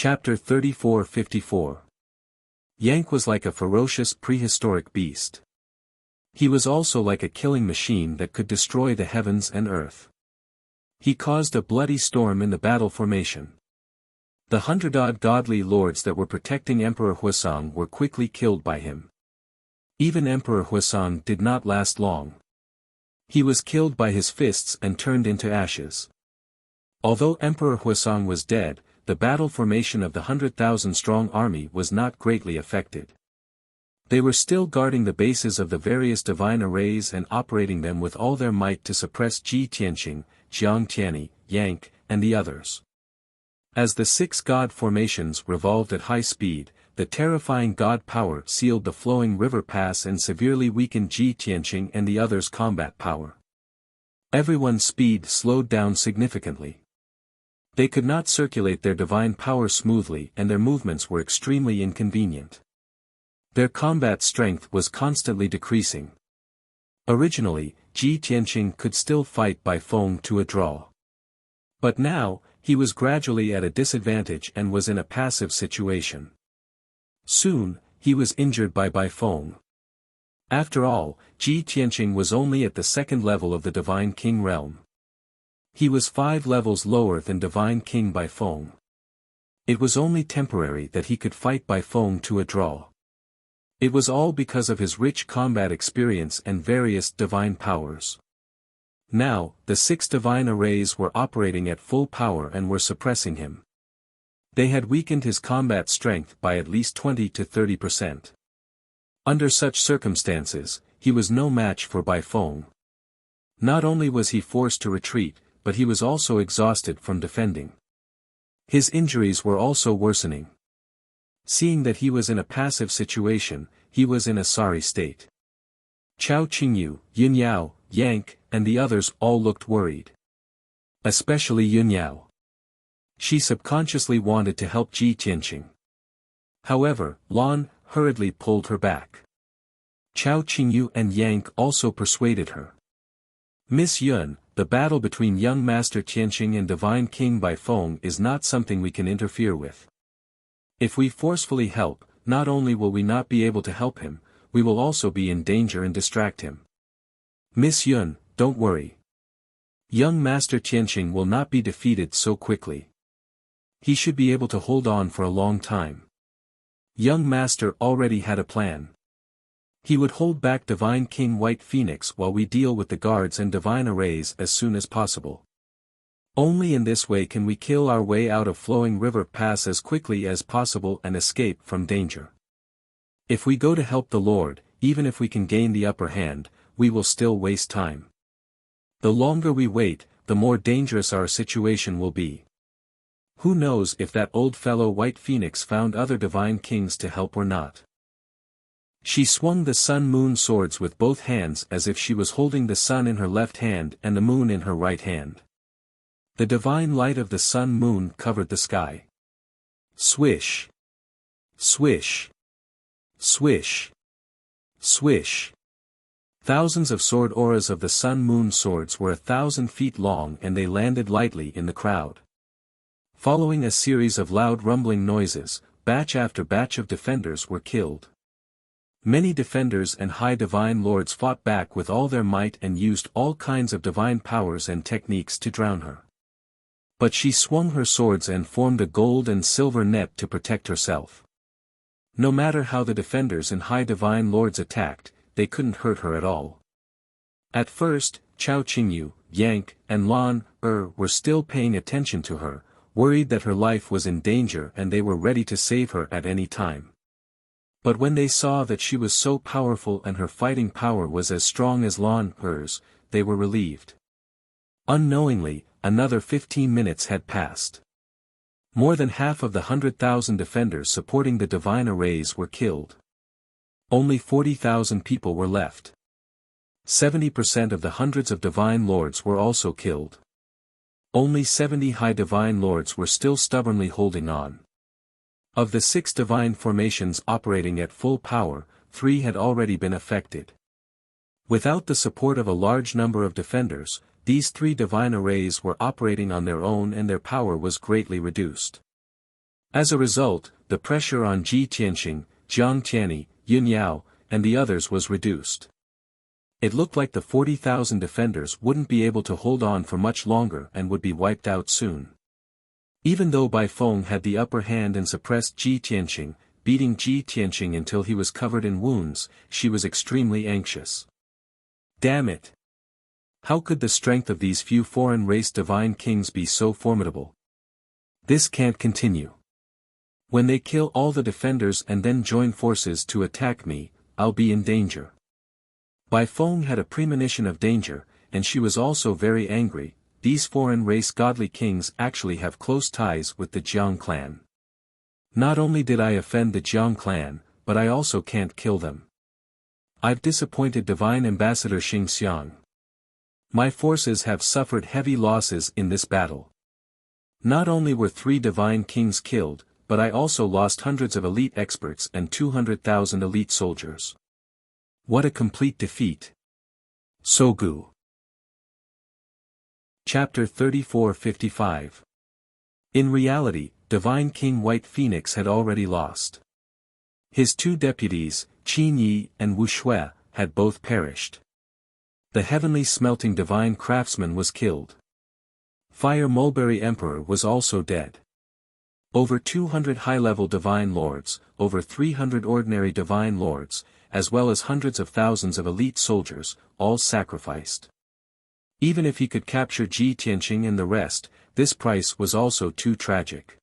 Chapter 34-54. Yank was like a ferocious prehistoric beast. He was also like a killing machine that could destroy the heavens and earth. He caused a bloody storm in the battle formation. The 100-odd godly lords that were protecting Emperor Huisong were quickly killed by him. Even Emperor Huisong did not last long. He was killed by his fists and turned into ashes. Although Emperor Huisong was dead, the battle formation of the 100,000-strong army was not greatly affected. They were still guarding the bases of the various divine arrays and operating them with all their might to suppress Ji Tianqing, Jiang Tianyi, Yank, and the others. As the 6 god formations revolved at high speed, the terrifying god power sealed the flowing river pass and severely weakened Ji Tianqing and the others' combat power. Everyone's speed slowed down significantly. They could not circulate their divine power smoothly and their movements were extremely inconvenient. Their combat strength was constantly decreasing. Originally, Ji Tianqing could still fight Bai Feng to a draw. But now, he was gradually at a disadvantage and was in a passive situation. Soon, he was injured by Bai Feng. After all, Ji Tianqing was only at the 2nd level of the Divine King realm. He was 5 levels lower than Divine King Bai Feng. It was only temporary that he could fight Bai Feng to a draw. It was all because of his rich combat experience and various divine powers. Now, the 6 divine arrays were operating at full power and were suppressing him. They had weakened his combat strength by at least 20 to 30%. Under such circumstances, he was no match for Bai Feng. Not only was he forced to retreat, but he was also exhausted from defending. His injuries were also worsening. Seeing that he was in a passive situation, he was in a sorry state. Chao Qingyu, Yun Yao, Yank, and the others all looked worried. Especially Yun Yao. She subconsciously wanted to help Ji Tianqing. However, Lan hurriedly pulled her back. Chao Qingyu and Yank also persuaded her. Miss Yun, the battle between young Master Tianqing and Divine King Bai Feng is not something we can interfere with. If we forcefully help, not only will we not be able to help him, we will also be in danger and distract him. Miss Yun, don't worry. Young Master Tianqing will not be defeated so quickly. He should be able to hold on for a long time. Young Master already had a plan. He would hold back Divine King White Phoenix while we deal with the guards and divine arrays as soon as possible. Only in this way can we kill our way out of Flowing River Pass as quickly as possible and escape from danger. If we go to help the Lord, even if we can gain the upper hand, we will still waste time. The longer we wait, the more dangerous our situation will be. Who knows if that old fellow White Phoenix found other divine kings to help or not. She swung the sun-moon swords with both hands as if she was holding the sun in her left hand and the moon in her right hand. The divine light of the sun-moon covered the sky. Swish. Swish. Swish. Swish. Thousands of sword auras of the sun-moon swords were 1,000 feet long and they landed lightly in the crowd. Following a series of loud rumbling noises, batch after batch of defenders were killed. Many defenders and high divine lords fought back with all their might and used all kinds of divine powers and techniques to drown her. But she swung her swords and formed a gold and silver net to protect herself. No matter how the defenders and high divine lords attacked, they couldn't hurt her at all. At first, Chao Qingyu, Yank, and Lan were still paying attention to her, worried that her life was in danger and they were ready to save her at any time. But when they saw that she was so powerful and her fighting power was as strong as Lan's, they were relieved. Unknowingly, another 15 minutes had passed. More than half of the 100,000 defenders supporting the divine arrays were killed. Only 40,000 people were left. 70% of the hundreds of divine lords were also killed. Only 70 high divine lords were still stubbornly holding on. Of the 6 divine formations operating at full power, 3 had already been affected. Without the support of a large number of defenders, these 3 divine arrays were operating on their own and their power was greatly reduced. As a result, the pressure on Ji Tianxing, Jiang Tianyi, Yun Yao, and the others was reduced. It looked like the 40,000 defenders wouldn't be able to hold on for much longer and would be wiped out soon. Even though Bai Feng had the upper hand and suppressed Ji Tianxing, beating Ji Tianxing until he was covered in wounds, she was extremely anxious. Damn it! How could the strength of these few foreign race divine kings be so formidable? This can't continue. When they kill all the defenders and then join forces to attack me, I'll be in danger. Bai Feng had a premonition of danger, and she was also very angry. These foreign race godly kings actually have close ties with the Jiang clan. Not only did I offend the Jiang clan, but I also can't kill them. I've disappointed Divine Ambassador Xing Xiang. My forces have suffered heavy losses in this battle. Not only were 3 divine kings killed, but I also lost hundreds of elite experts and 200,000 elite soldiers. What a complete defeat. Sogu. Chapter 34-55. In reality, Divine King White Phoenix had already lost. His 2 deputies, Qin Yi and Wu Shui, had both perished. The heavenly smelting divine craftsman was killed. Fire Mulberry Emperor was also dead. Over 200 high-level divine lords, over 300 ordinary divine lords, as well as hundreds of thousands of elite soldiers, all sacrificed. Even if he could capture Ji Tianxing and the rest, this price was also too tragic.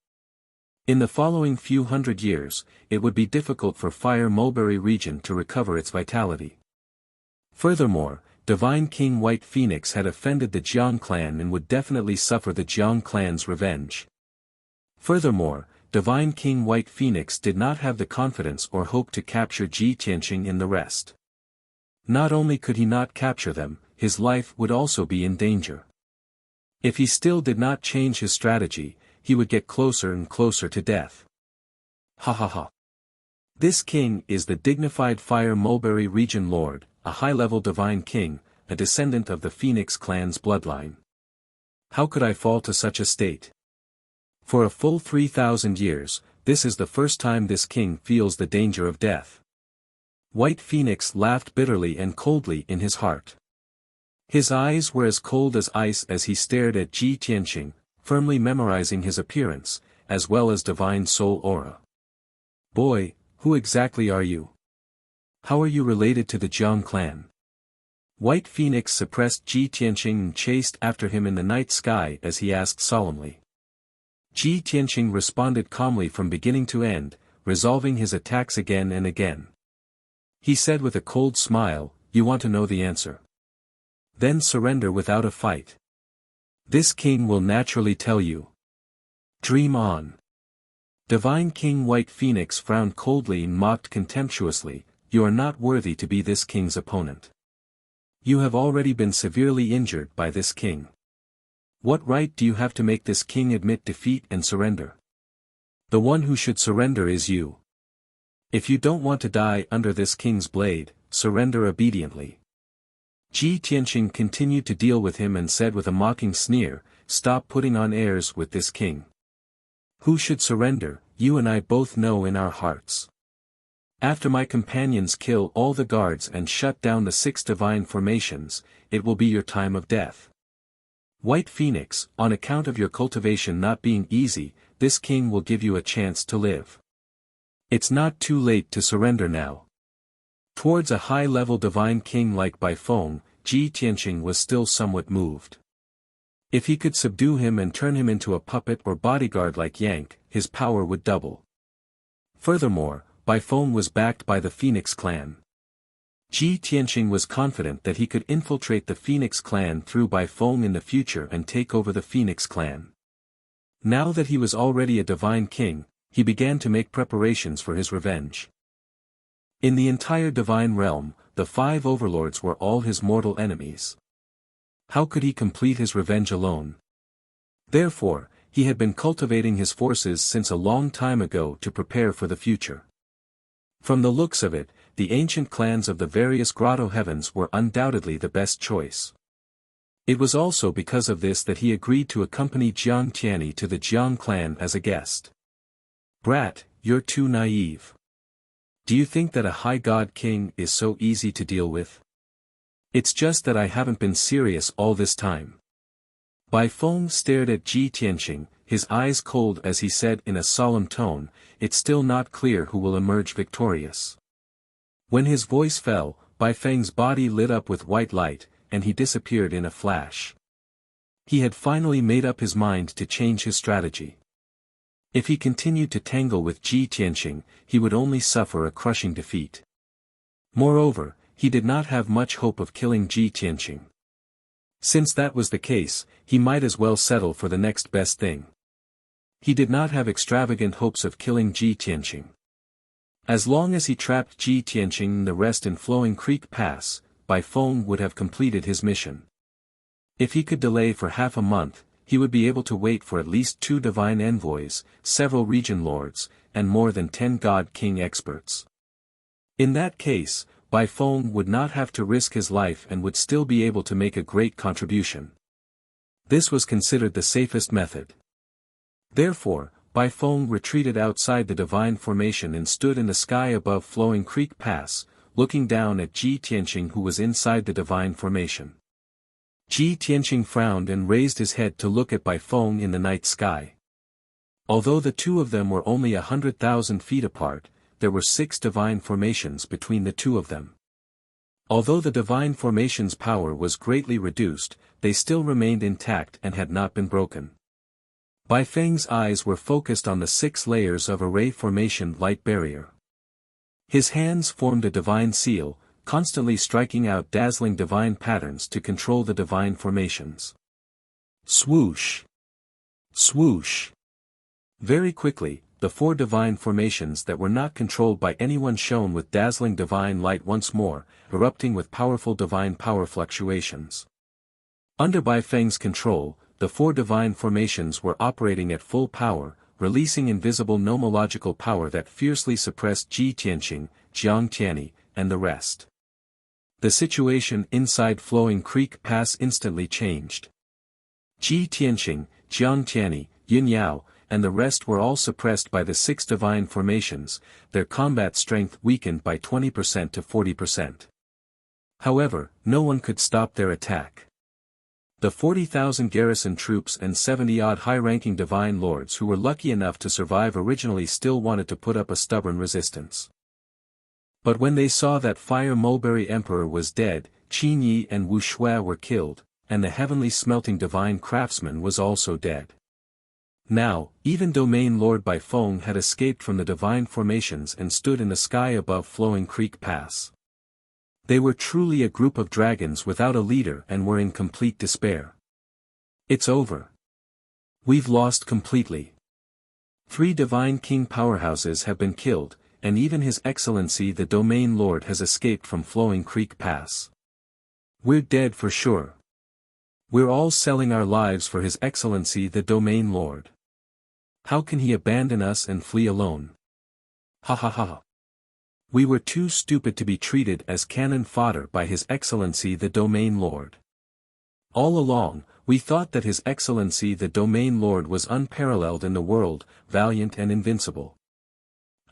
In the following few hundred years, it would be difficult for Fire Mulberry region to recover its vitality. Furthermore, Divine King White Phoenix had offended the Jiang clan and would definitely suffer the Jiang clan's revenge. Furthermore, Divine King White Phoenix did not have the confidence or hope to capture Ji Tianxing and the rest. Not only could he not capture them, his life would also be in danger. If he still did not change his strategy, he would get closer and closer to death. Ha ha ha. This king is the dignified Fire Mulberry region lord, a high-level divine king, a descendant of the Phoenix clan's bloodline. How could I fall to such a state? For a full 3,000 years, this is the first time this king feels the danger of death. White Phoenix laughed bitterly and coldly in his heart. His eyes were as cold as ice as he stared at Ji Tianxing, firmly memorizing his appearance, as well as divine soul aura. Boy, who exactly are you? How are you related to the Jiang clan? White Phoenix suppressed Ji Tianxing and chased after him in the night sky as he asked solemnly. Ji Tianxing responded calmly from beginning to end, resolving his attacks again and again. He said with a cold smile, "You want to know the answer? Then surrender without a fight. This king will naturally tell you. Dream on." Divine King White Phoenix frowned coldly and mocked contemptuously, "You are not worthy to be this king's opponent. You have already been severely injured by this king. What right do you have to make this king admit defeat and surrender? The one who should surrender is you. If you don't want to die under this king's blade, surrender obediently." Ji Tianxing continued to deal with him and said with a mocking sneer, "Stop putting on airs with this king. Who should surrender, you and I both know in our hearts. After my companions kill all the guards and shut down the 6 divine formations, it will be your time of death. White Phoenix, on account of your cultivation not being easy, this king will give you a chance to live. It's not too late to surrender now." Towards a high-level divine king like Bai Feng, Ji Tianxing was still somewhat moved. If he could subdue him and turn him into a puppet or bodyguard like Yank, his power would double. Furthermore, Bai Feng was backed by the Phoenix clan. Ji Tianxing was confident that he could infiltrate the Phoenix clan through Bai Feng in the future and take over the Phoenix clan. Now that he was already a divine king, he began to make preparations for his revenge. In the entire divine realm, the 5 overlords were all his mortal enemies. How could he complete his revenge alone? Therefore, he had been cultivating his forces since a long time ago to prepare for the future. From the looks of it, the ancient clans of the various grotto heavens were undoubtedly the best choice. It was also because of this that he agreed to accompany Jiang Tianyi to the Jiang clan as a guest. Brat, you're too naive. Do you think that a high god king is so easy to deal with? It's just that I haven't been serious all this time. Bai Feng stared at Ji Tianqing, his eyes cold as he said in a solemn tone, it's still not clear who will emerge victorious. When his voice fell, Bai Feng's body lit up with white light, and he disappeared in a flash. He had finally made up his mind to change his strategy. If he continued to tangle with Ji Tianqing, he would only suffer a crushing defeat. Moreover, he did not have much hope of killing Ji Tianqing. Since that was the case, he might as well settle for the next best thing. He did not have extravagant hopes of killing Ji Tianqing. As long as he trapped Ji Tianqing and the rest in Flowing Creek Pass, Bai Feng would have completed his mission. If he could delay for half a month, he would be able to wait for at least 2 divine envoys, several region lords, and more than 10 god king experts. In that case, Bai Feng would not have to risk his life and would still be able to make a great contribution. This was considered the safest method. Therefore, Bai Feng retreated outside the divine formation and stood in the sky above Flowing Creek Pass, looking down at Ji Tianqing who was inside the divine formation. Ji Tianqing frowned and raised his head to look at Bai Feng in the night sky. Although the two of them were only 100,000 feet apart, there were 6 divine formations between the two of them. Although the divine formation's power was greatly reduced, they still remained intact and had not been broken. Bai Feng's eyes were focused on the 6 layers of array formation light barrier. His hands formed a divine seal, constantly striking out dazzling divine patterns to control the divine formations. Swoosh! Swoosh! Very quickly, the 4 divine formations that were not controlled by anyone shone with dazzling divine light once more, erupting with powerful divine power fluctuations. Under Bai Feng's control, the 4 divine formations were operating at full power, releasing invisible nomological power that fiercely suppressed Ji Tianqing, Jiang Tianyi, and the rest. The situation inside Flowing Creek Pass instantly changed. Ji Tianqing, Jiang Tianyi, Yin Yao, and the rest were all suppressed by the 6 divine formations, their combat strength weakened by 20% to 40%. However, no one could stop their attack. The 40,000 garrison troops and 70-odd high-ranking divine lords who were lucky enough to survive originally still wanted to put up a stubborn resistance. But when they saw that Fire Mulberry Emperor was dead, Qin Yi and Wu Shui were killed, and the heavenly smelting divine craftsman was also dead. Now, even Domain Lord Bai Feng had escaped from the divine formations and stood in the sky above Flowing Creek Pass. They were truly a group of dragons without a leader and were in complete despair. It's over. We've lost completely. 3 divine king powerhouses have been killed, and even His Excellency the Domain Lord has escaped from Flowing Creek Pass. We're dead for sure. We're all selling our lives for His Excellency the Domain Lord. How can he abandon us and flee alone? Ha ha ha. We were too stupid to be treated as cannon fodder by His Excellency the Domain Lord. All along, we thought that His Excellency the Domain Lord was unparalleled in the world, valiant and invincible.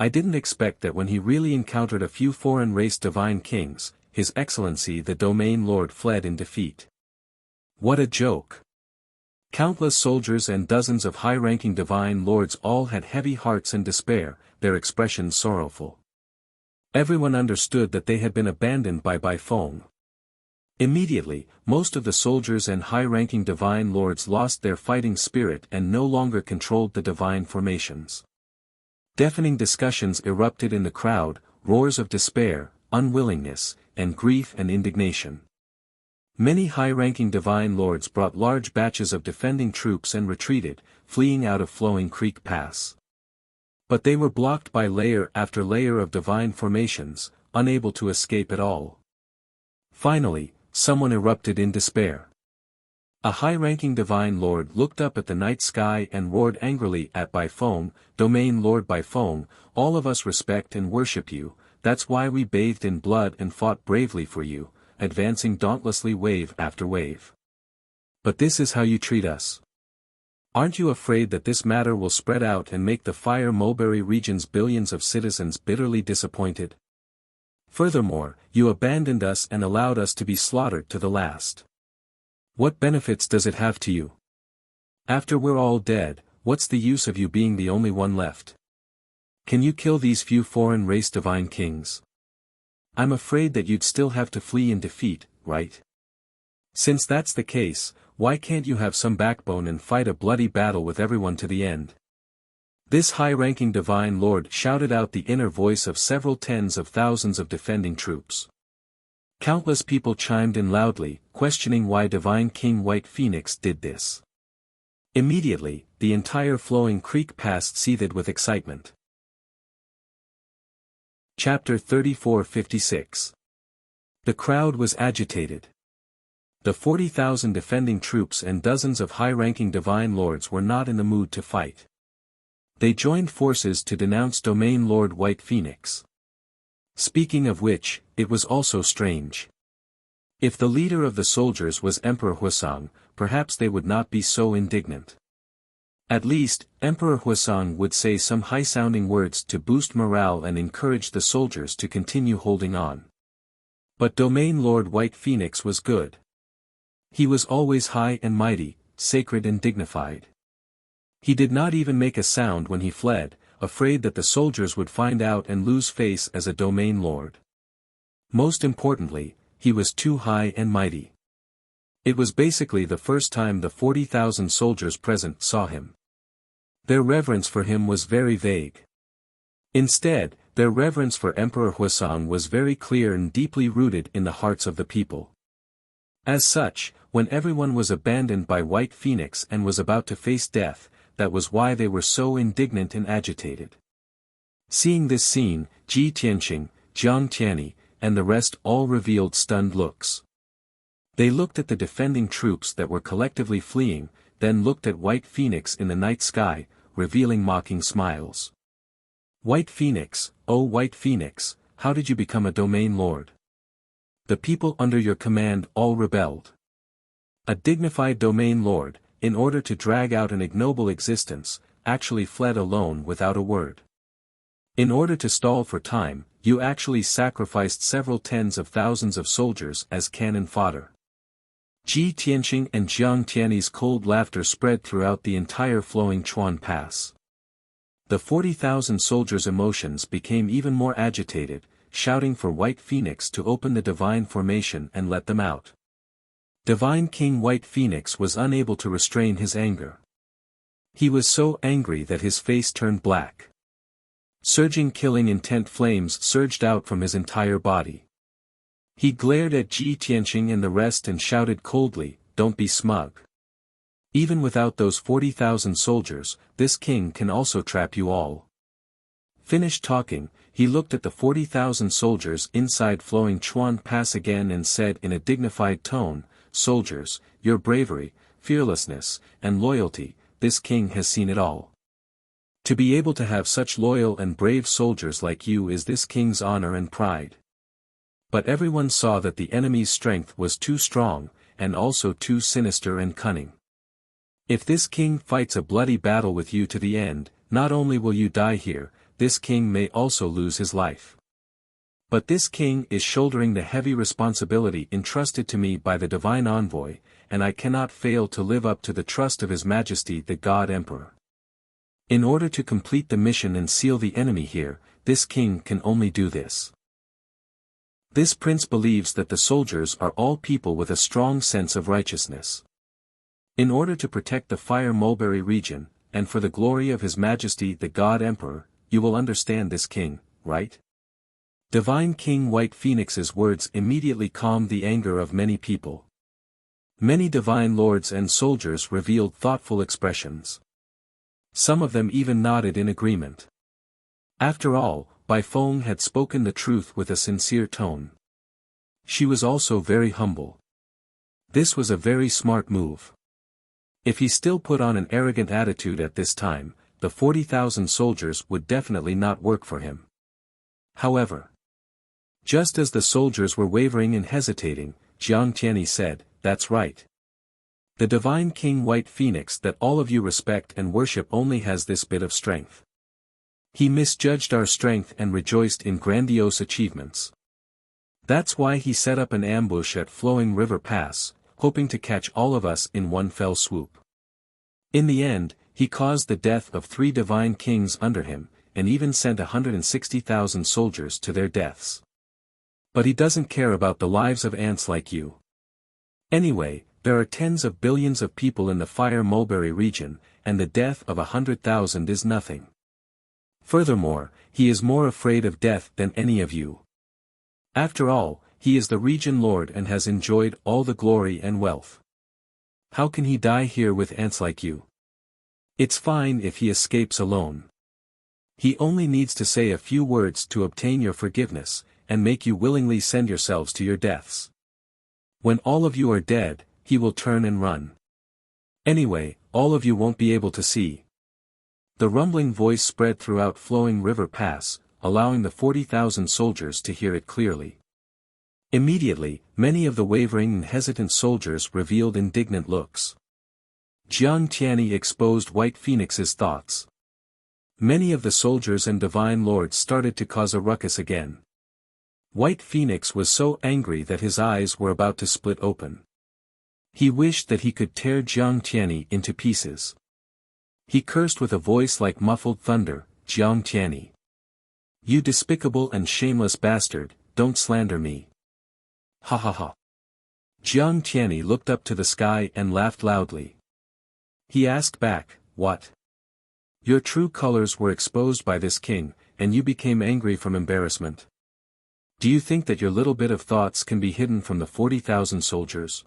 I didn't expect that when he really encountered a few foreign-race divine kings, His Excellency the Domain Lord fled in defeat. What a joke! Countless soldiers and dozens of high-ranking divine lords all had heavy hearts and despair, their expressions sorrowful. Everyone understood that they had been abandoned by Bai Feng. Immediately, most of the soldiers and high-ranking divine lords lost their fighting spirit and no longer controlled the divine formations. Deafening discussions erupted in the crowd, roars of despair, unwillingness, and grief and indignation. Many high-ranking divine lords brought large batches of defending troops and retreated, fleeing out of Flowing Creek Pass. But they were blocked by layer after layer of divine formations, unable to escape at all. Finally, someone erupted in despair. A high-ranking divine lord looked up at the night sky and roared angrily at Bai Feng, Domain Lord Bai Feng, all of us respect and worship you, that's why we bathed in blood and fought bravely for you, advancing dauntlessly wave after wave. But this is how you treat us. Aren't you afraid that this matter will spread out and make the Fire Mulberry region's billions of citizens bitterly disappointed? Furthermore, you abandoned us and allowed us to be slaughtered to the last. What benefits does it have to you? After we're all dead, what's the use of you being the only one left? Can you kill these few foreign race divine kings? I'm afraid that you'd still have to flee in defeat, right? Since that's the case, why can't you have some backbone and fight a bloody battle with everyone to the end? This high-ranking divine lord shouted out the inner voice of several tens of thousands of defending troops. Countless people chimed in loudly, questioning why Divine King White Phoenix did this. Immediately, the entire flowing creek pass seethed with excitement. Chapter 34:56. The crowd was agitated. The 40,000 defending troops and dozens of high-ranking divine lords were not in the mood to fight. They joined forces to denounce Domain Lord White Phoenix. Speaking of which, it was also strange. If the leader of the soldiers was Emperor Huasong, perhaps they would not be so indignant. At least, Emperor Huasong would say some high-sounding words to boost morale and encourage the soldiers to continue holding on. But Domain Lord White Phoenix was good. He was always high and mighty, sacred and dignified. He did not even make a sound when he fled, afraid that the soldiers would find out and lose face as a domain lord. Most importantly, he was too high and mighty. It was basically the first time the 40,000 soldiers present saw him. Their reverence for him was very vague. Instead, their reverence for Emperor Huasong was very clear and deeply rooted in the hearts of the people. As such, when everyone was abandoned by White Phoenix and was about to face death, that was why they were so indignant and agitated. Seeing this scene, Ji Tianqing, Jiang Tianyi, and the rest all revealed stunned looks. They looked at the defending troops that were collectively fleeing, then looked at White Phoenix in the night sky, revealing mocking smiles. White Phoenix, oh White Phoenix, how did you become a domain lord? The people under your command all rebelled. A dignified domain lord, in order to drag out an ignoble existence, actually fled alone without a word. In order to stall for time, you actually sacrificed several tens of thousands of soldiers as cannon fodder. Ji Tianqing and Jiang Tianyi's cold laughter spread throughout the entire flowing Chuan Pass. The 40,000 soldiers' emotions became even more agitated, shouting for White Phoenix to open the divine formation and let them out. Divine King White Phoenix was unable to restrain his anger. He was so angry that his face turned black. Surging killing intent flames surged out from his entire body. He glared at Ji Tianqing and the rest and shouted coldly, "Don't be smug. Even without those 40,000 soldiers, this king can also trap you all." Finished talking, he looked at the 40,000 soldiers inside flowing Chuan Pass again and said in a dignified tone, "Soldiers, your bravery, fearlessness, and loyalty, this king has seen it all. To be able to have such loyal and brave soldiers like you is this king's honor and pride." But everyone saw that the enemy's strength was too strong, and also too sinister and cunning. If this king fights a bloody battle with you to the end, not only will you die here, this king may also lose his life. But this king is shouldering the heavy responsibility entrusted to me by the divine envoy, and I cannot fail to live up to the trust of His Majesty the God Emperor. In order to complete the mission and seal the enemy here, this king can only do this. This prince believes that the soldiers are all people with a strong sense of righteousness. In order to protect the Fire Mulberry region, and for the glory of His Majesty the God Emperor, you will understand this king, right? Divine King White Phoenix's words immediately calmed the anger of many people. Many divine lords and soldiers revealed thoughtful expressions. Some of them even nodded in agreement. After all, Bai Feng had spoken the truth with a sincere tone. She was also very humble. This was a very smart move. If he still put on an arrogant attitude at this time, the 40,000 soldiers would definitely not work for him. However, just as the soldiers were wavering and hesitating, Jiang Tianyi said, "That's right. The divine King White Phoenix that all of you respect and worship only has this bit of strength. He misjudged our strength and rejoiced in grandiose achievements. That's why he set up an ambush at Flowing River Pass, hoping to catch all of us in one fell swoop. In the end, he caused the death of 3 divine kings under him, and even sent 160,000 soldiers to their deaths. But he doesn't care about the lives of ants like you. Anyway, there are tens of billions of people in the Fire Mulberry region, and the death of 100,000 is nothing. Furthermore, he is more afraid of death than any of you. After all, he is the region lord and has enjoyed all the glory and wealth. How can he die here with ants like you? It's fine if he escapes alone. He only needs to say a few words to obtain your forgiveness, and make you willingly send yourselves to your deaths. When all of you are dead, he will turn and run. Anyway, all of you won't be able to see. The rumbling voice spread throughout Flowing River Pass, allowing the 40,000 soldiers to hear it clearly. Immediately, many of the wavering and hesitant soldiers revealed indignant looks. Jiang Tianyi exposed White Phoenix's thoughts. Many of the soldiers and divine lords started to cause a ruckus again. White Phoenix was so angry that his eyes were about to split open. He wished that he could tear Jiang Tianyi into pieces. He cursed with a voice like muffled thunder, "Jiang Tianyi! You despicable and shameless bastard, don't slander me. Ha ha ha." Jiang Tianyi looked up to the sky and laughed loudly. He asked back, "What? Your true colors were exposed by this king, and you became angry from embarrassment. Do you think that your little bit of thoughts can be hidden from the 40,000 soldiers?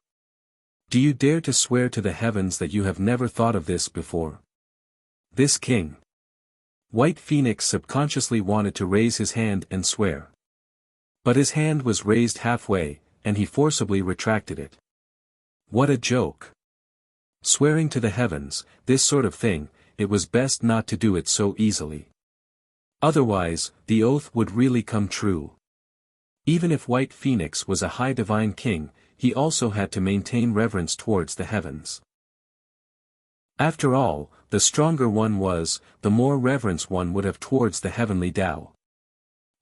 Do you dare to swear to the heavens that you have never thought of this before? This king." White Phoenix subconsciously wanted to raise his hand and swear. But his hand was raised halfway, and he forcibly retracted it. What a joke. Swearing to the heavens, this sort of thing, it was best not to do it so easily. Otherwise, the oath would really come true. Even if White Phoenix was a high divine king, he also had to maintain reverence towards the heavens. After all, the stronger one was, the more reverence one would have towards the heavenly Tao.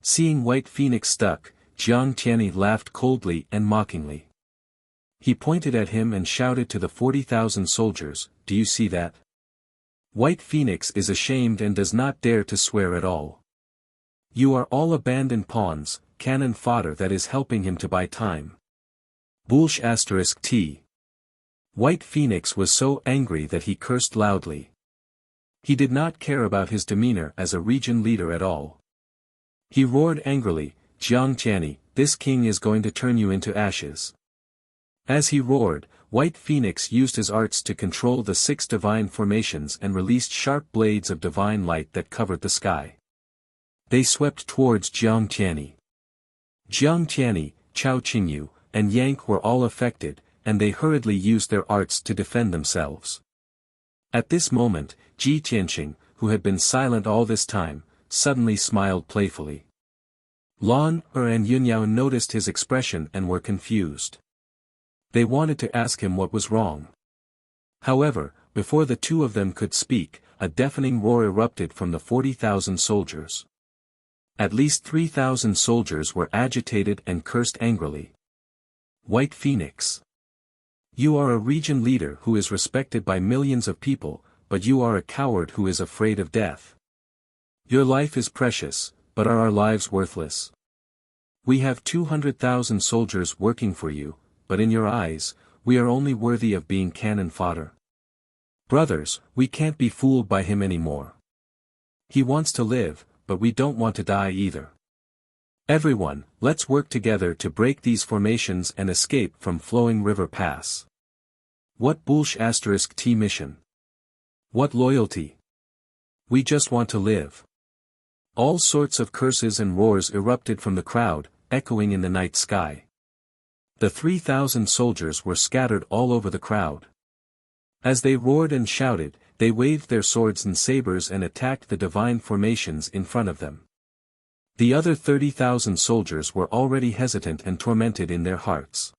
Seeing White Phoenix stuck, Jiang Tianyi laughed coldly and mockingly. He pointed at him and shouted to the 40,000 soldiers, "Do you see that? White Phoenix is ashamed and does not dare to swear at all. You are all abandoned pawns, cannon fodder that is helping him to buy time." *T. White Phoenix was so angry that he cursed loudly. He did not care about his demeanor as a region leader at all. He roared angrily, "Jiang Tianyi, this king is going to turn you into ashes." As he roared, White Phoenix used his arts to control the 6 divine formations and released sharp blades of divine light that covered the sky. They swept towards Jiang Tianyi. Jiang Tianyi, Chao Qingyu, and Yank were all affected, and they hurriedly used their arts to defend themselves. At this moment, Ji Tianqing, who had been silent all this time, suddenly smiled playfully. Lan Er and Yunyao noticed his expression and were confused. They wanted to ask him what was wrong. However, before the two of them could speak, a deafening roar erupted from the 40,000 soldiers. At least 3,000 soldiers were agitated and cursed angrily. White Phoenix. You are a region leader who is respected by millions of people, but you are a coward who is afraid of death. Your life is precious, but are our lives worthless? We have 200,000 soldiers working for you, but in your eyes, we are only worthy of being cannon fodder. Brothers, we can't be fooled by him anymore. He wants to live, but we don't want to die either. Everyone, let's work together to break these formations and escape from Flowing River Pass. What *T mission? What loyalty? We just want to live. All sorts of curses and roars erupted from the crowd, echoing in the night sky. The 3,000 soldiers were scattered all over the crowd. As they roared and shouted, they waved their swords and sabers and attacked the divine formations in front of them. The other 30,000 soldiers were already hesitant and tormented in their hearts.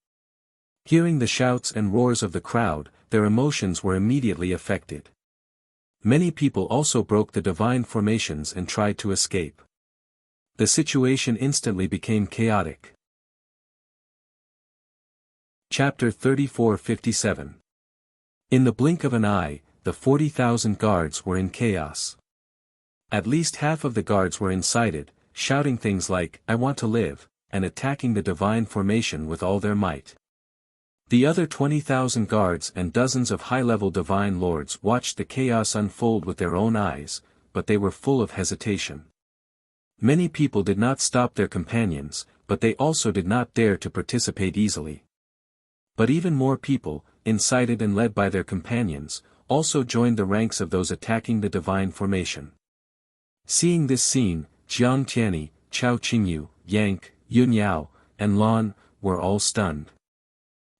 Hearing the shouts and roars of the crowd, their emotions were immediately affected. Many people also broke the divine formations and tried to escape. The situation instantly became chaotic. Chapter 34:57. In the blink of an eye, the 40,000 guards were in chaos. At least half of the guards were incited, shouting things like, "I want to live," and attacking the divine formation with all their might. The other 20,000 guards and dozens of high-level divine lords watched the chaos unfold with their own eyes, but they were full of hesitation. Many people did not stop their companions, but they also did not dare to participate easily. But even more people, incited and led by their companions, also joined the ranks of those attacking the divine formation. Seeing this scene, Jiang Tianyi, Chao Qingyu, Yank, Yun Yao, and Lan, were all stunned.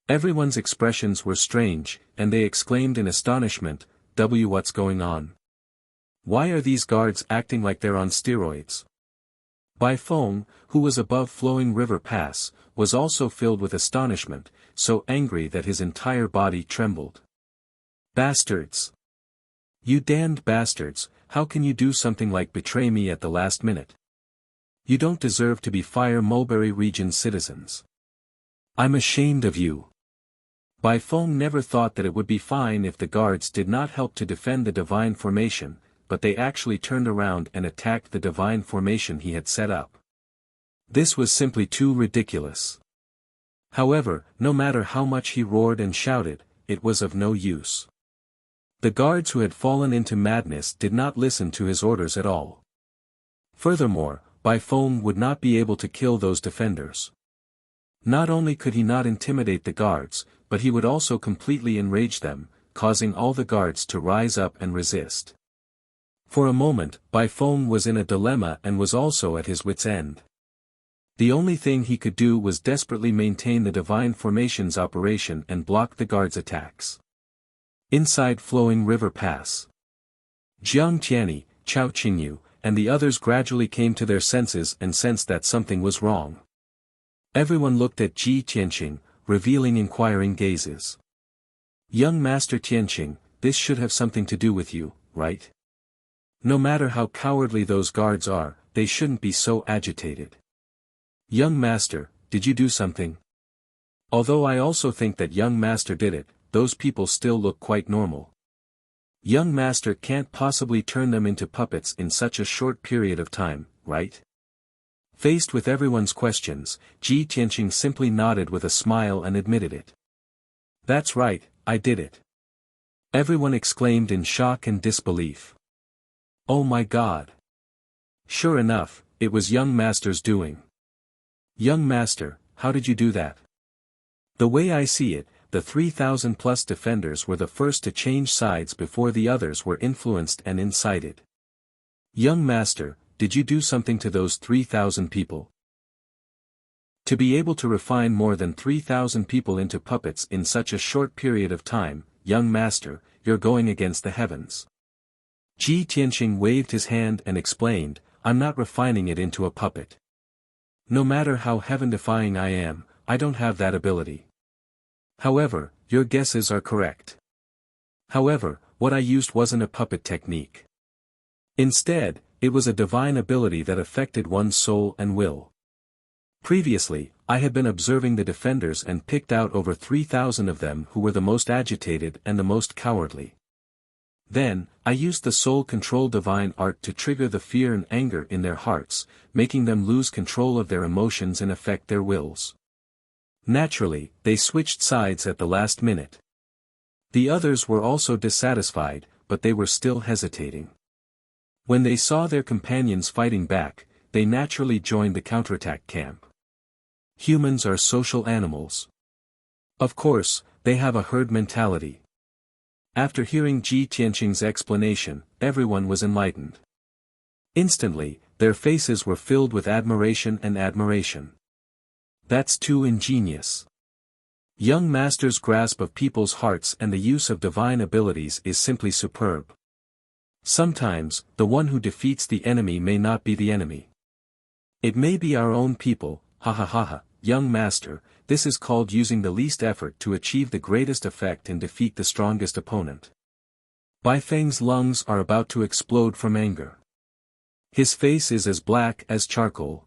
Everyone's expressions were strange, and they exclaimed in astonishment, "What's going on? Why are these guards acting like they're on steroids?" Bai Feng, who was above Flowing River Pass, was also filled with astonishment, so angry that his entire body trembled. "Bastards! You damned bastards, how can you do something like betray me at the last minute? You don't deserve to be Fire Mulberry Region citizens. I'm ashamed of you." Bai Feng never thought that it would be fine if the guards did not help to defend the divine formation, but they actually turned around and attacked the divine formation he had set up. This was simply too ridiculous. However, no matter how much he roared and shouted, it was of no use. The guards who had fallen into madness did not listen to his orders at all. Furthermore, Bai Feng would not be able to kill those defenders. Not only could he not intimidate the guards, but he would also completely enrage them, causing all the guards to rise up and resist. For a moment, Bai Feng was in a dilemma and was also at his wit's end. The only thing he could do was desperately maintain the divine formation's operation and block the guards' attacks. Inside Flowing River Pass, Jiang Tianyi, Chao Qingyu, and the others gradually came to their senses and sensed that something was wrong. Everyone looked at Ji Tianqing, revealing inquiring gazes. "Young Master Tianqing, this should have something to do with you, right? No matter how cowardly those guards are, they shouldn't be so agitated. Young Master, did you do something?" Although I also think that Young Master did it, those people still look quite normal. Young Master can't possibly turn them into puppets in such a short period of time, right? Faced with everyone's questions, Ji Tianqing simply nodded with a smile and admitted it. "That's right, I did it." Everyone exclaimed in shock and disbelief. "Oh my God! Sure enough, it was Young Master's doing. Young Master, how did you do that?" The way I see it, the 3,000 plus defenders were the first to change sides before the others were influenced and incited. "Young Master, did you do something to those 3,000 people?" To be able to refine more than 3,000 people into puppets in such a short period of time, Young Master, you're going against the heavens. Ji Tianqing waved his hand and explained, "I'm not refining it into a puppet. No matter how heaven-defying I am, I don't have that ability. However, your guesses are correct. However, what I used wasn't a puppet technique. Instead, it was a divine ability that affected one's soul and will. Previously, I had been observing the defenders and picked out over 3,000 of them who were the most agitated and the most cowardly. Then, I used the soul control divine art to trigger the fear and anger in their hearts, making them lose control of their emotions and affect their wills. Naturally, they switched sides at the last minute. The others were also dissatisfied, but they were still hesitating. When they saw their companions fighting back, they naturally joined the counterattack camp. Humans are social animals. Of course, they have a herd mentality. After hearing Ji Tianqing's explanation, everyone was enlightened. Instantly, their faces were filled with admiration and admiration. That's too ingenious. Young Master's grasp of people's hearts and the use of divine abilities is simply superb. Sometimes, the one who defeats the enemy may not be the enemy. It may be our own people, ha ha ha ha, young master, this is called using the least effort to achieve the greatest effect and defeat the strongest opponent. Bai Feng's lungs are about to explode from anger. His face is as black as charcoal.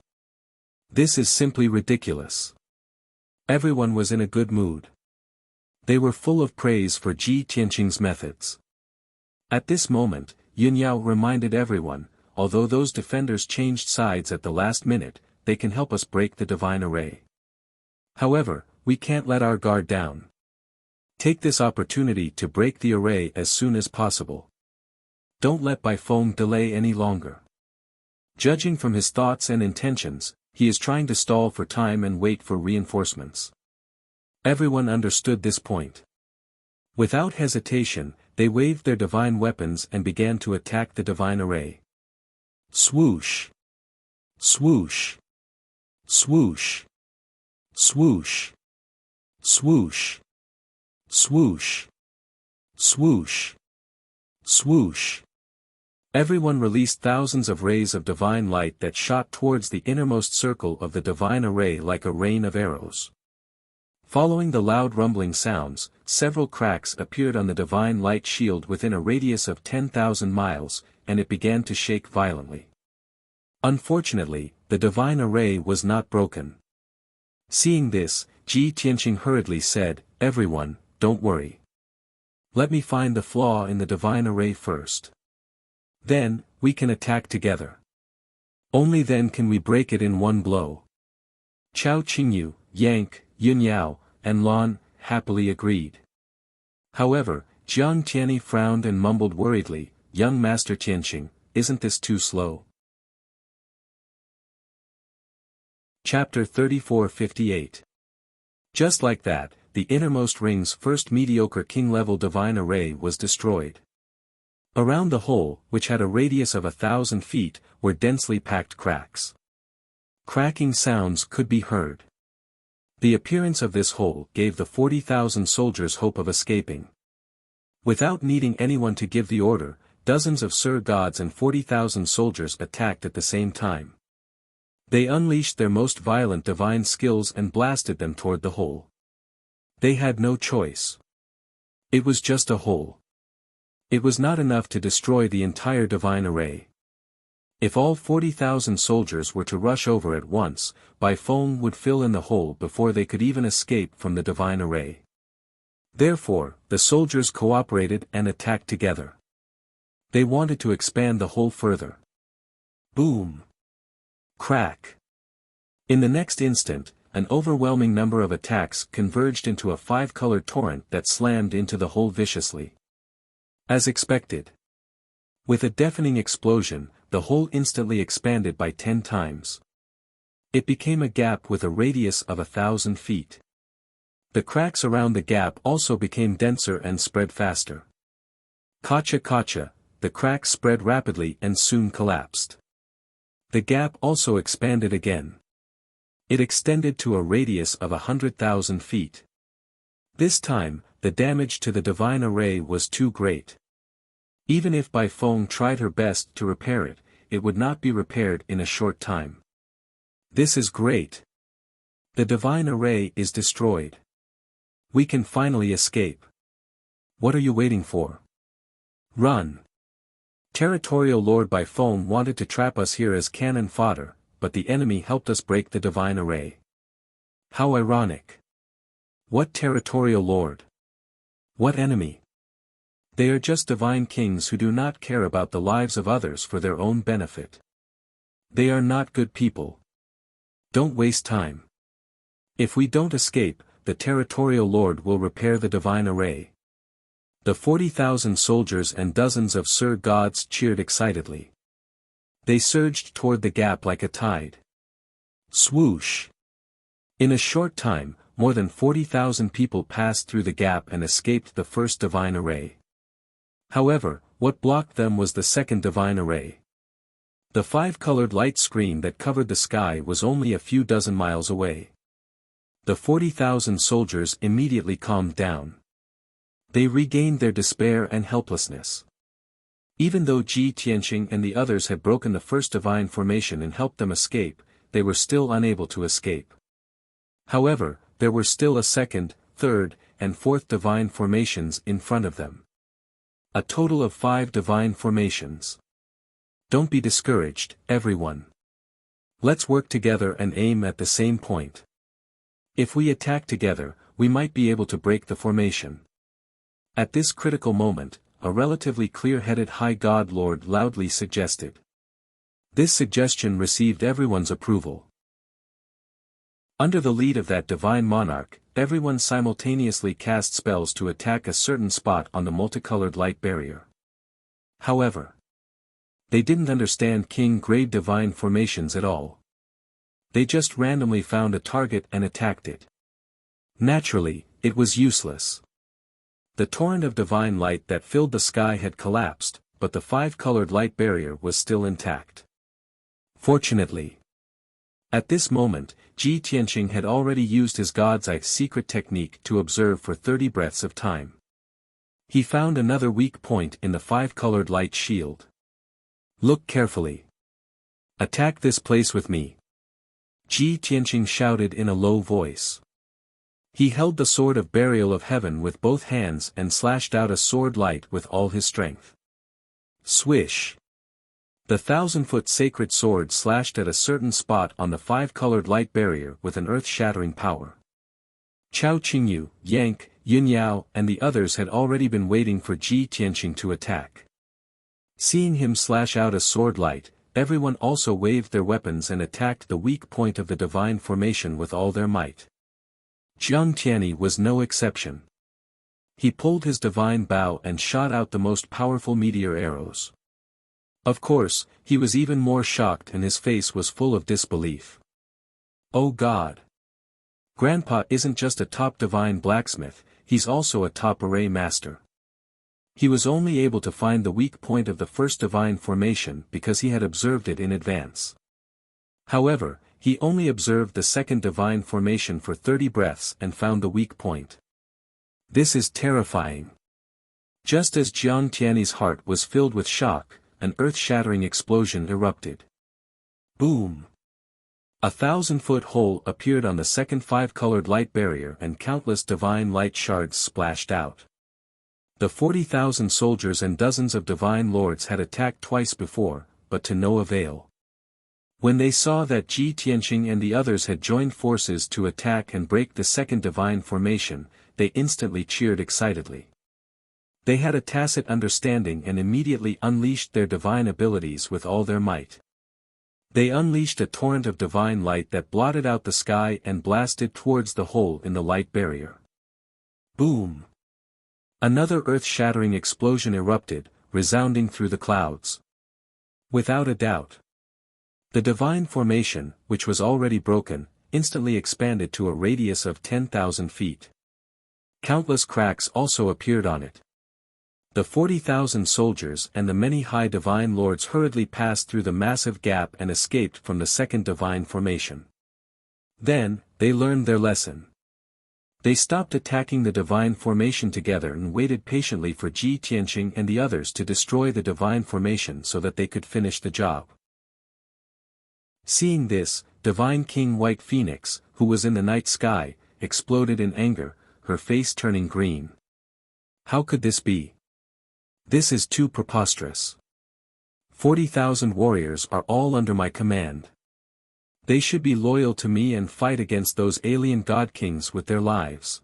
This is simply ridiculous. Everyone was in a good mood. They were full of praise for Ji Tianqing's methods. At this moment, Yun Yao reminded everyone, although those defenders changed sides at the last minute, they can help us break the divine array. However, we can't let our guard down. Take this opportunity to break the array as soon as possible. Don't let Bai Feng delay any longer. Judging from his thoughts and intentions, he is trying to stall for time and wait for reinforcements. Everyone understood this point. Without hesitation, they waved their divine weapons and began to attack the divine array. Swoosh! Swoosh! Swoosh! Swoosh! Swoosh! Swoosh! Swoosh! Swoosh! Everyone released thousands of rays of divine light that shot towards the innermost circle of the divine array like a rain of arrows. Following the loud rumbling sounds, several cracks appeared on the divine light shield within a radius of 10,000 miles, and it began to shake violently. Unfortunately, the divine array was not broken. Seeing this, Ji Tianqing hurriedly said, "Everyone, don't worry. Let me find the flaw in the divine array first. Then, we can attack together. Only then can we break it in one blow." Chao Qingyu, Yank, Yun Yao, and Lan happily agreed. However, Jiang Tianyi frowned and mumbled worriedly, "Young Master Tianqing, isn't this too slow?" Chapter 34-58. Just like that, the innermost ring's first mediocre king-level divine array was destroyed. Around the hole, which had a radius of 1,000 feet, were densely packed cracks. Cracking sounds could be heard. The appearance of this hole gave the 40,000 soldiers hope of escaping. Without needing anyone to give the order, dozens of Sir Gods and 40,000 soldiers attacked at the same time. They unleashed their most violent divine skills and blasted them toward the hole. They had no choice. It was just a hole. It was not enough to destroy the entire divine array. If all 40,000 soldiers were to rush over at once, Bai Feng would fill in the hole before they could even escape from the divine array. Therefore, the soldiers cooperated and attacked together. They wanted to expand the hole further. Boom! Crack! In the next instant, an overwhelming number of attacks converged into a five-colored torrent that slammed into the hole viciously. As expected. With a deafening explosion, the hole instantly expanded by 10 times. It became a gap with a radius of 1,000 feet. The cracks around the gap also became denser and spread faster. Kacha kacha, the cracks spread rapidly and soon collapsed. The gap also expanded again. It extended to a radius of 100,000 feet. This time, the damage to the divine array was too great. Even if Bai Feng tried her best to repair it, it would not be repaired in a short time. This is great. The divine array is destroyed. We can finally escape. What are you waiting for? Run! Territorial Lord Bai Feng wanted to trap us here as cannon fodder, but the enemy helped us break the divine array. How ironic. What territorial lord? What enemy? They are just divine kings who do not care about the lives of others for their own benefit. They are not good people. Don't waste time. If we don't escape, the territorial lord will repair the divine array. The 40,000 soldiers and dozens of Sir Gods cheered excitedly. They surged toward the gap like a tide. Swoosh! In a short time, more than 40,000 people passed through the gap and escaped the first divine array. However, what blocked them was the second divine array. The five-colored light screen that covered the sky was only a few dozen miles away. The 40,000 soldiers immediately calmed down. They regained their despair and helplessness. Even though Ji Tianqing and the others had broken the first divine formation and helped them escape, they were still unable to escape. However, there were still a second, third, and fourth divine formations in front of them. A total of 5 divine formations. Don't be discouraged, everyone. Let's work together and aim at the same point. If we attack together, we might be able to break the formation. At this critical moment, a relatively clear-headed High God Lord loudly suggested. This suggestion received everyone's approval. Under the lead of that divine monarch, everyone simultaneously cast spells to attack a certain spot on the multicolored light barrier. However, they didn't understand King Grade divine formations at all. They just randomly found a target and attacked it. Naturally, it was useless. The torrent of divine light that filled the sky had collapsed, but the 5-colored light barrier was still intact. Fortunately, at this moment, Ji Tianqing had already used his God's Eye secret technique to observe for 30 breaths of time. He found another weak point in the 5-colored light shield. Look carefully. Attack this place with me. Ji Tianqing shouted in a low voice. He held the sword of burial of heaven with both hands and slashed out a sword light with all his strength. Swish! The 1,000-foot sacred sword slashed at a certain spot on the 5-colored light barrier with an earth-shattering power. Chao Qingyu, Yank, Yunyao, and the others had already been waiting for Ji Tianqing to attack. Seeing him slash out a sword light, everyone also waved their weapons and attacked the weak point of the divine formation with all their might. Jiang Tianyi was no exception. He pulled his divine bow and shot out the most powerful meteor arrows. Of course, he was even more shocked and his face was full of disbelief. Oh God! Grandpa isn't just a top divine blacksmith, he's also a top array master. He was only able to find the weak point of the first divine formation because he had observed it in advance. However, he only observed the second divine formation for 30 breaths and found the weak point. This is terrifying. Just as Jiang Tianyi's heart was filled with shock, an earth-shattering explosion erupted. Boom! A 1,000-foot hole appeared on the second 5-colored light barrier and countless divine light shards splashed out. The 40,000 soldiers and dozens of divine lords had attacked twice before, but to no avail. When they saw that Ji Tianqing and the others had joined forces to attack and break the second divine formation, they instantly cheered excitedly. They had a tacit understanding and immediately unleashed their divine abilities with all their might. They unleashed a torrent of divine light that blotted out the sky and blasted towards the hole in the light barrier. Boom! Another earth-shattering explosion erupted, resounding through the clouds. Without a doubt, the divine formation, which was already broken, instantly expanded to a radius of 10,000 feet. Countless cracks also appeared on it. The 40,000 soldiers and the many high divine lords hurriedly passed through the massive gap and escaped from the second divine formation. Then, they learned their lesson. They stopped attacking the divine formation together and waited patiently for Ji Tianqing and the others to destroy the divine formation so that they could finish the job. Seeing this, Divine King White Phoenix, who was in the night sky, exploded in anger, her face turning green. How could this be? This is too preposterous. 40,000 warriors are all under my command. They should be loyal to me and fight against those alien god kings with their lives.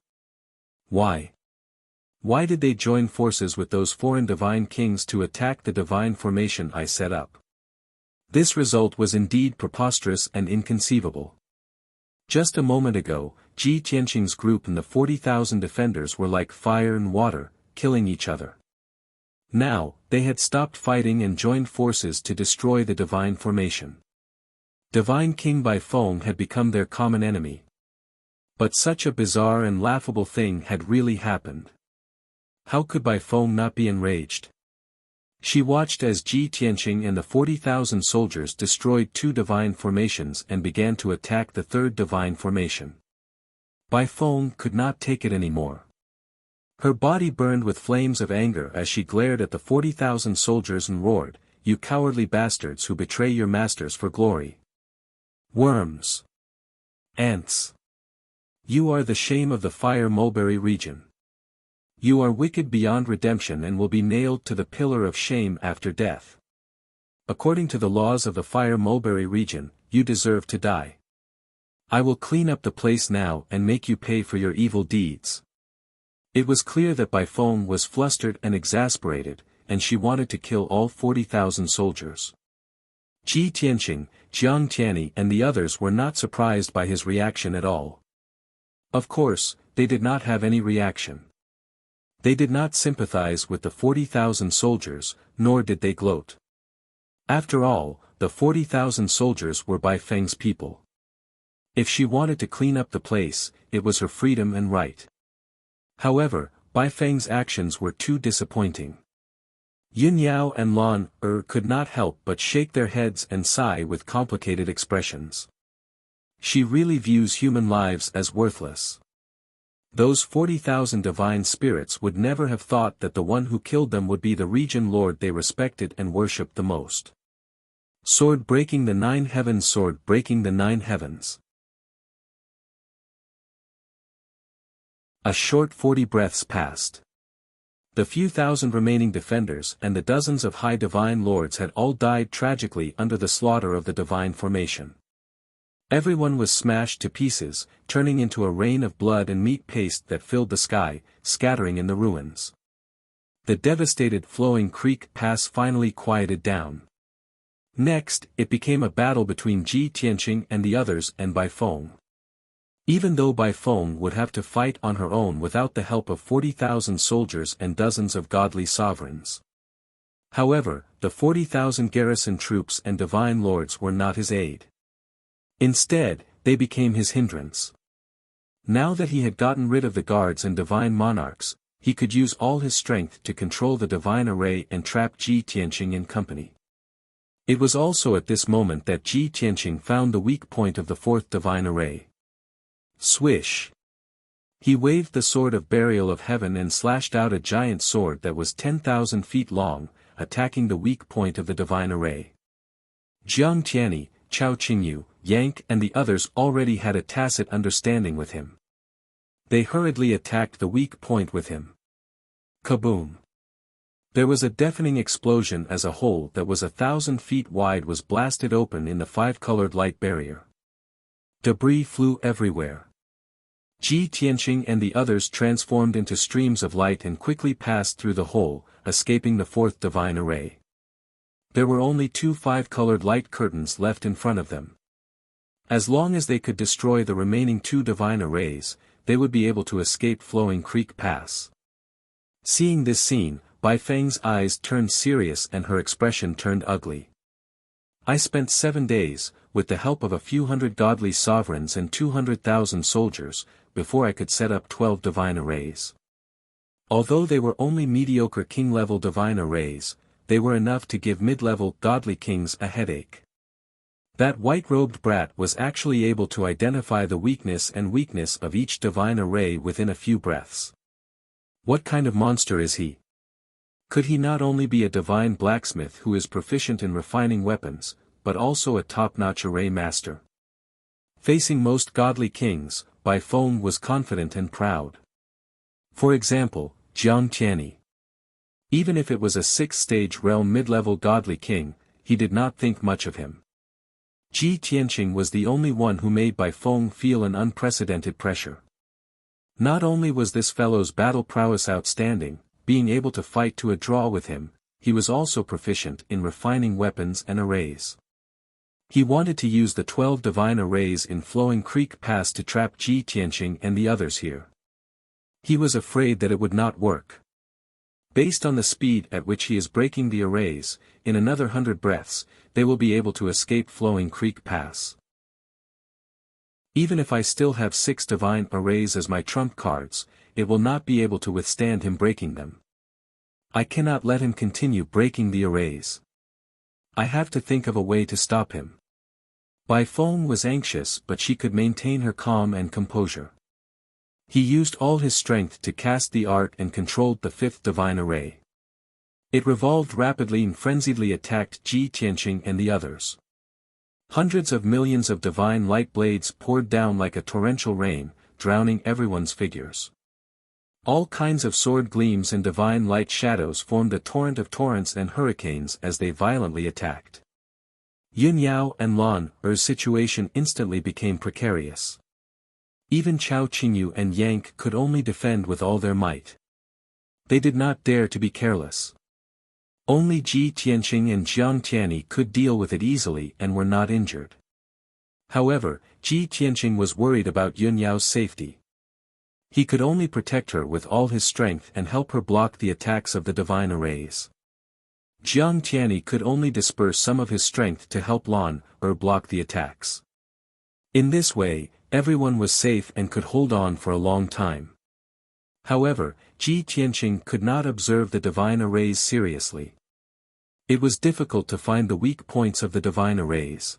Why? Why did they join forces with those foreign divine kings to attack the divine formation I set up? This result was indeed preposterous and inconceivable. Just a moment ago, Ji Tianqing's group and the 40,000 defenders were like fire and water, killing each other. Now, they had stopped fighting and joined forces to destroy the divine formation. Divine King Bai Feng had become their common enemy. But such a bizarre and laughable thing had really happened. How could Bai Feng not be enraged? She watched as Ji Tianqing and the 40,000 soldiers destroyed 2 divine formations and began to attack the 3rd divine formation. Bai Feng could not take it anymore. Her body burned with flames of anger as she glared at the 40,000 soldiers and roared, "You cowardly bastards who betray your masters for glory! Worms! Ants! You are the shame of the Fire Mulberry region. You are wicked beyond redemption and will be nailed to the pillar of shame after death. According to the laws of the Fire Mulberry region, you deserve to die. I will clean up the place now and make you pay for your evil deeds. It was clear that Bai Feng was flustered and exasperated, and she wanted to kill all 40,000 soldiers. Ji Tianqing, Jiang Tianyi and the others were not surprised by his reaction at all. Of course, they did not have any reaction. They did not sympathize with the 40,000 soldiers, nor did they gloat. After all, the 40,000 soldiers were Bai Feng's people. If she wanted to clean up the place, it was her freedom and right. However, Bai Feng's actions were too disappointing. Yin Yao and Lan could not help but shake their heads and sigh with complicated expressions. She really views human lives as worthless. Those 40,000 divine spirits would never have thought that the one who killed them would be the region lord they respected and worshipped the most. Sword breaking the 9 heavens, sword breaking the 9 heavens. A short 40 breaths passed. The few thousand remaining defenders and the dozens of high divine lords had all died tragically under the slaughter of the divine formation. Everyone was smashed to pieces, turning into a rain of blood and meat paste that filled the sky, scattering in the ruins. The devastated flowing creek pass finally quieted down. Next, it became a battle between Ji Tianqing and the others and Bai Feng. Even though Bai Feng would have to fight on her own without the help of 40,000 soldiers and dozens of godly sovereigns. However, the 40,000 garrison troops and divine lords were not his aid. Instead, they became his hindrance. Now that he had gotten rid of the guards and divine monarchs, he could use all his strength to control the divine array and trap Ji Tianqing and company. It was also at this moment that Ji Tianqing found the weak point of the fourth divine array. Swish! He waved the sword of burial of heaven and slashed out a giant sword that was 10,000 feet long, attacking the weak point of the divine array. Jiang Tianyi, Chao Qingyu, Yank and the others already had a tacit understanding with him. They hurriedly attacked the weak point with him. Kaboom! There was a deafening explosion as a hole that was 1,000 feet wide was blasted open in the 5-colored light barrier. Debris flew everywhere. Ji Tianqing and the others transformed into streams of light and quickly passed through the hole, escaping the fourth divine array. There were only 2 5-colored light curtains left in front of them. As long as they could destroy the remaining 2 divine arrays, they would be able to escape Flowing Creek Pass. Seeing this scene, Bai Feng's eyes turned serious and her expression turned ugly. I spent 7 days, with the help of a few hundred godly sovereigns and 200,000 soldiers, before I could set up 12 divine arrays. Although they were only mediocre king-level divine arrays, they were enough to give mid-level godly kings a headache. That white-robed brat was actually able to identify the weakness of each divine array within a few breaths. What kind of monster is he? Could he not only be a divine blacksmith who is proficient in refining weapons, but also a top-notch array master? Facing most godly kings, Bai Feng was confident and proud. For example, Jiang Tianyi. Even if it was a 6th-stage realm mid-level godly king, he did not think much of him. Ji Tianqing was the only one who made Bai Feng feel an unprecedented pressure. Not only was this fellow's battle prowess outstanding, being able to fight to a draw with him, he was also proficient in refining weapons and arrays. He wanted to use the 12 divine arrays in Flowing Creek Pass to trap Ji Tianqing and the others here. He was afraid that it would not work. Based on the speed at which he is breaking the arrays, in another 100 breaths, they will be able to escape Flowing Creek Pass. Even if I still have 6 divine arrays as my trump cards, it will not be able to withstand him breaking them. I cannot let him continue breaking the arrays. I have to think of a way to stop him. Bai Feng was anxious but she could maintain her calm and composure. He used all his strength to cast the art and controlled the 5th divine array. It revolved rapidly and frenziedly attacked Ji Tianqing and the others. Hundreds of millions of divine light blades poured down like a torrential rain, drowning everyone's figures. All kinds of sword gleams and divine light shadows formed a torrent of torrents and hurricanes as they violently attacked. Yun Yao and Lan Er's situation instantly became precarious. Even Chao Qingyu and Yank could only defend with all their might. They did not dare to be careless. Only Ji Tianqing and Jiang Tianyi could deal with it easily and were not injured. However, Ji Tianqing was worried about Yun Yao's safety. He could only protect her with all his strength and help her block the attacks of the divine arrays. Jiang Tianyi could only disperse some of his strength to help Lan Er block the attacks. In this way, everyone was safe and could hold on for a long time. However, Ji Tianqing could not observe the divine arrays seriously. It was difficult to find the weak points of the divine arrays.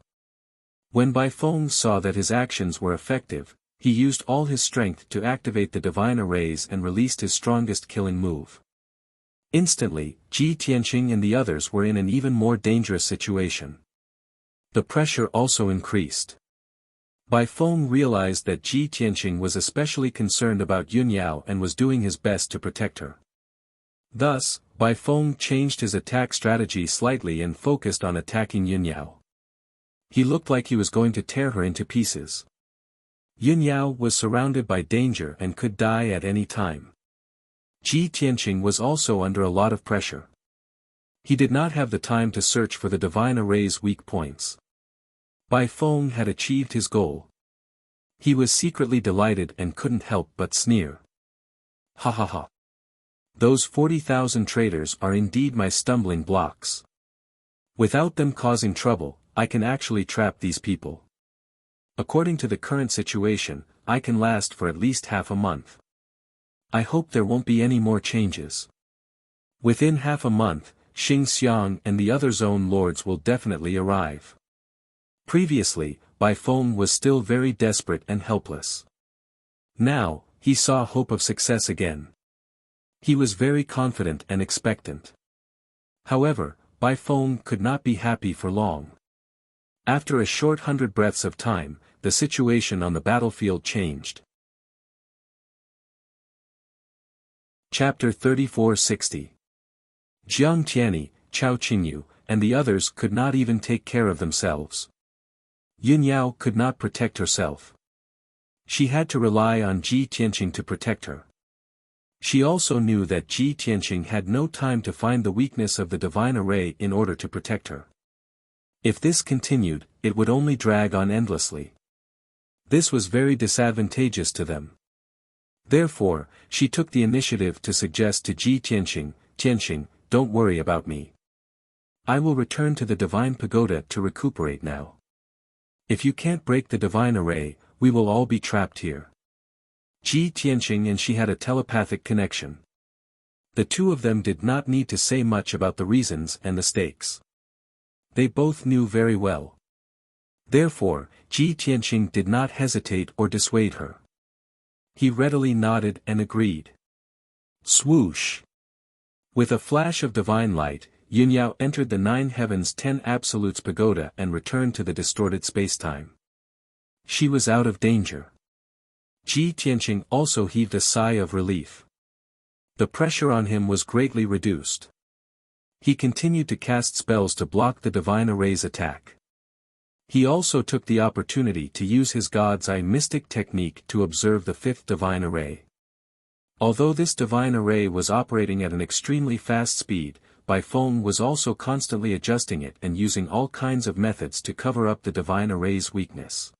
When Bai Feng saw that his actions were effective, he used all his strength to activate the divine arrays and released his strongest killing move. Instantly, Ji Tianqing and the others were in an even more dangerous situation. The pressure also increased. Bai Feng realized that Ji Tianqing was especially concerned about Yun Yao and was doing his best to protect her. Thus, Bai Feng changed his attack strategy slightly and focused on attacking Yun Yao. He looked like he was going to tear her into pieces. Yun Yao was surrounded by danger and could die at any time. Ji Tianqing was also under a lot of pressure. He did not have the time to search for the divine array's weak points. Bai Feng had achieved his goal. He was secretly delighted and couldn't help but sneer. Ha ha ha. Those 40,000 traitors are indeed my stumbling blocks. Without them causing trouble, I can actually trap these people. According to the current situation, I can last for at least half a month. I hope there won't be any more changes. Within half a month, Xing Xiang and the other zone lords will definitely arrive. Previously, Bai Feng was still very desperate and helpless. Now, he saw hope of success again. He was very confident and expectant. However, Bai Feng could not be happy for long. After a short 100 breaths of time, the situation on the battlefield changed. Chapter 3460. Jiang Tianyi, Chao Qingyu, and the others could not even take care of themselves. Yun Yao could not protect herself. She had to rely on Ji Tianqing to protect her. She also knew that Ji Tianqing had no time to find the weakness of the divine array in order to protect her. If this continued, it would only drag on endlessly. This was very disadvantageous to them. Therefore, she took the initiative to suggest to Ji Tianqing, "Tianqing, don't worry about me. I will return to the divine pagoda to recuperate now. If you can't break the divine array, we will all be trapped here." Ji Tianqing and she had a telepathic connection. The two of them did not need to say much about the reasons and the stakes. They both knew very well. Therefore, Ji Tianqing did not hesitate or dissuade her. He readily nodded and agreed. Swoosh! With a flash of divine light, Yun Yao entered the Nine Heavens 10 Absolutes Pagoda and returned to the distorted spacetime. She was out of danger. Ji Tianqing also heaved a sigh of relief. The pressure on him was greatly reduced. He continued to cast spells to block the divine array's attack. He also took the opportunity to use his God's Eye mystic technique to observe the fifth divine array. Although this divine array was operating at an extremely fast speed, Bai Feng was also constantly adjusting it and using all kinds of methods to cover up the divine array's weakness.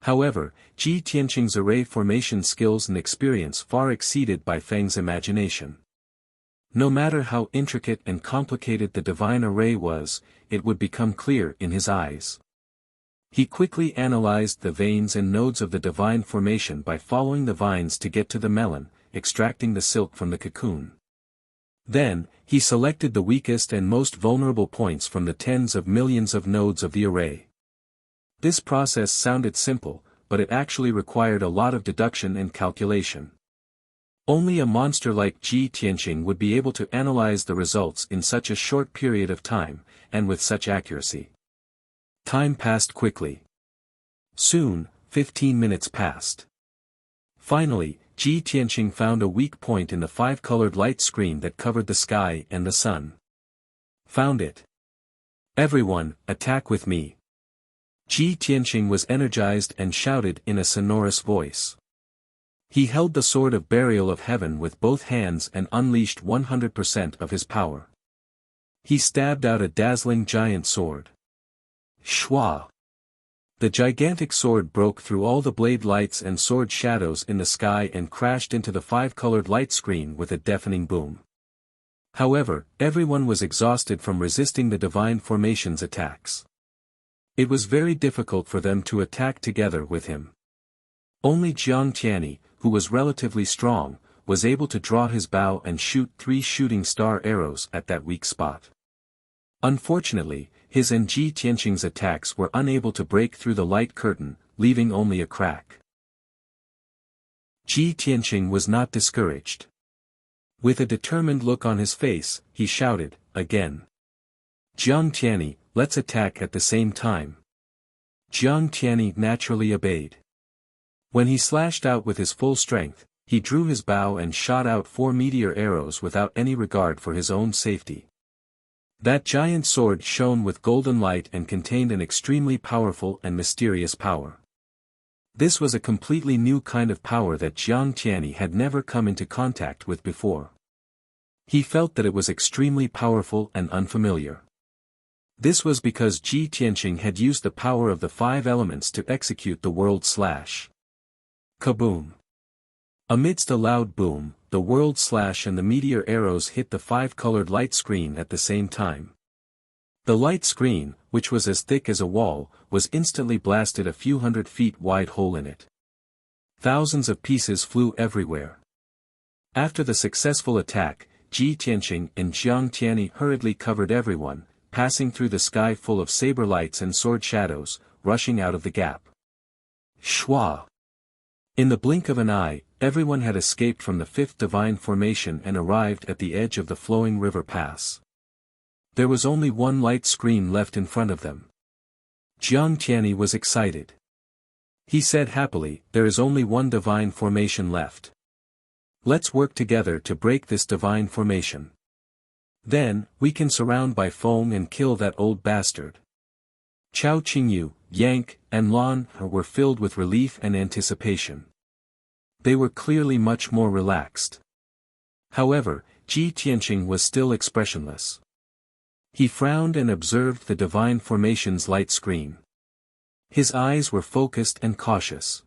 However, Ji Tianqing's array formation skills and experience far exceeded Bai Feng's imagination. No matter how intricate and complicated the divine array was, it would become clear in his eyes. He quickly analyzed the veins and nodes of the divine formation by following the vines to get to the melon, extracting the silk from the cocoon. Then, he selected the weakest and most vulnerable points from the tens of millions of nodes of the array. This process sounded simple, but it actually required a lot of deduction and calculation. Only a monster like Ji Tianqing would be able to analyze the results in such a short period of time, and with such accuracy. Time passed quickly. Soon, 15 minutes passed. Finally, Ji Tianqing found a weak point in the five-colored light screen that covered the sky and the sun. Found it. Everyone, attack with me. Ji Tianqing was energized and shouted in a sonorous voice. He held the sword of burial of heaven with both hands and unleashed 100% of his power. He stabbed out a dazzling giant sword. Shwa! The gigantic sword broke through all the blade lights and sword shadows in the sky and crashed into the five-colored light screen with a deafening boom. However, everyone was exhausted from resisting the divine formation's attacks. It was very difficult for them to attack together with him. Only Jiang Tianyi, who was relatively strong, was able to draw his bow and shoot 3 shooting star arrows at that weak spot. Unfortunately, his and Ji Tianqing's attacks were unable to break through the light curtain, leaving only a crack. Ji Tianqing was not discouraged. With a determined look on his face, he shouted, again. Jiang Tianyi, let's attack at the same time. Jiang Tianyi naturally obeyed. When he slashed out with his full strength, he drew his bow and shot out 4 meteor arrows without any regard for his own safety. That giant sword shone with golden light and contained an extremely powerful and mysterious power. This was a completely new kind of power that Jiang Tianyi had never come into contact with before. He felt that it was extremely powerful and unfamiliar. This was because Ji Tianqing had used the power of the 5 elements to execute the world slash. Kaboom! Amidst a loud boom, the world slash and the meteor arrows hit the 5-colored light screen at the same time. The light screen, which was as thick as a wall, was instantly blasted a few 100 feet wide hole in it. Thousands of pieces flew everywhere. After the successful attack, Ji Tianqing and Jiang Tianyi hurriedly covered everyone, passing through the sky full of saber lights and sword shadows, rushing out of the gap. Shwa! In the blink of an eye, everyone had escaped from the 5th divine formation and arrived at the edge of the flowing river pass. There was only one light screen left in front of them. Jiang Tianyi was excited. He said happily, there is only one divine formation left. Let's work together to break this divine formation. Then, we can surround Bai Feng and kill that old bastard. Chao Qingyu, Yank, and Lan were filled with relief and anticipation. They were clearly much more relaxed. However, Ji Tianqing was still expressionless. He frowned and observed the divine formation's light screen. His eyes were focused and cautious.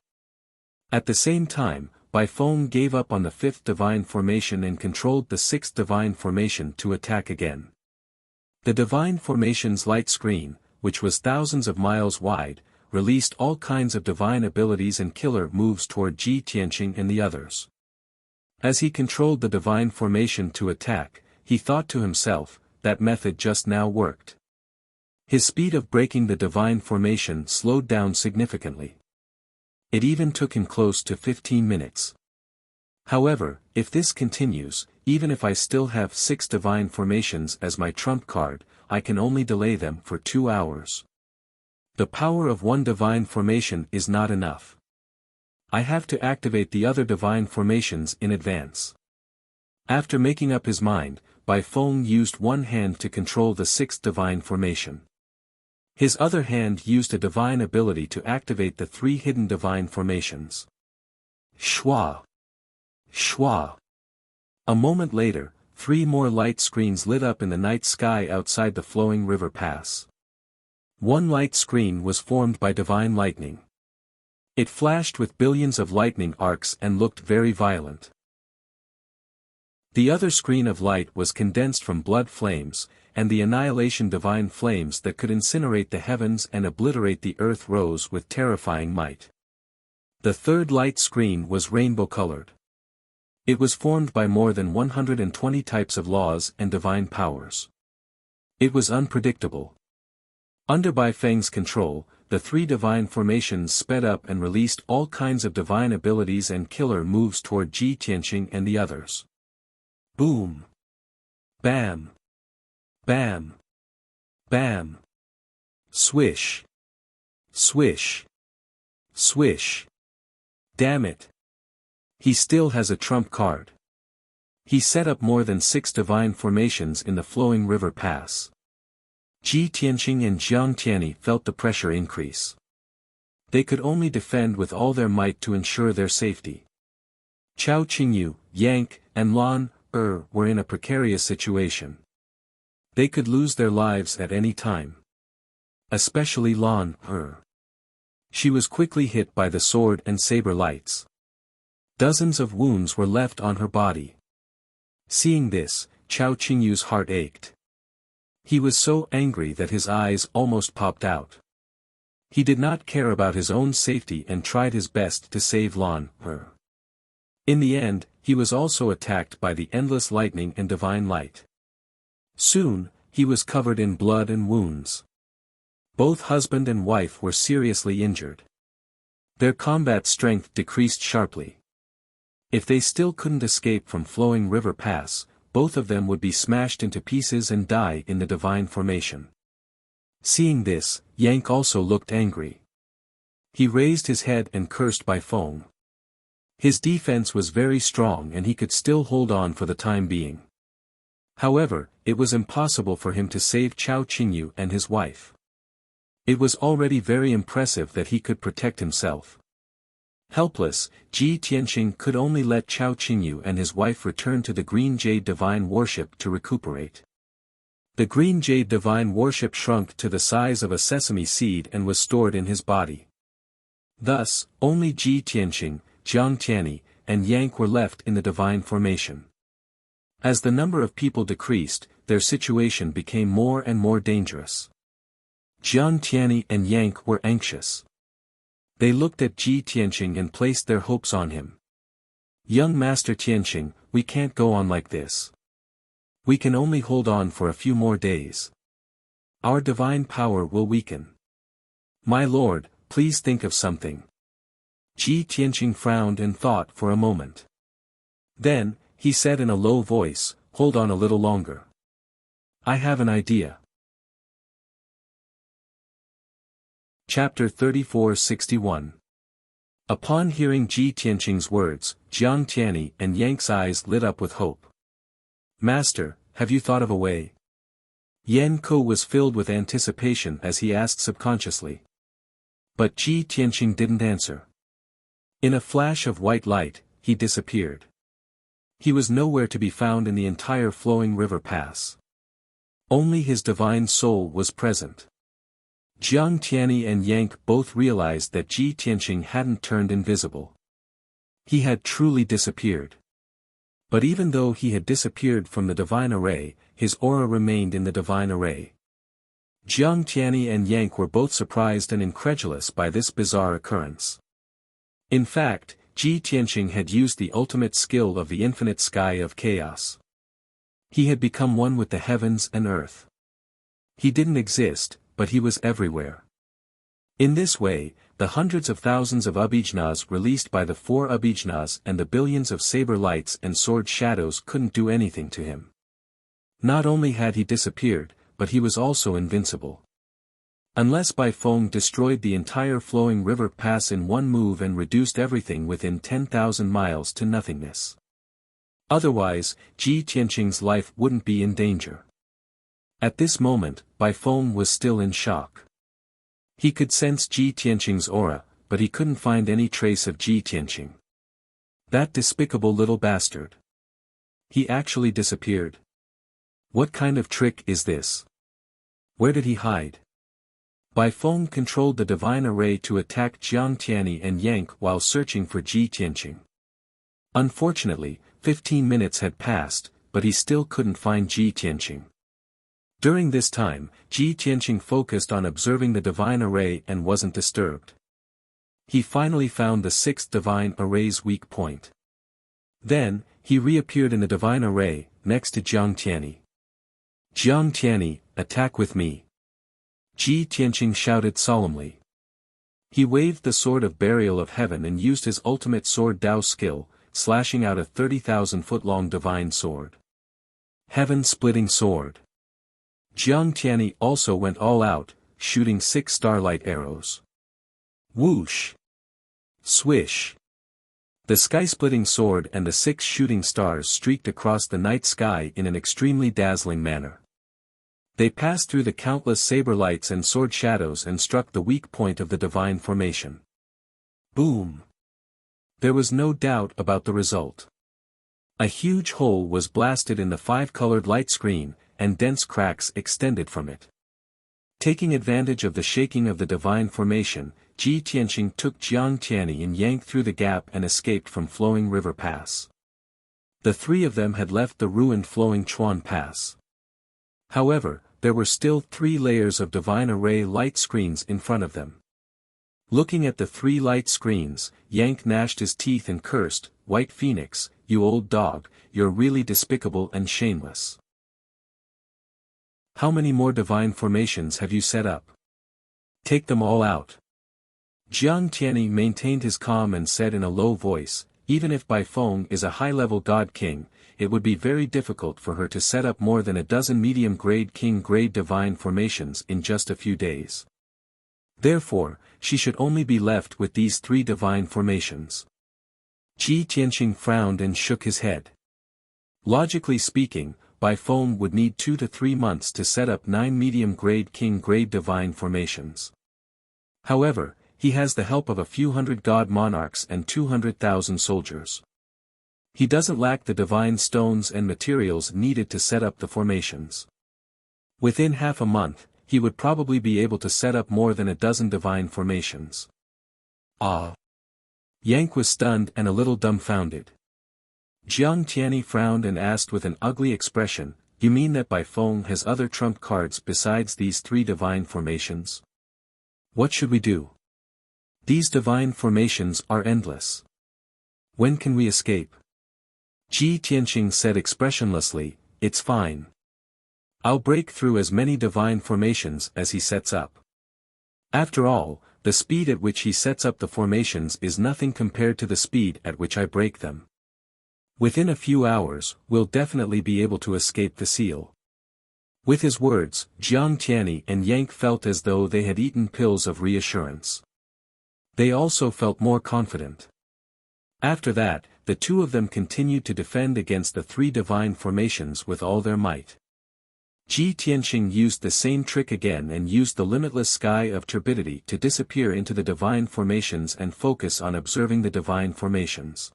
At the same time, Bai Feng gave up on the 5th divine formation and controlled the 6th divine formation to attack again. The divine formation's light screen, which was thousands of miles wide, released all kinds of divine abilities and killer moves toward Ji Tianqing and the others. As he controlled the divine formation to attack, he thought to himself, that method just now worked. His speed of breaking the divine formation slowed down significantly. It even took him close to 15 minutes. However, if this continues, even if I still have 6 divine formations as my trump card, I can only delay them for 2 hours. The power of one divine formation is not enough. I have to activate the other divine formations in advance. After making up his mind, Bai Feng used one hand to control the 6th divine formation. His other hand used a divine ability to activate the 3 hidden divine formations. Shwa! Shwa! A moment later, 3 more light screens lit up in the night sky outside the flowing river pass. One light screen was formed by divine lightning. It flashed with billions of lightning arcs and looked very violent. The other screen of light was condensed from blood flames, and the annihilation divine flames that could incinerate the heavens and obliterate the earth rose with terrifying might. The 3rd light screen was rainbow-colored. It was formed by more than 120 types of laws and divine powers. It was unpredictable. Under Bai Feng's control, the 3 divine formations sped up and released all kinds of divine abilities and killer moves toward Ji Tianqing and the others. Boom! Bam! Bam! Bam! Swish! Swish! Swish! Damn it! He still has a trump card. He set up more than 6 divine formations in the flowing river pass. Ji Tianqing and Jiang Tianyi felt the pressure increase. They could only defend with all their might to ensure their safety. Chao Qingyu, Yank, and Lan were in a precarious situation. They could lose their lives at any time. Especially Lan She was quickly hit by the sword and saber lights. Dozens of wounds were left on her body. Seeing this, Chao Qingyu's heart ached. He was so angry that his eyes almost popped out. He did not care about his own safety and tried his best to save Lan In the end, he was also attacked by the endless lightning and divine light. Soon, he was covered in blood and wounds. Both husband and wife were seriously injured. Their combat strength decreased sharply. If they still couldn't escape from Flowing River Pass, both of them would be smashed into pieces and die in the divine formation. Seeing this, Yank also looked angry. He raised his head and cursed by Feng. His defense was very strong and he could still hold on for the time being. However, it was impossible for him to save Chao Qingyu and his wife. It was already very impressive that he could protect himself. Helpless, Ji Tianqing could only let Chao Qingyu and his wife return to the Green Jade Divine Worship to recuperate. The Green Jade Divine Worship shrunk to the size of a sesame seed and was stored in his body. Thus, only Ji Tianqing, Jiang Tianyi, and Yank were left in the divine formation. As the number of people decreased, their situation became more and more dangerous. Jiang Tianyi and Yank were anxious. They looked at Ji Tianqing and placed their hopes on him. Young Master Tianqing, we can't go on like this. We can only hold on for a few more days. Our divine power will weaken. My lord, please think of something. Ji Tianqing frowned and thought for a moment. Then, he said in a low voice, hold on a little longer. I have an idea. Chapter 34-61. Upon hearing Ji Tianqing's words, Jiang Tianyi and Yank's eyes lit up with hope. Master, have you thought of a way? Yan Ko was filled with anticipation as he asked subconsciously. But Ji Tianqing didn't answer. In a flash of white light, he disappeared. He was nowhere to be found in the entire Flowing River Pass. Only his divine soul was present. Jiang Tianyi and Yank both realized that Ji Tianqing hadn't turned invisible. He had truly disappeared. But even though he had disappeared from the divine array, his aura remained in the divine array. Jiang Tianyi and Yank were both surprised and incredulous by this bizarre occurrence. In fact, Ji Tianqing had used the ultimate skill of the infinite sky of chaos. He had become one with the heavens and earth. He didn't exist, but he was everywhere. In this way, the hundreds of thousands of abhijnas released by the 4 abhijnas and the billions of saber lights and sword shadows couldn't do anything to him. Not only had he disappeared, but he was also invincible. Unless Bai Feng destroyed the entire Flowing River Pass in one move and reduced everything within 10,000 miles to nothingness. Otherwise, Ji Tianqing's life wouldn't be in danger. At this moment, Bai Feng was still in shock. He could sense Ji Tianqing's aura, but he couldn't find any trace of Ji Tianqing. That despicable little bastard. He actually disappeared. What kind of trick is this? Where did he hide? Bai Feng controlled the divine array to attack Jiang Tianyi and Yank while searching for Ji Tianqing. Unfortunately, 15 minutes had passed, but he still couldn't find Ji Tianqing. During this time, Ji Tianqing focused on observing the divine array and wasn't disturbed. He finally found the 6th divine array's weak point. Then, he reappeared in the divine array, next to Jiang Tianyi. Jiang Tianyi, attack with me. Ji Tianqing shouted solemnly. He waved the sword of burial of heaven and used his ultimate sword Dao skill, slashing out a 30,000-foot-long divine sword. Heaven-splitting sword. Jiang Tianyi also went all out, shooting 6 starlight arrows. Whoosh! Swish! The sky-splitting sword and the 6 shooting stars streaked across the night sky in an extremely dazzling manner. They passed through the countless saber lights and sword shadows and struck the weak point of the divine formation. Boom! There was no doubt about the result. A huge hole was blasted in the 5-colored light screen, and dense cracks extended from it. Taking advantage of the shaking of the divine formation, Ji Tianqing took Jiang Tianyi and Yank through the gap and escaped from Flowing River Pass. The 3 of them had left the ruined Flowing Chuan Pass. However, there were still 3 layers of divine array light screens in front of them. Looking at the 3 light screens, Yank gnashed his teeth and cursed, "White Phoenix, you old dog, you're really despicable and shameless. How many more divine formations have you set up? Take them all out." Jiang Tianyi maintained his calm and said in a low voice, "Even if Bai Feng is a high-level god king, it would be very difficult for her to set up more than a dozen medium-grade king-grade divine formations in just a few days. Therefore, she should only be left with these 3 divine formations." Ji Tianqing frowned and shook his head. Logically speaking, Bai Feng would need 2 to 3 months to set up 9 medium-grade king-grade divine formations. However, he has the help of a few hundred god monarchs and 200,000 soldiers. He doesn't lack the divine stones and materials needed to set up the formations. Within half a month, he would probably be able to set up more than a dozen divine formations. Ah! Yank was stunned and a little dumbfounded. Jiang Tianyi frowned and asked with an ugly expression, "You mean that Bai Feng has other trump cards besides these 3 divine formations? What should we do? These divine formations are endless. When can we escape?" Ji Tianqing said expressionlessly, "It's fine. I'll break through as many divine formations as he sets up. After all, the speed at which he sets up the formations is nothing compared to the speed at which I break them. Within a few hours, we'll definitely be able to escape the seal." With his words, Jiang Tianyi and Yank felt as though they had eaten pills of reassurance. They also felt more confident. After that, the 2 of them continued to defend against the 3 divine formations with all their might. Ji Tianqing used the same trick again and used the limitless sky of turbidity to disappear into the divine formations and focus on observing the divine formations.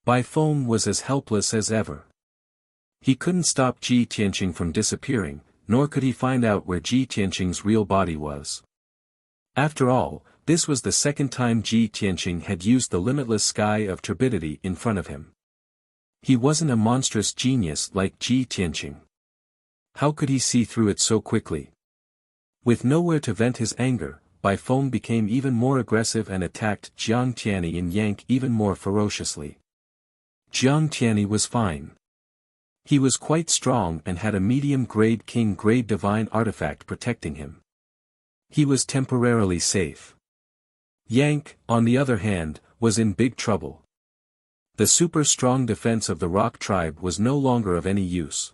Bai Feng was as helpless as ever. He couldn't stop Ji Tianqing from disappearing, nor could he find out where Ji Tianqing's real body was. After all, this was the 2nd time Ji Tianqing had used the limitless sky of turbidity in front of him. He wasn't a monstrous genius like Ji Tianqing. How could he see through it so quickly? With nowhere to vent his anger, Bai Feng became even more aggressive and attacked Jiang Tianyi and Yank even more ferociously. Jiang Tianyi was fine. He was quite strong and had a medium-grade king-grade divine artifact protecting him. He was temporarily safe. Yank, on the other hand, was in big trouble. The super-strong defense of the rock tribe was no longer of any use.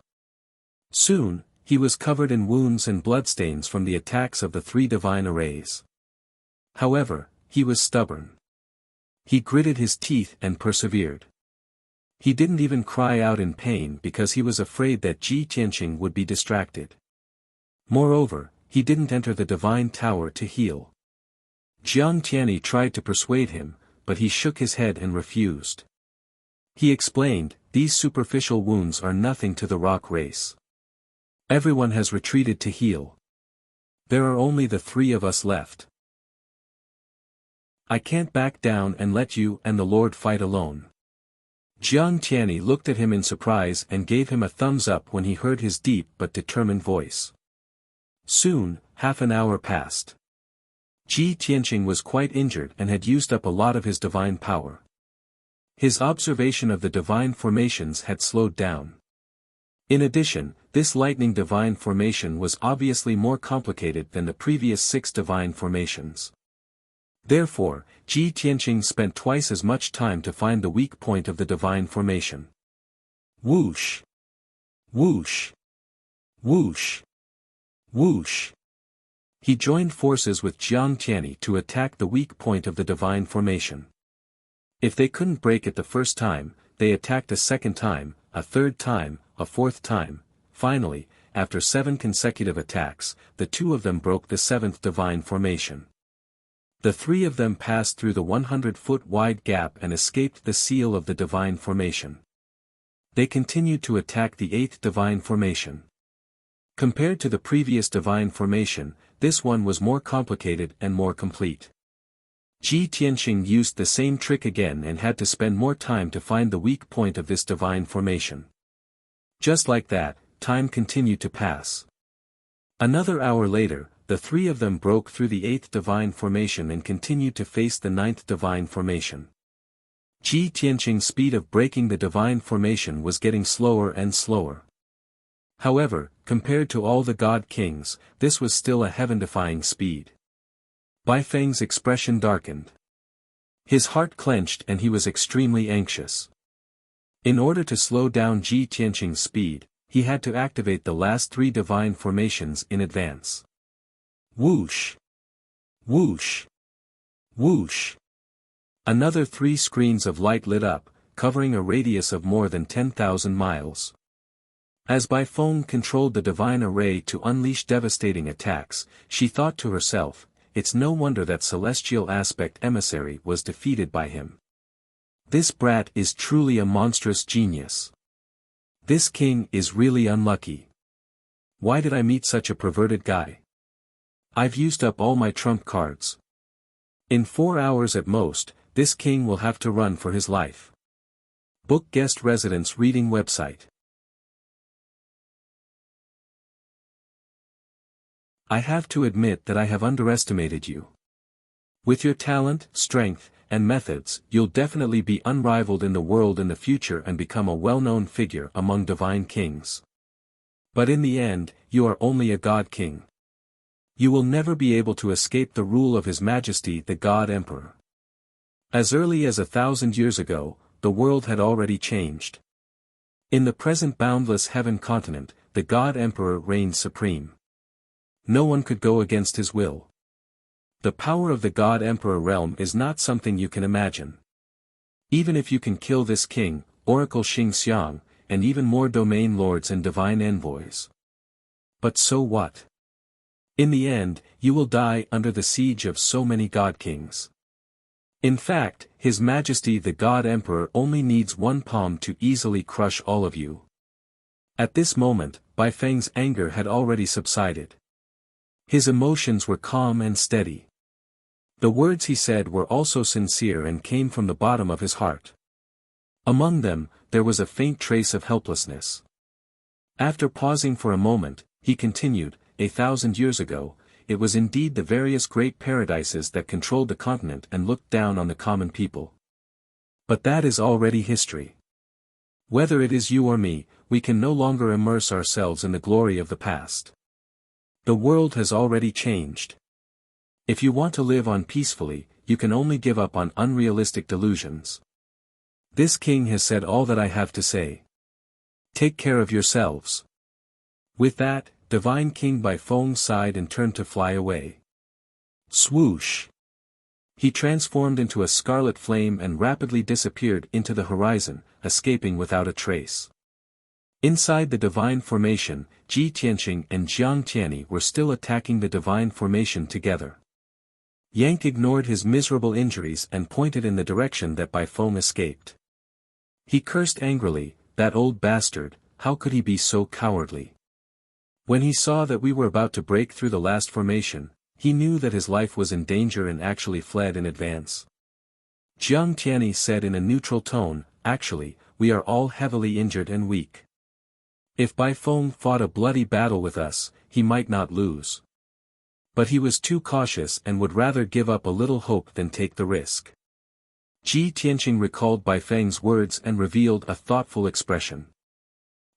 Soon, he was covered in wounds and bloodstains from the attacks of the 3 divine arrays. However, he was stubborn. He gritted his teeth and persevered. He didn't even cry out in pain because he was afraid that Ji Tianqing would be distracted. Moreover, he didn't enter the divine tower to heal. Jiang Tianyi tried to persuade him, but he shook his head and refused. He explained, "These superficial wounds are nothing to the rock race. Everyone has retreated to heal. There are only the 3 of us left. I can't back down and let you and the Lord fight alone." Jiang Tianyi looked at him in surprise and gave him a thumbs up when he heard his deep but determined voice. Soon, half an hour passed. Ji Tianqing was quite injured and had used up a lot of his divine power. His observation of the divine formations had slowed down. In addition, this lightning divine formation was obviously more complicated than the previous 6 divine formations. Therefore, Ji Tianqing spent twice as much time to find the weak point of the divine formation. Whoosh! Whoosh! Whoosh! Whoosh! He joined forces with Jiang Tianyi to attack the weak point of the divine formation. If they couldn't break it the first time, they attacked a second time, a third time, a fourth time. Finally, after 7 consecutive attacks, the 2 of them broke the 7th divine formation. The 3 of them passed through the 100-foot wide gap and escaped the seal of the divine formation. They continued to attack the 8th divine formation. Compared to the previous divine formation, this one was more complicated and more complete. Ji Tianqing used the same trick again and had to spend more time to find the weak point of this divine formation. Just like that, time continued to pass. Another hour later, the 3 of them broke through the 8th divine formation and continued to face the 9th divine formation. Ji Tianqing's speed of breaking the divine formation was getting slower and slower. However, compared to all the god kings, this was still a heaven-defying speed. Bai Feng's expression darkened. His heart clenched and he was extremely anxious. In order to slow down Ji Tianqing's speed, he had to activate the last 3 divine formations in advance. Whoosh! Whoosh! Whoosh! Another 3 screens of light lit up, covering a radius of more than 10,000 miles. As Bai Feng controlled the divine array to unleash devastating attacks, she thought to herself, it's no wonder that celestial aspect emissary was defeated by him. This brat is truly a monstrous genius. This king is really unlucky. Why did I meet such a perverted guy? I've used up all my trump cards. In 4 hours at most, this king will have to run for his life. Book Guest Residence Reading Website. I have to admit that I have underestimated you. With your talent, strength, and methods, you'll definitely be unrivaled in the world in the future and become a well-known figure among divine kings. But in the end, you are only a god king. You will never be able to escape the rule of His Majesty the God Emperor. As early as 1,000 years ago, the world had already changed. In the present boundless heaven continent, the God Emperor reigned supreme. No one could go against his will. The power of the God Emperor realm is not something you can imagine. Even if you can kill this king, Oracle Xingxiang, and even more domain lords and divine envoys. But so what? In the end, you will die under the siege of so many god kings. In fact, His Majesty the God Emperor only needs one palm to easily crush all of you. At this moment, Bai Feng's anger had already subsided. His emotions were calm and steady. The words he said were also sincere and came from the bottom of his heart. Among them, there was a faint trace of helplessness. After pausing for a moment, he continued, 1,000 years ago, it was indeed the various great paradises that controlled the continent and looked down on the common people. But that is already history. Whether it is you or me, we can no longer immerse ourselves in the glory of the past. The world has already changed. If you want to live on peacefully, you can only give up on unrealistic delusions. This king has said all that I have to say. Take care of yourselves. With that, Divine King Bai Feng sighed and turned to fly away. Swoosh! He transformed into a scarlet flame and rapidly disappeared into the horizon, escaping without a trace. Inside the divine formation, Ji Tianqing and Jiang Tianyi were still attacking the divine formation together. Yank ignored his miserable injuries and pointed in the direction that Bai Feng escaped. He cursed angrily, that old bastard, how could he be so cowardly? When he saw that we were about to break through the last formation, he knew that his life was in danger and actually fled in advance. Jiang Tianyi said in a neutral tone, actually, we are all heavily injured and weak. If Bai Feng fought a bloody battle with us, he might not lose. But he was too cautious and would rather give up a little hope than take the risk. Ji Tianqing recalled Bai Feng's words and revealed a thoughtful expression.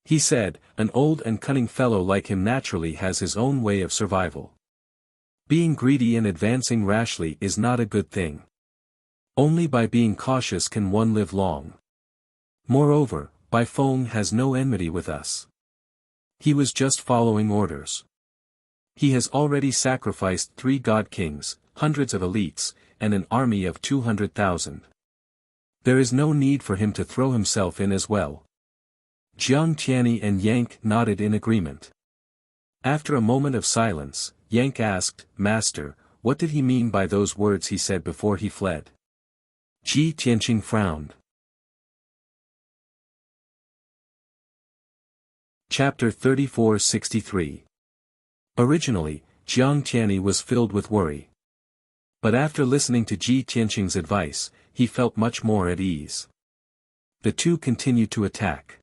He said, an old and cunning fellow like him naturally has his own way of survival. Being greedy and advancing rashly is not a good thing. Only by being cautious can one live long. Moreover, Bai Feng has no enmity with us. He was just following orders. He has already sacrificed 3 god kings, hundreds of elites, and an army of 200,000. There is no need for him to throw himself in as well. Jiang Tianyi and Yank nodded in agreement. After a moment of silence, Yank asked, "Master, what did he mean by those words he said before he fled?" Ji Tianqing frowned. Chapter 3463. Originally, Jiang Tianyi was filled with worry. But after listening to Ji Tianqing's advice, he felt much more at ease. The two continued to attack.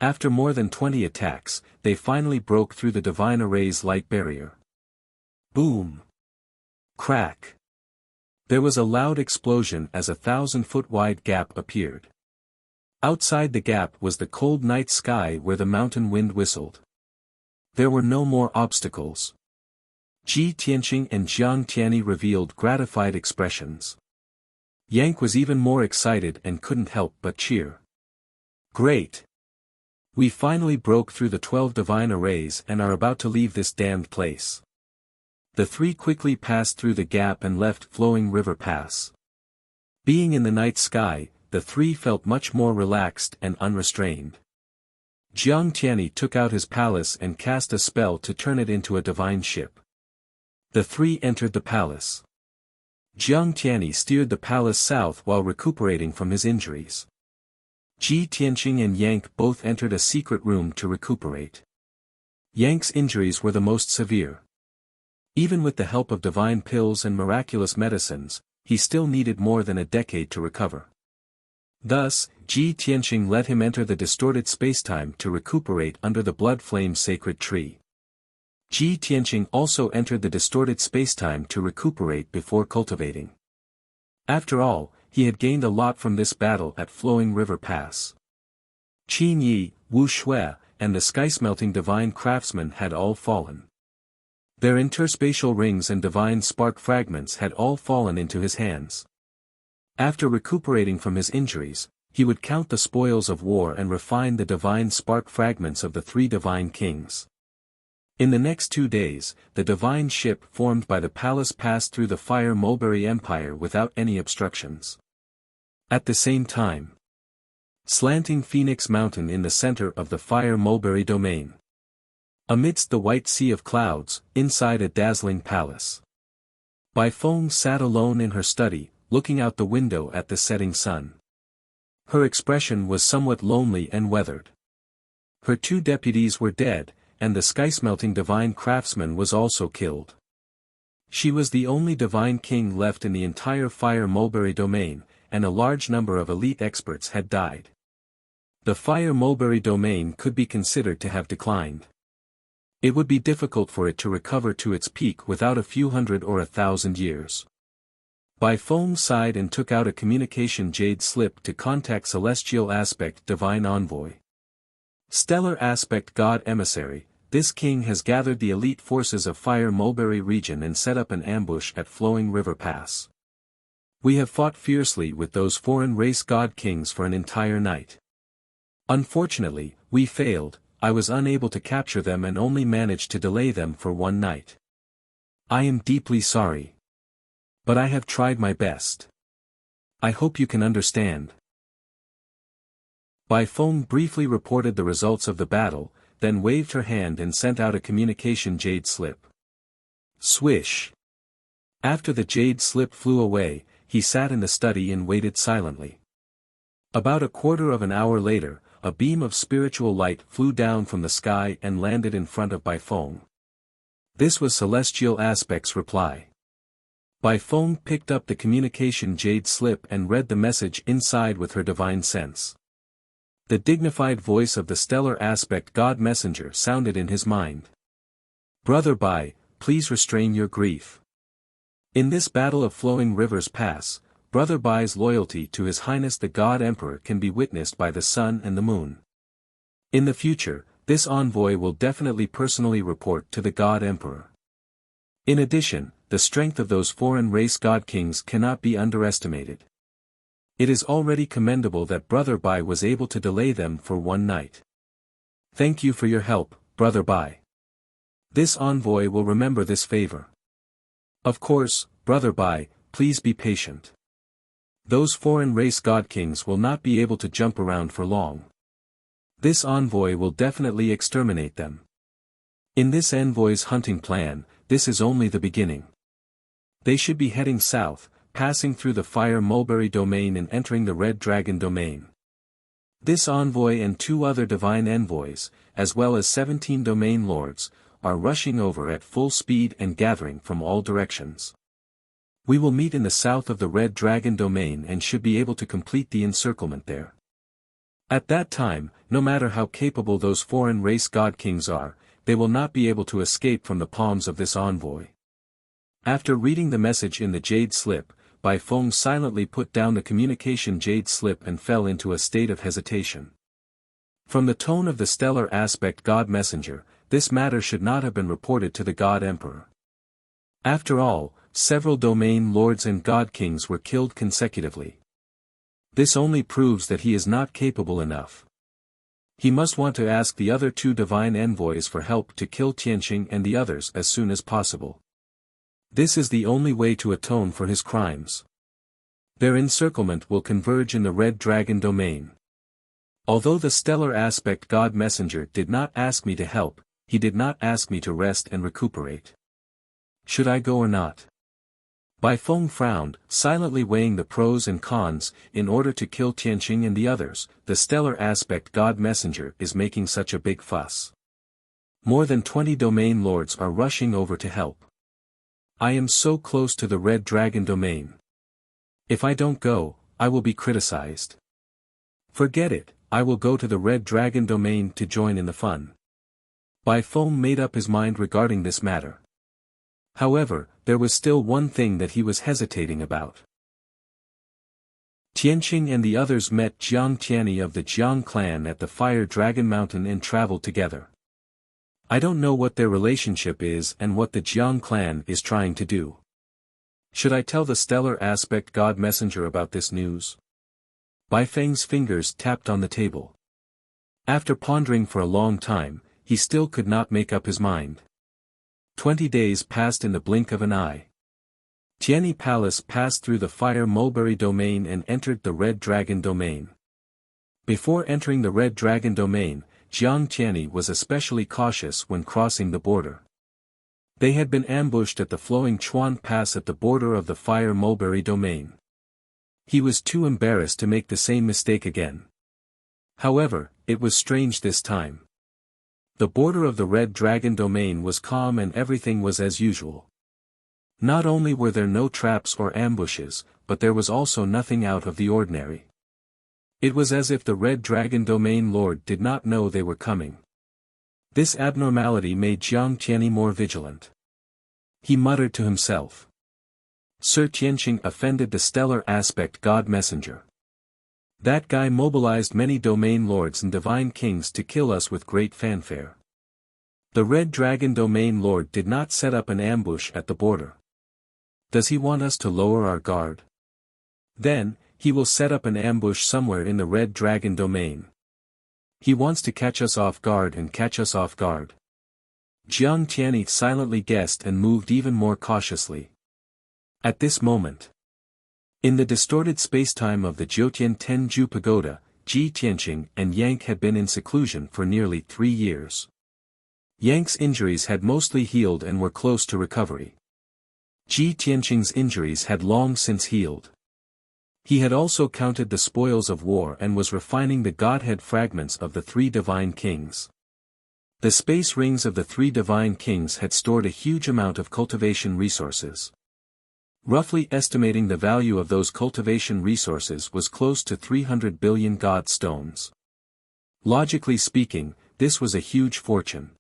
After more than 20 attacks, they finally broke through the divine array's light barrier. Boom! Crack! There was a loud explosion as a 1,000-foot-wide gap appeared. Outside the gap was the cold night sky where the mountain wind whistled. There were no more obstacles. Ji Tianqing and Jiang Tianyi revealed gratified expressions. Yank was even more excited and couldn't help but cheer. Great! We finally broke through the 12 divine arrays and are about to leave this damned place. The three quickly passed through the gap and left Flowing River Pass. Being in the night sky, the three felt much more relaxed and unrestrained. Jiang Tianyi took out his palace and cast a spell to turn it into a divine ship. The three entered the palace. Jiang Tianyi steered the palace south while recuperating from his injuries. Ji Tianqing and Yank both entered a secret room to recuperate. Yank's injuries were the most severe. Even with the help of divine pills and miraculous medicines, he still needed more than a decade to recover. Thus, Ji Tianqing let him enter the distorted spacetime to recuperate under the blood flame sacred tree. Ji Tianqing also entered the distorted spacetime to recuperate before cultivating. After all, he had gained a lot from this battle at Flowing River Pass. Qin Yi, Wu Shui, and the skysmelting divine craftsman had all fallen. Their interspatial rings and divine spark fragments had all fallen into his hands. After recuperating from his injuries, he would count the spoils of war and refine the divine spark fragments of the three divine kings. In the next 2 days, the divine ship formed by the palace passed through the Fire Mulberry Empire without any obstructions. At the same time, slanting Phoenix Mountain in the center of the Fire Mulberry domain. Amidst the white sea of clouds, inside a dazzling palace. Bai Feng sat alone in her study, looking out the window at the setting sun. Her expression was somewhat lonely and weathered. Her 2 deputies were dead, and the skysmelting divine craftsman was also killed. She was the only divine king left in the entire Fire Mulberry domain, and a large number of elite experts had died. The Fire Mulberry domain could be considered to have declined. It would be difficult for it to recover to its peak without a few hundred or 1,000 years. Bai Feng sighed and took out a communication jade slip to contact Celestial Aspect Divine Envoy. Stellar Aspect God Emissary, this king has gathered the elite forces of Fire Mulberry region and set up an ambush at Flowing River Pass. We have fought fiercely with those foreign race god kings for an entire night. Unfortunately, we failed. I was unable to capture them and only managed to delay them for 1 night. I am deeply sorry. But I have tried my best. I hope you can understand. Bai Feng briefly reported the results of the battle, then waved her hand and sent out a communication jade slip. Swish. After the jade slip flew away, he sat in the study and waited silently. About a quarter of an hour later, a beam of spiritual light flew down from the sky and landed in front of Bai Feng. This was Celestial Aspect's reply. Bai Feng picked up the communication jade slip and read the message inside with her divine sense. The dignified voice of the Stellar Aspect God Messenger sounded in his mind. Brother Bai, please restrain your grief. In this battle of Flowing Rivers Pass, Brother Bai's loyalty to His Highness the God Emperor can be witnessed by the sun and the moon. In the future, this envoy will definitely personally report to the God Emperor. In addition, the strength of those foreign race god kings cannot be underestimated. It is already commendable that Brother Bai was able to delay them for 1 night. Thank you for your help, Brother Bai. This envoy will remember this favor. Of course, Brother Bai, please be patient. Those foreign race god kings will not be able to jump around for long. This envoy will definitely exterminate them. In this envoy's hunting plan, this is only the beginning. They should be heading south, passing through the Fire Mulberry domain and entering the Red Dragon domain. This envoy and 2 other divine envoys, as well as 17 domain lords, are rushing over at full speed and gathering from all directions. We will meet in the south of the Red Dragon domain and should be able to complete the encirclement there. At that time, no matter how capable those foreign race god kings are, they will not be able to escape from the palms of this envoy. After reading the message in the jade slip, Bai Feng silently put down the communication jade slip and fell into a state of hesitation. From the tone of the stellar aspect god messenger, this matter should not have been reported to the god emperor. After all, several domain lords and god kings were killed consecutively. This only proves that he is not capable enough. He must want to ask the other 2 divine envoys for help to kill Tianqing and the others as soon as possible. This is the only way to atone for his crimes. Their encirclement will converge in the Red Dragon domain. Although the stellar aspect god messenger did not ask me to help, he did not ask me to rest and recuperate. Should I go or not? Bai Feng frowned, silently weighing the pros and cons. In order to kill Tianqing and the others, the stellar aspect god messenger is making such a big fuss. More than 20 domain lords are rushing over to help. I am so close to the Red Dragon domain. If I don't go, I will be criticized. Forget it, I will go to the Red Dragon domain to join in the fun. Bai Feng made up his mind regarding this matter. However, there was still one thing that he was hesitating about. Tianqing and the others met Jiang Tianyi of the Jiang clan at the Fire Dragon Mountain and traveled together. I don't know what their relationship is and what the Jiang clan is trying to do. Should I tell the stellar aspect god messenger about this news? Bai Feng's fingers tapped on the table. After pondering for a long time, he still could not make up his mind. 20 days passed in the blink of an eye. Tianyi Palace passed through the Fire Mulberry domain and entered the Red Dragon domain. Before entering the Red Dragon domain, Jiang Tianyi was especially cautious when crossing the border. They had been ambushed at the flowing Chuan Pass at the border of the Fire Mulberry domain. He was too embarrassed to make the same mistake again. However, it was strange this time. The border of the Red Dragon domain was calm and everything was as usual. Not only were there no traps or ambushes, but there was also nothing out of the ordinary. It was as if the Red Dragon domain lord did not know they were coming. This abnormality made Jiang Tianyi more vigilant. He muttered to himself. Sir Tianqing offended the stellar aspect god messenger. That guy mobilized many domain lords and divine kings to kill us with great fanfare. The Red Dragon domain lord did not set up an ambush at the border. Does he want us to lower our guard? Then, he will set up an ambush somewhere in the Red Dragon domain. He wants to catch us off guard and catch us off guard. Jiang Tianyi silently guessed and moved even more cautiously. At this moment, in the distorted spacetime of the Jiutian Tenju Pagoda, Ji Tianqing and Yank had been in seclusion for nearly 3 years. Yank's injuries had mostly healed and were close to recovery. Ji Tianqing's injuries had long since healed. He had also counted the spoils of war and was refining the godhead fragments of the 3 divine kings. The space rings of the 3 divine kings had stored a huge amount of cultivation resources. Roughly estimating the value of those cultivation resources was close to 300 billion god stones. Logically speaking, this was a huge fortune.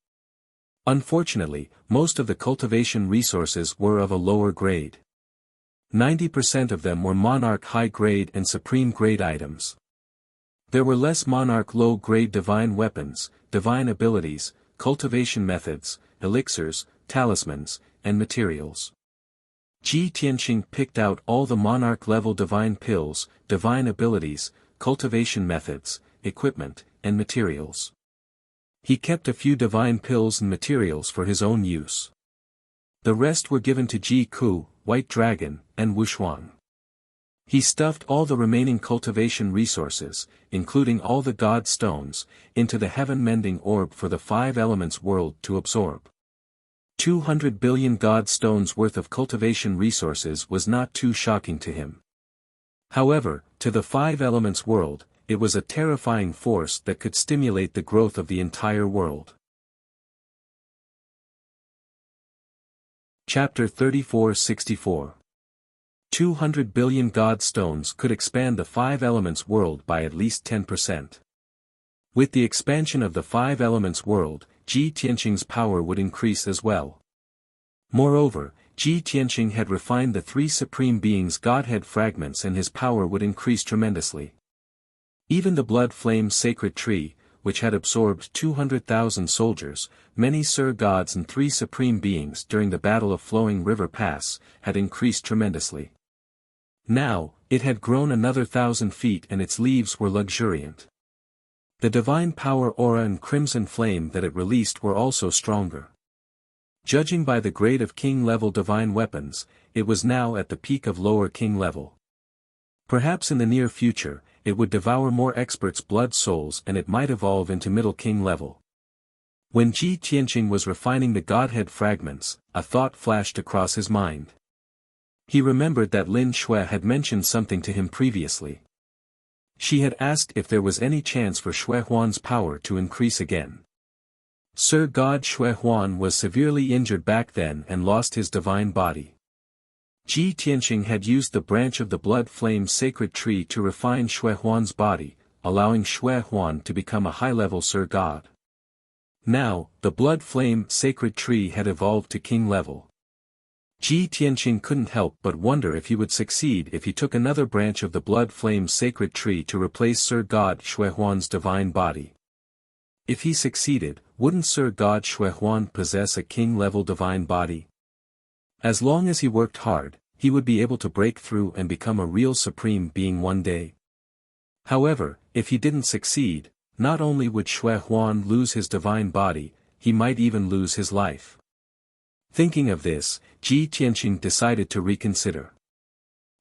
Unfortunately, most of the cultivation resources were of a lower grade. 90% of them were monarch high-grade and supreme-grade items. There were less monarch low-grade divine weapons, divine abilities, cultivation methods, elixirs, talismans, and materials. Ji Tianqing picked out all the monarch-level divine pills, divine abilities, cultivation methods, equipment, and materials. He kept a few divine pills and materials for his own use. The rest were given to Ji Ku, White Dragon, and Wushuang. He stuffed all the remaining cultivation resources, including all the god stones, into the heaven-mending orb for the five elements world to absorb. 200 billion god stones worth of cultivation resources was not too shocking to him. However, to the five elements world, it was a terrifying force that could stimulate the growth of the entire world. Chapter 34-64. 200 billion god stones could expand the five elements world by at least 10%. With the expansion of the five elements world, Ji Tianqing's power would increase as well. Moreover, Ji Tianqing had refined the three supreme beings' godhead fragments and his power would increase tremendously. Even the blood flame sacred tree, which had absorbed 200,000 soldiers, many Sir Gods and three supreme beings during the Battle of Flowing River Pass, had increased tremendously. Now, it had grown another 1,000 feet and its leaves were luxuriant. The divine power aura and crimson flame that it released were also stronger. Judging by the grade of king-level divine weapons, it was now at the peak of lower king level. Perhaps in the near future, it would devour more experts' blood souls and it might evolve into middle king level. When Ji Tianqing was refining the godhead fragments, a thought flashed across his mind. He remembered that Lin Shui had mentioned something to him previously. She had asked if there was any chance for Shui Huan's power to increase again. Sir God Shui Huan was severely injured back then and lost his divine body. Ji Tianqing had used the branch of the blood flame sacred tree to refine Shui Huan's body, allowing Shui Huan to become a high-level Sir God. Now, the blood flame sacred tree had evolved to king level. Ji Tianqing couldn't help but wonder if he would succeed if he took another branch of the blood flame sacred tree to replace Sir God Shui Huan's divine body. If he succeeded, wouldn't Sir God Shui Huan possess a king-level divine body? As long as he worked hard, he would be able to break through and become a real supreme being one day. However, if he didn't succeed, not only would Shui Huan lose his divine body, he might even lose his life. Thinking of this, Ji Tianqing decided to reconsider.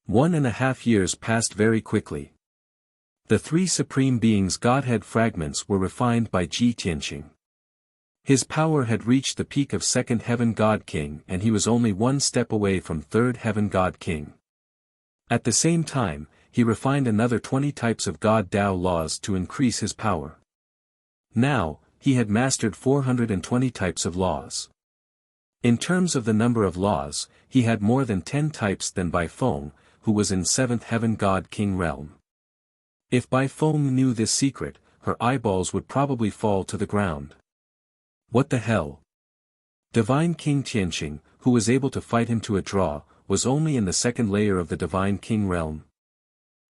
1.5 years passed very quickly. The three supreme beings' godhead fragments were refined by Ji Tianqing. His power had reached the peak of second heaven god king and he was only one step away from third heaven god king. At the same time, he refined another 20 types of god Dao laws to increase his power. Now, he had mastered 420 types of laws. In terms of the number of laws, he had more than 10 types than Bai Feng, who was in 7th Heaven God King realm. If Bai Feng knew this secret, her eyeballs would probably fall to the ground. What the hell? Divine King Tianqing, who was able to fight him to a draw, was only in the second layer of the Divine King realm.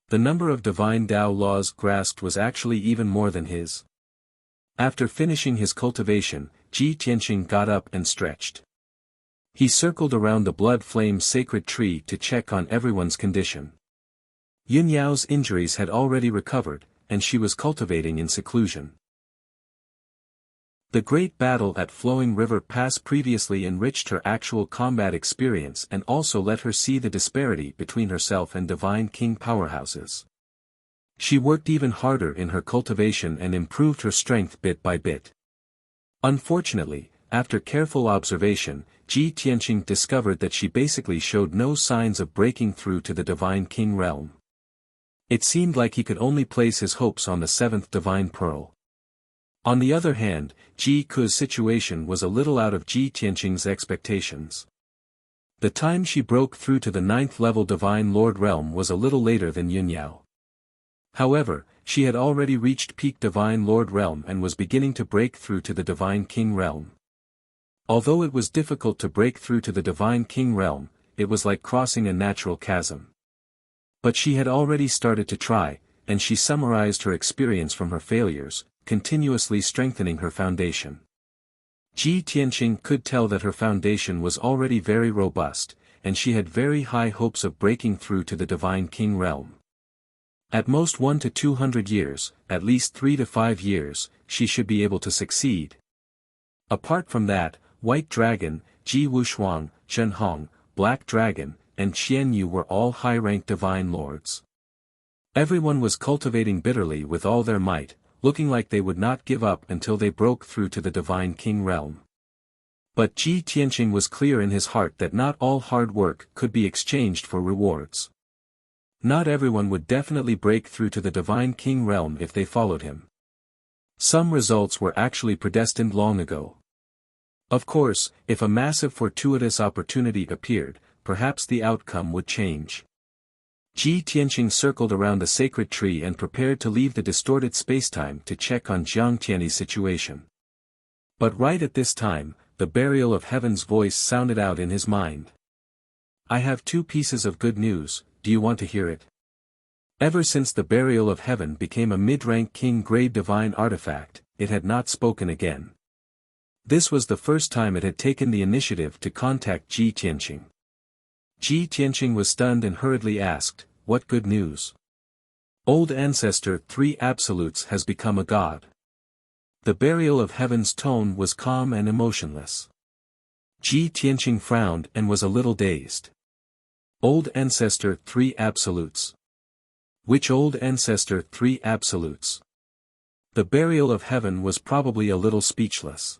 The number of divine Dao laws grasped was actually even more than his. After finishing his cultivation, Ji Tianqing got up and stretched. He circled around the blood flame sacred tree to check on everyone's condition. Yun Yao's injuries had already recovered, and she was cultivating in seclusion. The great battle at Flowing River Pass previously enriched her actual combat experience and also let her see the disparity between herself and Divine King powerhouses. She worked even harder in her cultivation and improved her strength bit by bit. Unfortunately, after careful observation, Ji Tianqing discovered that she basically showed no signs of breaking through to the Divine King realm. It seemed like he could only place his hopes on the 7th Divine Pearl. On the other hand, Ji Ku's situation was a little out of Ji Tianqing's expectations. The time she broke through to the 9th level Divine Lord realm was a little later than Yun Yao. However, she had already reached peak Divine Lord realm and was beginning to break through to the Divine King realm. Although it was difficult to break through to the Divine King realm, it was like crossing a natural chasm. But she had already started to try, and she summarized her experience from her failures, continuously strengthening her foundation. Ji Tianqing could tell that her foundation was already very robust, and she had very high hopes of breaking through to the Divine King realm. At most 1 to 200 years, at least 3 to 5 years, she should be able to succeed. Apart from that, White Dragon, Ji Wushuang, Zhen Hong, Black Dragon, and Qian Yu were all high-ranked divine lords. Everyone was cultivating bitterly with all their might, looking like they would not give up until they broke through to the divine king realm. But Ji Tianqing was clear in his heart that not all hard work could be exchanged for rewards. Not everyone would definitely break through to the divine king realm if they followed him. Some results were actually predestined long ago. Of course, if a massive fortuitous opportunity appeared, perhaps the outcome would change. Ji Tianqing circled around the sacred tree and prepared to leave the distorted spacetime to check on Jiang Tianyi's situation. But right at this time, the burial of heaven's voice sounded out in his mind. I have 2 pieces of good news, do you want to hear it? Ever since the burial of heaven became a mid-rank king-grade divine artifact, it had not spoken again. This was the first time it had taken the initiative to contact Ji Tianqing. Ji Tianqing was stunned and hurriedly asked, "What good news?" "Old Ancestor 3 Absolutes has become a god." The burial of heaven's tone was calm and emotionless. Ji Tianqing frowned and was a little dazed. Old Ancestor 3 Absolutes. Which Old Ancestor 3 Absolutes? The burial of heaven was probably a little speechless.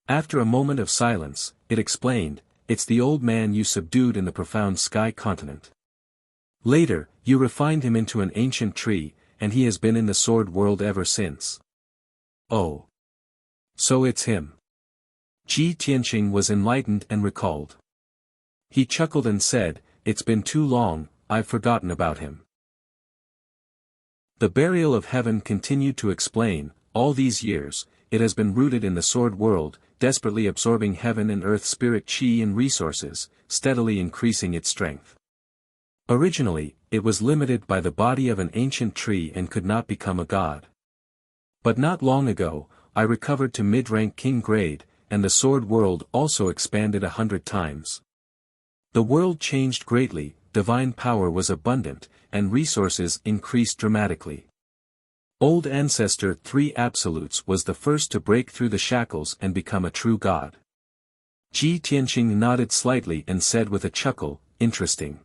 After a moment of silence, it explained, "It's the old man you subdued in the profound sky continent. Later, you refined him into an ancient tree, and he has been in the sword world ever since." "Oh. So it's him." Ji Tianqing was enlightened and recalled. He chuckled and said, "It's been too long, I've forgotten about him." The burial of heaven continued to explain, "All these years, it has been rooted in the sword world, desperately absorbing heaven and earth spirit chi and resources, steadily increasing its strength. Originally, it was limited by the body of an ancient tree and could not become a god. But not long ago, I recovered to mid-rank king grade, and the sword world also expanded 100 times. The world changed greatly, divine power was abundant, and resources increased dramatically. Old Ancestor 3 Absolutes was the first to break through the shackles and become a true god." Ji Tianqing nodded slightly and said with a chuckle, "Interesting.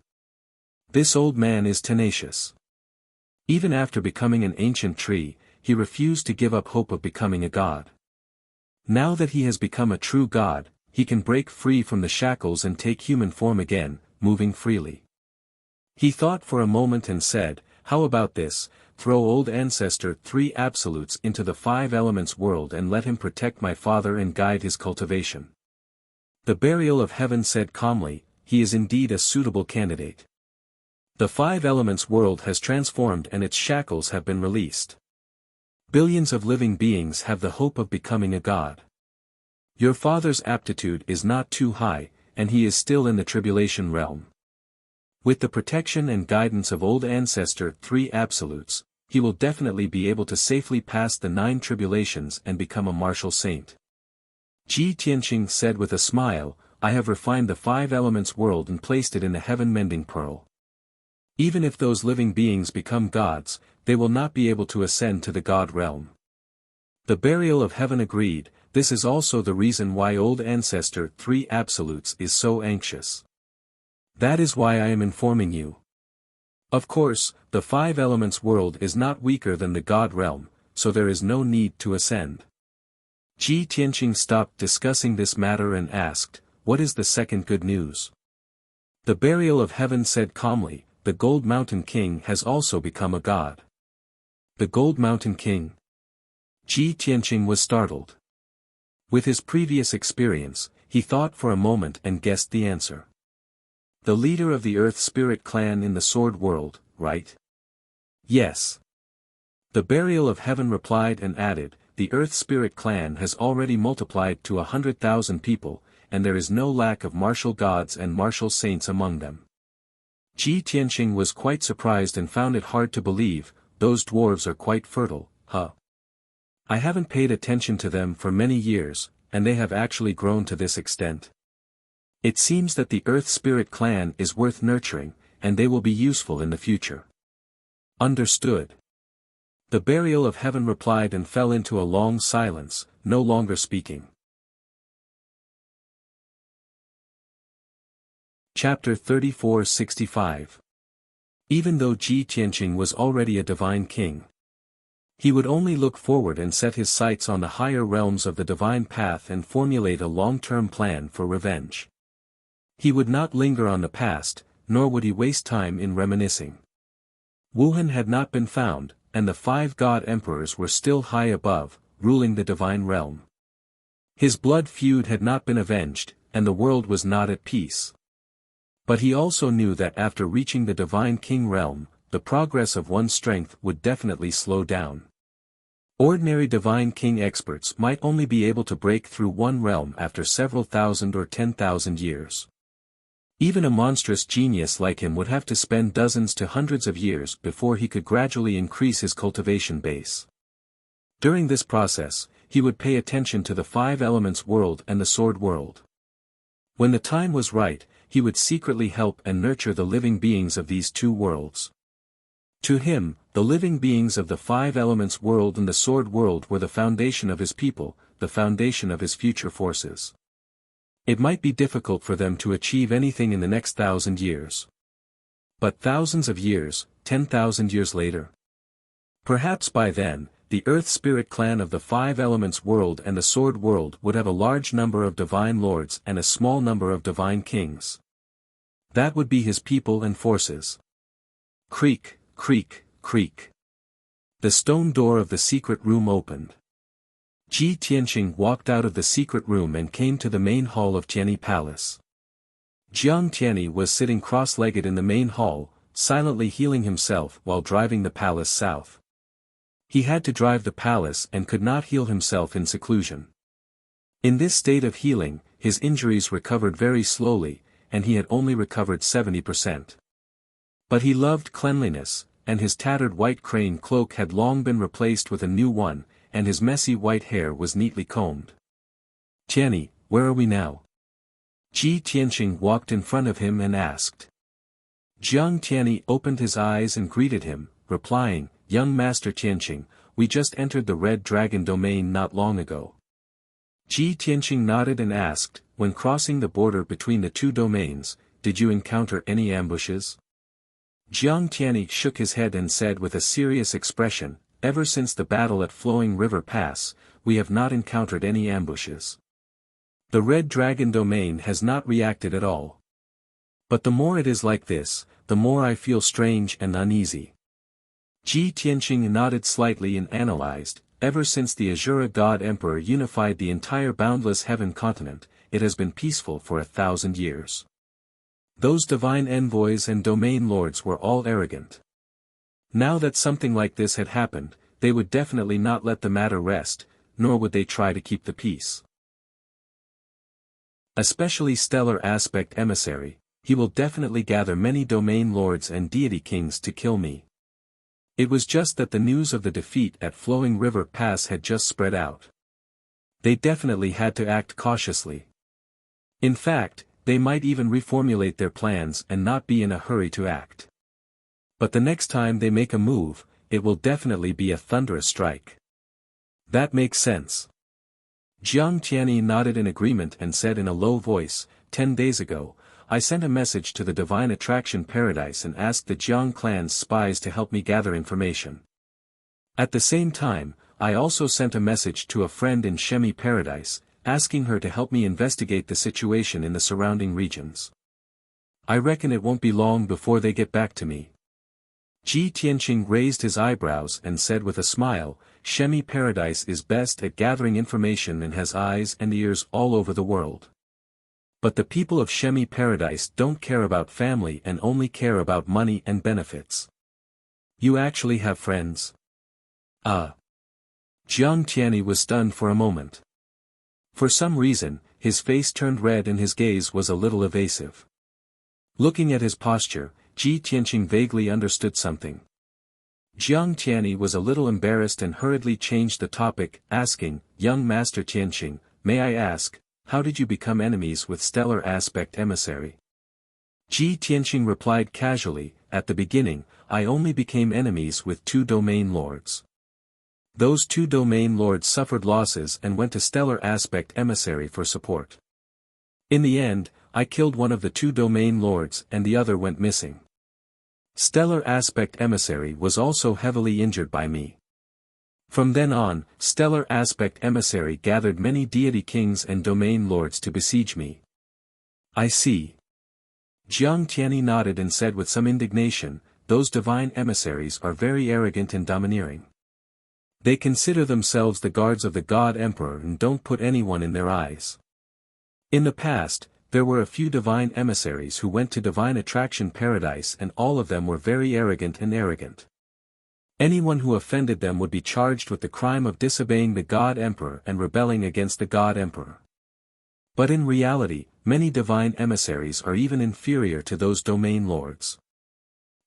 This old man is tenacious. Even after becoming an ancient tree, he refused to give up hope of becoming a god. Now that he has become a true god, he can break free from the shackles and take human form again, moving freely." He thought for a moment and said, "How about this? Throw Old Ancestor 3 Absolutes into the 5 Elements world and let him protect my father and guide his cultivation." The burial of heaven said calmly, "He is indeed a suitable candidate. The 5 Elements world has transformed and its shackles have been released. Billions of living beings have the hope of becoming a god. Your father's aptitude is not too high, and he is still in the tribulation realm. With the protection and guidance of Old Ancestor 3 Absolutes, he will definitely be able to safely pass the 9 tribulations and become a martial saint." Ji Tianqing said with a smile, "I have refined the 5 Elements world and placed it in the heaven-mending pearl. Even if those living beings become gods, they will not be able to ascend to the god realm." The burial of heaven agreed, "This is also the reason why Old Ancestor 3 Absolutes is so anxious. That is why I am informing you. Of course, the 5 Elements world is not weaker than the god realm, so there is no need to ascend." Ji Tianqing stopped discussing this matter and asked, "What is the second good news?" The burial of heaven said calmly, "The Gold Mountain King has also become a god." "The Gold Mountain King?" Ji Tianqing was startled. With his previous experience, he thought for a moment and guessed the answer. "The leader of the Earth Spirit clan in the Sword World, right?" "Yes." The burial of heaven replied and added, "The Earth Spirit clan has already multiplied to 100,000 people, and there is no lack of martial gods and martial saints among them." Ji Tianqing was quite surprised and found it hard to believe, "Those dwarves are quite fertile, huh? I haven't paid attention to them for many years, and they have actually grown to this extent. It seems that the Earth Spirit clan is worth nurturing, and they will be useful in the future." "Understood." The burial of heaven replied and fell into a long silence, no longer speaking. Chapter 34-65. Even though Ji Tianqing was already a divine king, he would only look forward and set his sights on the higher realms of the divine path and formulate a long-term plan for revenge. He would not linger on the past, nor would he waste time in reminiscing. Wuhan had not been found, and the 5 god emperors were still high above, ruling the divine realm. His blood feud had not been avenged, and the world was not at peace. But he also knew that after reaching the divine king realm, the progress of one's strength would definitely slow down. Ordinary divine king experts might only be able to break through one realm after several thousand or 10,000 years. Even a monstrous genius like him would have to spend dozens to hundreds of years before he could gradually increase his cultivation base. During this process, he would pay attention to the 5 elements world and the sword world. When the time was right, he would secretly help and nurture the living beings of these 2 worlds. To him, the living beings of the 5 elements world and the sword world were the foundation of his people, the foundation of his future forces. It might be difficult for them to achieve anything in the next 1,000 years. But thousands of years, 10,000 years later. Perhaps by then, the Earth Spirit clan of the 5 elements world and the sword world would have a large number of divine lords and a small number of divine kings. That would be his people and forces. Creak, creak, creak. The stone door of the secret room opened. Ji Tianqing walked out of the secret room and came to the main hall of Tianyi Palace. Jiang Tianyi was sitting cross-legged in the main hall, silently healing himself while driving the palace south. He had to drive the palace and could not heal himself in seclusion. In this state of healing, his injuries recovered very slowly, and he had only recovered 70%. But he loved cleanliness, and his tattered white crane cloak had long been replaced with a new one, and his messy white hair was neatly combed. Tianyi, where are we now? Ji Tianqing walked in front of him and asked. Jiang Tianyi opened his eyes and greeted him, replying, Young Master Tianqing, we just entered the Red Dragon domain not long ago. Ji Tianqing nodded and asked, when crossing the border between the 2 domains, did you encounter any ambushes? Jiang Tianyi shook his head and said with a serious expression, ever since the battle at Flowing River Pass, we have not encountered any ambushes. The Red Dragon domain has not reacted at all. But the more it is like this, the more I feel strange and uneasy. Ji Tianqing nodded slightly and analyzed, ever since the Azura God Emperor unified the entire boundless heaven continent, it has been peaceful for 1,000 years. Those divine envoys and domain lords were all arrogant. Now that something like this had happened, they would definitely not let the matter rest, nor would they try to keep the peace. Especially Stellar Aspect Emissary, he will definitely gather many domain lords and deity kings to kill me. It was just that the news of the defeat at Flowing River Pass had just spread out. They definitely had to act cautiously. In fact, they might even reformulate their plans and not be in a hurry to act. But the next time they make a move, it will definitely be a thunderous strike. That makes sense. Jiang Tianyi nodded in agreement and said in a low voice, 10 days ago, I sent a message to the Divine Attraction Paradise and asked the Jiang clan's spies to help me gather information. At the same time, I also sent a message to a friend in Shemi Paradise, asking her to help me investigate the situation in the surrounding regions. I reckon it won't be long before they get back to me. Ji Tianqing raised his eyebrows and said with a smile, Shemi Paradise is best at gathering information and has eyes and ears all over the world. But the people of Shemi Paradise don't care about family and only care about money and benefits. You actually have friends? Jiang Tianyi was stunned for a moment. For some reason, his face turned red and his gaze was a little evasive. Looking at his posture, Ji Tianqing vaguely understood something. Jiang Tianyi was a little embarrassed and hurriedly changed the topic, asking, Young Master Tianqing, may I ask, how did you become enemies with Stellar Aspect Emissary? Ji Tianqing replied casually, at the beginning, I only became enemies with 2 domain lords. Those 2 domain lords suffered losses and went to Stellar Aspect Emissary for support. In the end, I killed one of the two domain lords and the other went missing. Stellar Aspect Emissary was also heavily injured by me. From then on, Stellar Aspect Emissary gathered many deity kings and domain lords to besiege me. I see. Jiang Tianyi nodded and said with some indignation, those divine emissaries are very arrogant and domineering. They consider themselves the guards of the God Emperor and don't put anyone in their eyes. In the past, there were a few divine emissaries who went to Divine Attraction Paradise and all of them were very arrogant and arrogant. Anyone who offended them would be charged with the crime of disobeying the God Emperor and rebelling against the God Emperor. But in reality, many divine emissaries are even inferior to those domain lords.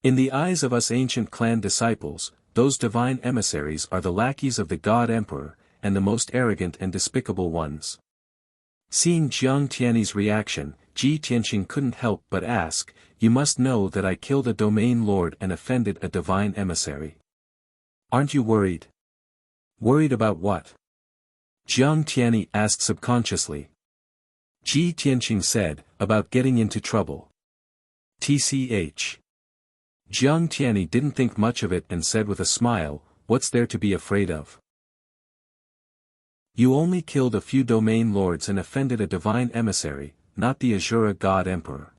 In the eyes of us ancient clan disciples, those divine emissaries are the lackeys of the God Emperor, and the most arrogant and despicable ones. Seeing Jiang Tianyi's reaction, Ji Tianqing couldn't help but ask, you must know that I killed a domain lord and offended a divine emissary. Aren't you worried? Worried about what? Jiang Tianyi asked subconsciously. Ji Tianqing said, about getting into trouble. TCH. Jiang Tianyi didn't think much of it and said with a smile, what's there to be afraid of? You only killed a few domain lords and offended a divine emissary, not the Azura God Emperor.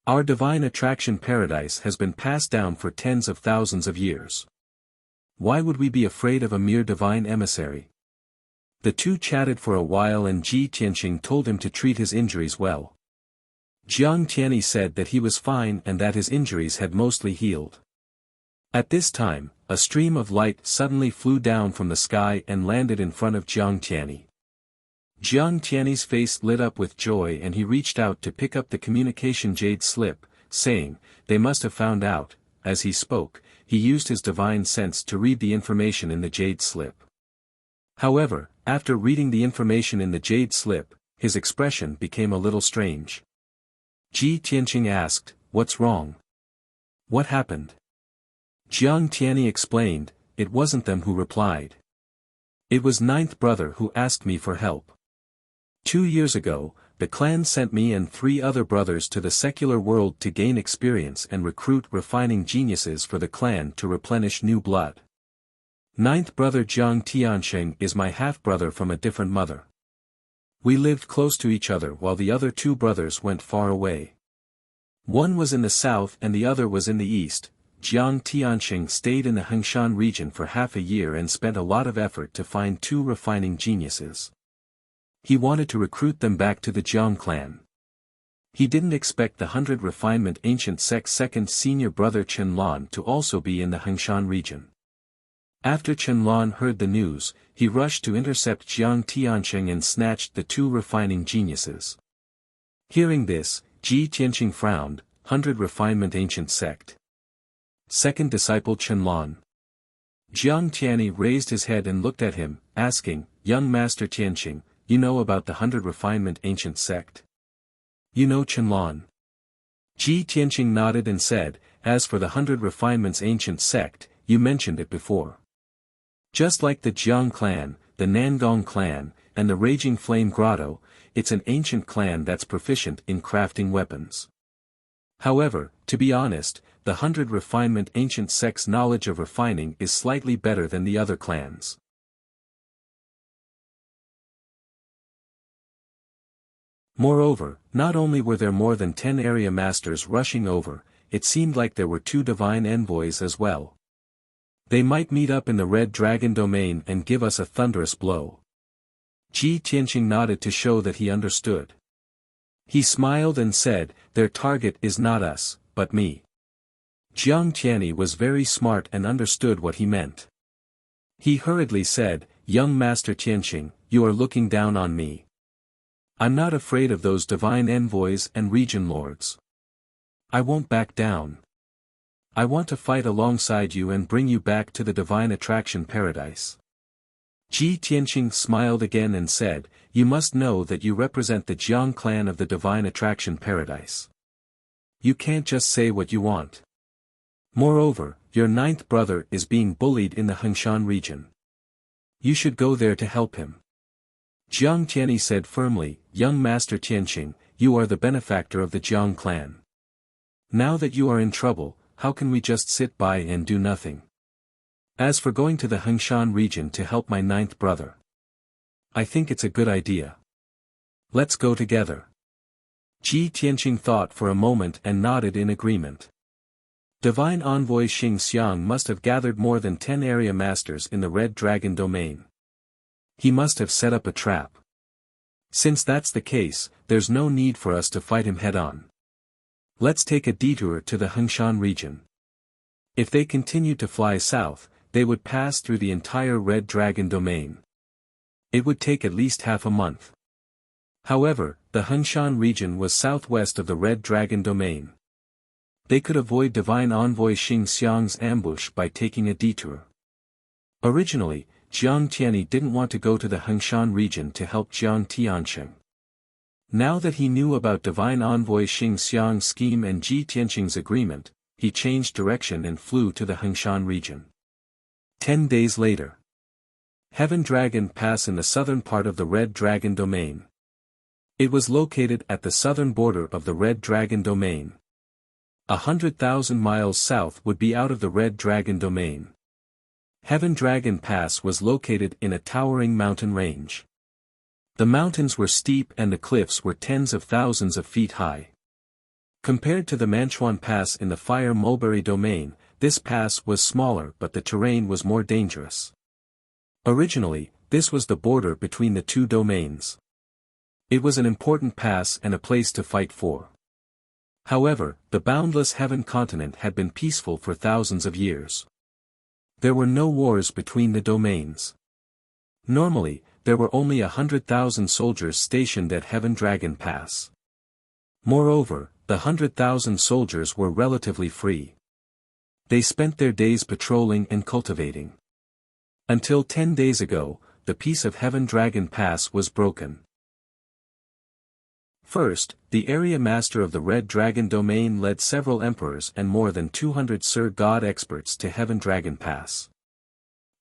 Our divine attraction paradise has been passed down for tens of thousands of years. Why would we be afraid of a mere divine emissary? The two chatted for a while and Ji Tianqing told him to treat his injuries well. Jiang Tianyi said that he was fine and that his injuries had mostly healed. At this time, a stream of light suddenly flew down from the sky and landed in front of Jiang Tianyi. Jiang Tianyi's face lit up with joy and he reached out to pick up the communication jade slip, saying, they must have found out. As he spoke, he used his divine sense to read the information in the jade slip. However, after reading the information in the jade slip, his expression became a little strange. Ji Tianqing asked, what's wrong? What happened? Jiang Tianyi explained, it wasn't them who replied. It was ninth brother who asked me for help. 2 years ago, the clan sent me and 3 other brothers to the secular world to gain experience and recruit refining geniuses for the clan to replenish new blood. Ninth brother Jiang Tianqing is my half-brother from a different mother. We lived close to each other while the other 2 brothers went far away. One was in the south and the other was in the east. Jiang Tianqing stayed in the Hengshan region for half a year and spent a lot of effort to find 2 refining geniuses. He wanted to recruit them back to the Jiang clan. He didn't expect the 100 Refinement Ancient Sect's second senior brother Qianlan to also be in the Hengshan region. After Qianlan heard the news, he rushed to intercept Jiang Tianqing and snatched the 2 refining geniuses. Hearing this, Ji Tianqing frowned, 100 Refinement Ancient Sect. Second disciple Qianlan. Jiang Tianyi raised his head and looked at him, asking, young Master Tianqing, you know about the 100 Refinement Ancient Sect? You know Qianlan? Ji Tianqing nodded and said, as for the 100 Refinements Ancient Sect, you mentioned it before. Just like the Jiang clan, the Nangong clan, and the Raging Flame Grotto, it's an ancient clan that's proficient in crafting weapons. However, to be honest, the 100 Refinement Ancient Sect's knowledge of refining is slightly better than the other clans. Moreover, not only were there more than 10 area masters rushing over, it seemed like there were 2 divine envoys as well. They might meet up in the Red Dragon domain and give us a thunderous blow. Ji Tianqing nodded to show that he understood. He smiled and said, their target is not us, but me. Jiang Tianyi was very smart and understood what he meant. He hurriedly said, young Master Tianqing, you are looking down on me. I'm not afraid of those divine envoys and region lords. I won't back down. I want to fight alongside you and bring you back to the divine attraction paradise. Ji Tianqing smiled again and said, you must know that you represent the Jiang clan of the divine attraction paradise. You can't just say what you want. Moreover, your 9th brother is being bullied in the Hengshan region. You should go there to help him. Jiang Tianyi said firmly, "Young Master Tianqing, you are the benefactor of the Jiang clan. Now that you are in trouble, how can we just sit by and do nothing? As for going to the Hengshan region to help my ninth brother, I think it's a good idea. Let's go together." Ji Tianqing thought for a moment and nodded in agreement. Divine Envoy Xing Xiang must have gathered more than 10 area masters in the Red Dragon domain. He must have set up a trap. Since that's the case, there's no need for us to fight him head-on. Let's take a detour to the Hengshan region. If they continued to fly south, they would pass through the entire Red Dragon domain. It would take at least half a month. However, the Hengshan region was southwest of the Red Dragon domain. They could avoid Divine Envoy Xing Xiang's ambush by taking a detour. Originally, Jiang Tianyi didn't want to go to the Hengshan region to help Jiang Tianqing. Now that he knew about Divine Envoy Xing Xiang's scheme and Ji Tianqing's agreement, he changed direction and flew to the Hengshan region. 10 days later. Heaven Dragon Pass in the southern part of the Red Dragon domain. It was located at the southern border of the Red Dragon domain. 100,000 miles south would be out of the Red Dragon domain. Heaven Dragon Pass was located in a towering mountain range. The mountains were steep and the cliffs were tens of thousands of feet high. Compared to the Manchuan Pass in the Fire Mulberry domain, this pass was smaller but the terrain was more dangerous. Originally, this was the border between the two domains. It was an important pass and a place to fight for. However, the boundless heaven continent had been peaceful for thousands of years. There were no wars between the domains. Normally, there were only 100,000 soldiers stationed at Heaven Dragon Pass. Moreover, the 100,000 soldiers were relatively free. They spent their days patrolling and cultivating. Until 10 days ago, the peace of Heaven Dragon Pass was broken. First, the area master of the Red Dragon domain led several emperors and more than 200 Sir God experts to Heaven Dragon Pass.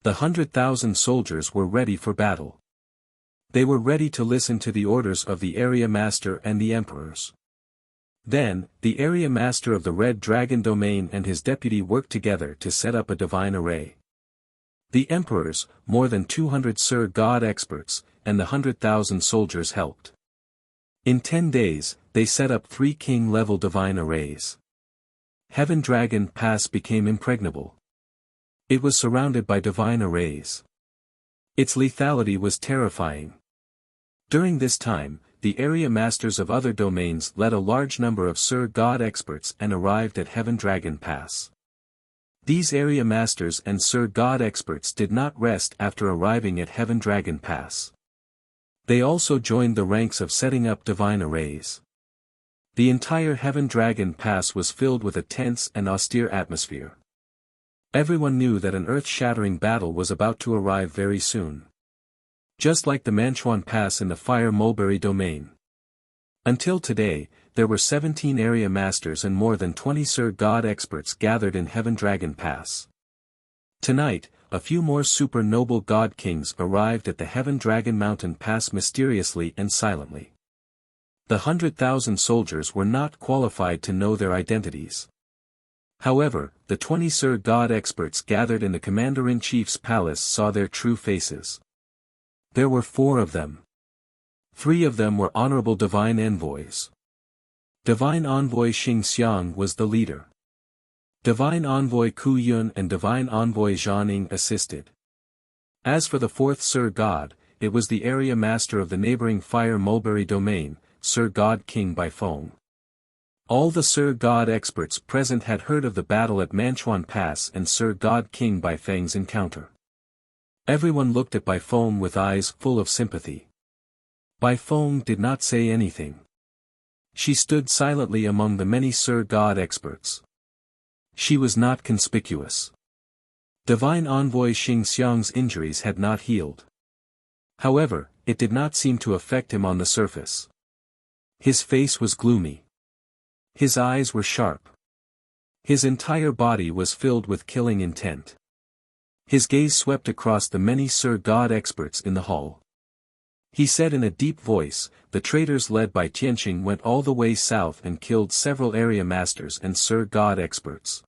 The 100,000 soldiers were ready for battle. They were ready to listen to the orders of the area master and the emperors. Then, the area master of the Red Dragon domain and his deputy worked together to set up a divine array. The emperors, more than 200 Sir God experts, and the 100,000 soldiers helped. In 10 days, they set up 3 king-level divine arrays. Heaven Dragon Pass became impregnable. It was surrounded by divine arrays. Its lethality was terrifying. During this time, the area masters of other domains led a large number of Sir God experts and arrived at Heaven Dragon Pass. These area masters and Sir God experts did not rest after arriving at Heaven Dragon Pass. They also joined the ranks of setting up divine arrays. The entire Heaven Dragon Pass was filled with a tense and austere atmosphere. Everyone knew that an earth-shattering battle was about to arrive very soon. Just like the Manchuan Pass in the Fire Mulberry domain. Until today, there were 17 area masters and more than 20 Sir God experts gathered in Heaven Dragon Pass. Tonight, a few more super noble god kings arrived at the Heaven Dragon Mountain Pass mysteriously and silently. The 100,000 soldiers were not qualified to know their identities. However, the 20 Sir God experts gathered in the Commander-in-Chief's palace saw their true faces. There were 4 of them. 3 of them were honorable divine envoys. Divine Envoy Xing Xiang was the leader. Divine Envoy Ku Yun and Divine Envoy Zhaning assisted. As for the 4th Sir God, it was the area master of the neighboring Fire Mulberry domain, Sir God King Baifeng. All the Sir God experts present had heard of the battle at Manchuan Pass and Sir God King Baifeng's encounter. Everyone looked at Baifeng with eyes full of sympathy. Baifeng did not say anything. She stood silently among the many Sir God experts. She was not conspicuous. Divine Envoy Xing Xiang's injuries had not healed. However, it did not seem to affect him on the surface. His face was gloomy. His eyes were sharp. His entire body was filled with killing intent. His gaze swept across the many Sir God experts in the hall. He said in a deep voice, the traders led by Tianqing went all the way south and killed several area masters and Sir God experts.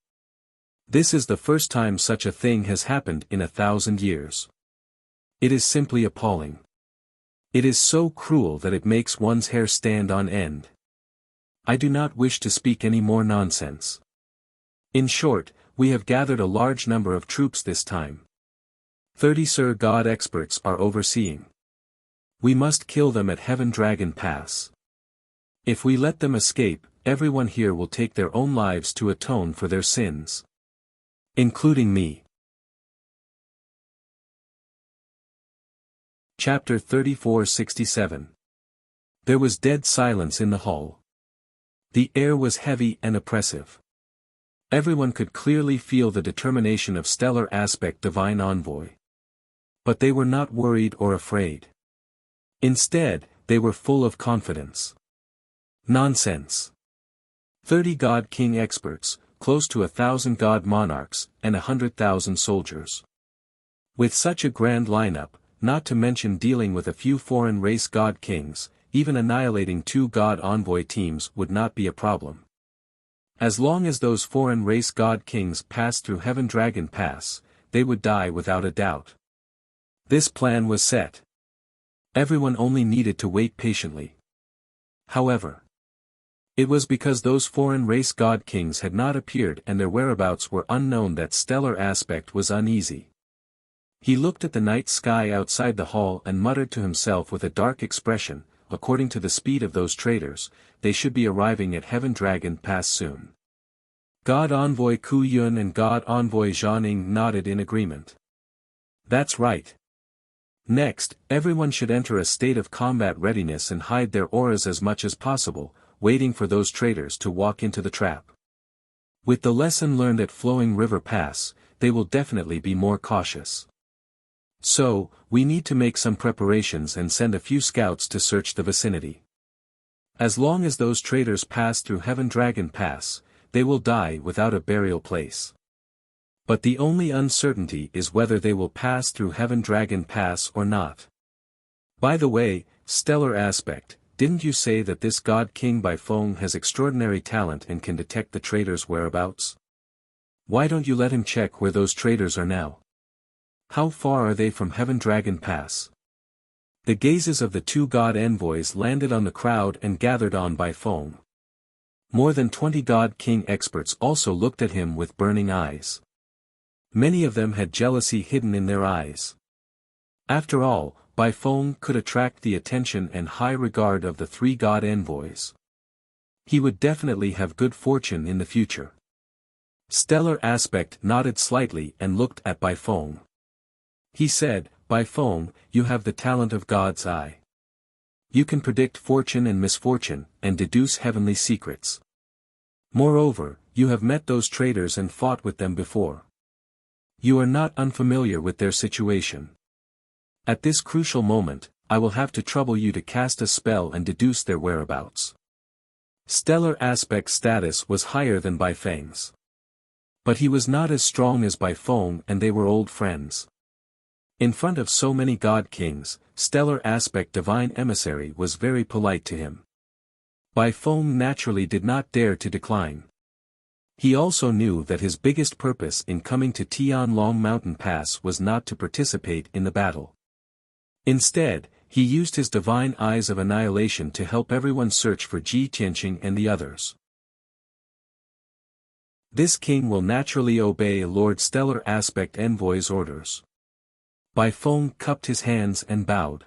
This is the first time such a thing has happened in 1,000 years. It is simply appalling. It is so cruel that it makes one's hair stand on end. I do not wish to speak any more nonsense. In short, we have gathered a large number of troops this time. 30 Sir God experts are overseeing. We must kill them at Heaven Dragon Pass. If we let them escape, everyone here will take their own lives to atone for their sins. Including me. Chapter 34-67. There was dead silence in the hall. The air was heavy and oppressive. Everyone could clearly feel the determination of stellar aspect Divine Envoy. But they were not worried or afraid. Instead, they were full of confidence. Nonsense. 30 God King experts, close to 1,000 God monarchs, and 100,000 soldiers. With such a grand lineup, not to mention dealing with a few foreign race God Kings, even annihilating 2 God Envoy teams would not be a problem. As long as those foreign race God Kings passed through Heaven Dragon Pass, they would die without a doubt. This plan was set. Everyone only needed to wait patiently. However, it was because those foreign race God Kings had not appeared and their whereabouts were unknown that stellar aspect was uneasy. He looked at the night sky outside the hall and muttered to himself with a dark expression, according to the speed of those traders, they should be arriving at Heaven Dragon Pass soon. God Envoy Ku Yun and God Envoy Zhaning nodded in agreement. That's right. Next, everyone should enter a state of combat readiness and hide their auras as much as possible, waiting for those traders to walk into the trap. With the lesson learned at Flowing River Pass, they will definitely be more cautious. So, we need to make some preparations and send a few scouts to search the vicinity. As long as those traders pass through Heaven Dragon Pass, they will die without a burial place. But the only uncertainty is whether they will pass through Heaven Dragon Pass or not. By the way, stellar aspect, didn't you say that this God King Baifeng has extraordinary talent and can detect the traders' whereabouts? Why don't you let him check where those traders are now? How far are they from Heaven Dragon Pass? The gazes of the 2 God envoys landed on the crowd and gathered on Baifeng. More than 20 God King experts also looked at him with burning eyes. Many of them had jealousy hidden in their eyes. After all, Baifeng could attract the attention and high regard of the 3 God envoys. He would definitely have good fortune in the future. Stellar aspect nodded slightly and looked at Baifeng. He said, Baifeng, you have the talent of God's eye. You can predict fortune and misfortune, and deduce heavenly secrets. Moreover, you have met those traders and fought with them before. You are not unfamiliar with their situation. At this crucial moment, I will have to trouble you to cast a spell and deduce their whereabouts. Stellar aspect status was higher than Baifeng's. But he was not as strong as Baifeng and they were old friends. In front of so many God Kings, stellar aspect divine emissary was very polite to him. Baifeng naturally did not dare to decline. He also knew that his biggest purpose in coming to Tianlong Mountain Pass was not to participate in the battle. Instead, he used his divine eyes of annihilation to help everyone search for Ji Tianqing and the others. This king will naturally obey Lord Stellar Aspect Envoy's orders. Baifeng cupped his hands and bowed.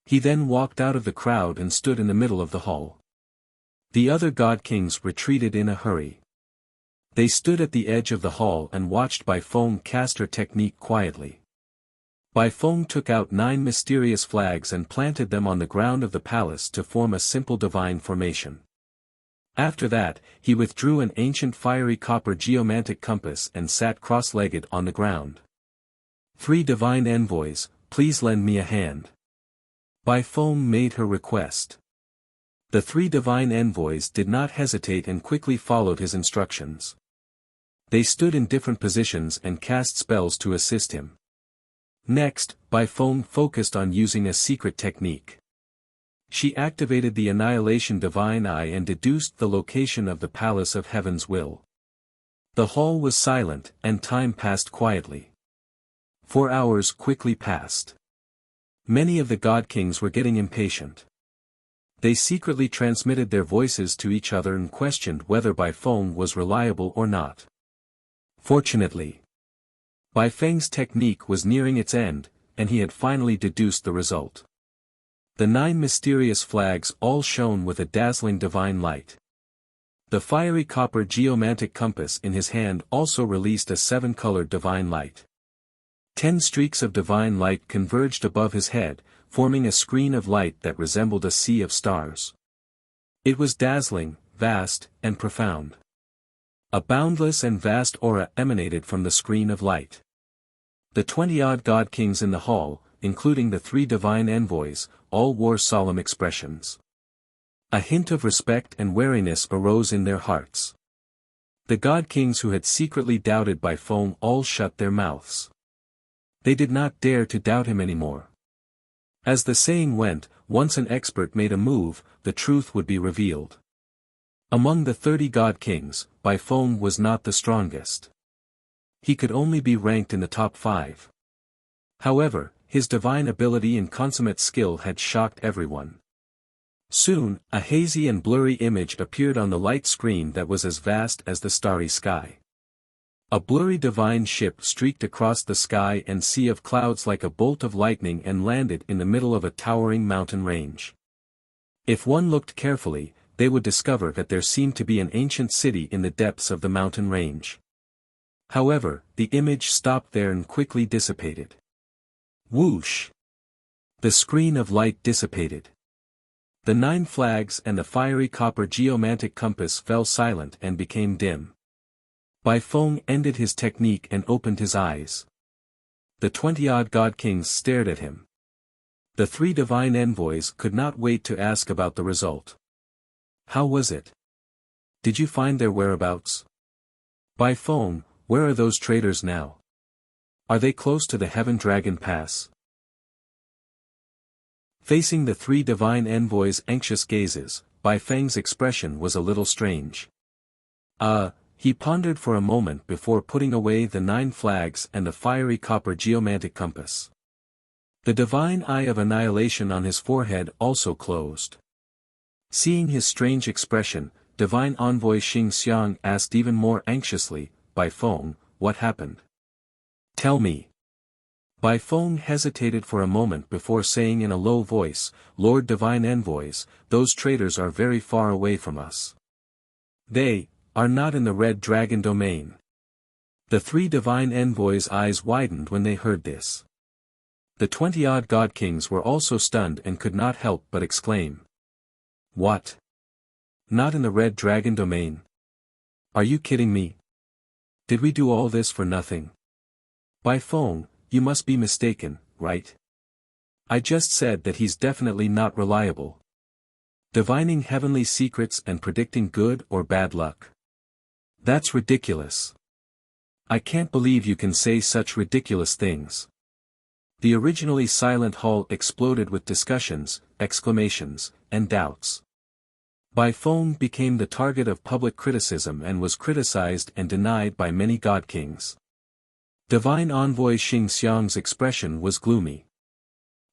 He then walked out of the crowd and stood in the middle of the hall. The other God Kings retreated in a hurry. They stood at the edge of the hall and watched Baifeng cast her technique quietly. Baifeng took out 9 mysterious flags and planted them on the ground of the palace to form a simple divine formation. After that, he withdrew an ancient fiery copper geomantic compass and sat cross-legged on the ground. 3 divine envoys, please lend me a hand. Baifeng made her request. The 3 divine envoys did not hesitate and quickly followed his instructions. They stood in different positions and cast spells to assist him. Next, Bai Feng focused on using a secret technique. She activated the Annihilation Divine Eye and deduced the location of the Palace of Heaven's Will. The hall was silent, and time passed quietly. 4 hours quickly passed. Many of the God Kings were getting impatient. They secretly transmitted their voices to each other and questioned whether Bai Feng was reliable or not. Fortunately, Bai Feng's technique was nearing its end, and he had finally deduced the result. The 9 mysterious flags all shone with a dazzling divine light. The fiery copper geomantic compass in his hand also released a 7-colored divine light. 10 streaks of divine light converged above his head, forming a screen of light that resembled a sea of stars. It was dazzling, vast, and profound. A boundless and vast aura emanated from the screen of light. The 20-odd God Kings in the hall, including the 3 divine envoys, all wore solemn expressions. A hint of respect and wariness arose in their hearts. The God Kings who had secretly doubted Bai Feng all shut their mouths. They did not dare to doubt him anymore. As the saying went, once an expert made a move, the truth would be revealed. Among the 30 God Kings, Bai Feng was not the strongest. He could only be ranked in the top 5. However, his divine ability and consummate skill had shocked everyone. Soon, a hazy and blurry image appeared on the light screen that was as vast as the starry sky. A blurry divine ship streaked across the sky and sea of clouds like a bolt of lightning and landed in the middle of a towering mountain range. If one looked carefully, they would discover that there seemed to be an ancient city in the depths of the mountain range. However, the image stopped there and quickly dissipated. Whoosh! The screen of light dissipated. The 9 flags and the fiery copper geomantic compass fell silent and became dim. Bai Feng ended his technique and opened his eyes. The 20-odd God Kings stared at him. The 3 divine envoys could not wait to ask about the result. How was it? Did you find their whereabouts? Bai Feng, where are those traitors now? Are they close to the Heaven Dragon Pass? Facing the 3 divine envoys' anxious gazes, Bai Feng's expression was a little strange. He pondered for a moment before putting away the 9 flags and the fiery copper geomantic compass. The divine eye of annihilation on his forehead also closed. Seeing his strange expression, divine envoy Xing Xiang asked even more anxiously, Bai Feng, what happened? Tell me. Bai Feng hesitated for a moment before saying in a low voice, Lord Divine Envoys, those traitors are very far away from us. They are not in the Red Dragon domain. The 3 divine envoys' eyes widened when they heard this. The 20-odd God Kings were also stunned and could not help but exclaim. What? Not in the Red Dragon domain? Are you kidding me? Did we do all this for nothing? Bai Feng, you must be mistaken, right? I just said that he's definitely not reliable. Divining heavenly secrets and predicting good or bad luck. That's ridiculous. I can't believe you can say such ridiculous things. The originally silent hall exploded with discussions, exclamations, and doubts. Bai Feng became the target of public criticism and was criticized and denied by many God Kings. Divine Envoy Xing Xiang's expression was gloomy.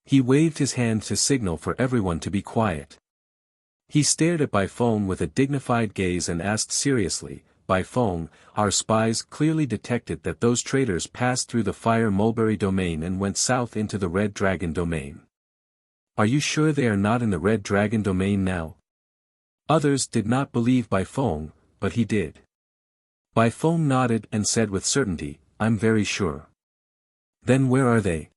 He waved his hand to signal for everyone to be quiet. He stared at Bai Feng with a dignified gaze and asked seriously, Bai Feng, our spies clearly detected that those traitors passed through the Fire Mulberry domain and went south into the Red Dragon domain. Are you sure they are not in the Red Dragon domain now? Others did not believe Bai Feng, but he did. Bai Feng nodded and said with certainty, I'm very sure. Then where are they?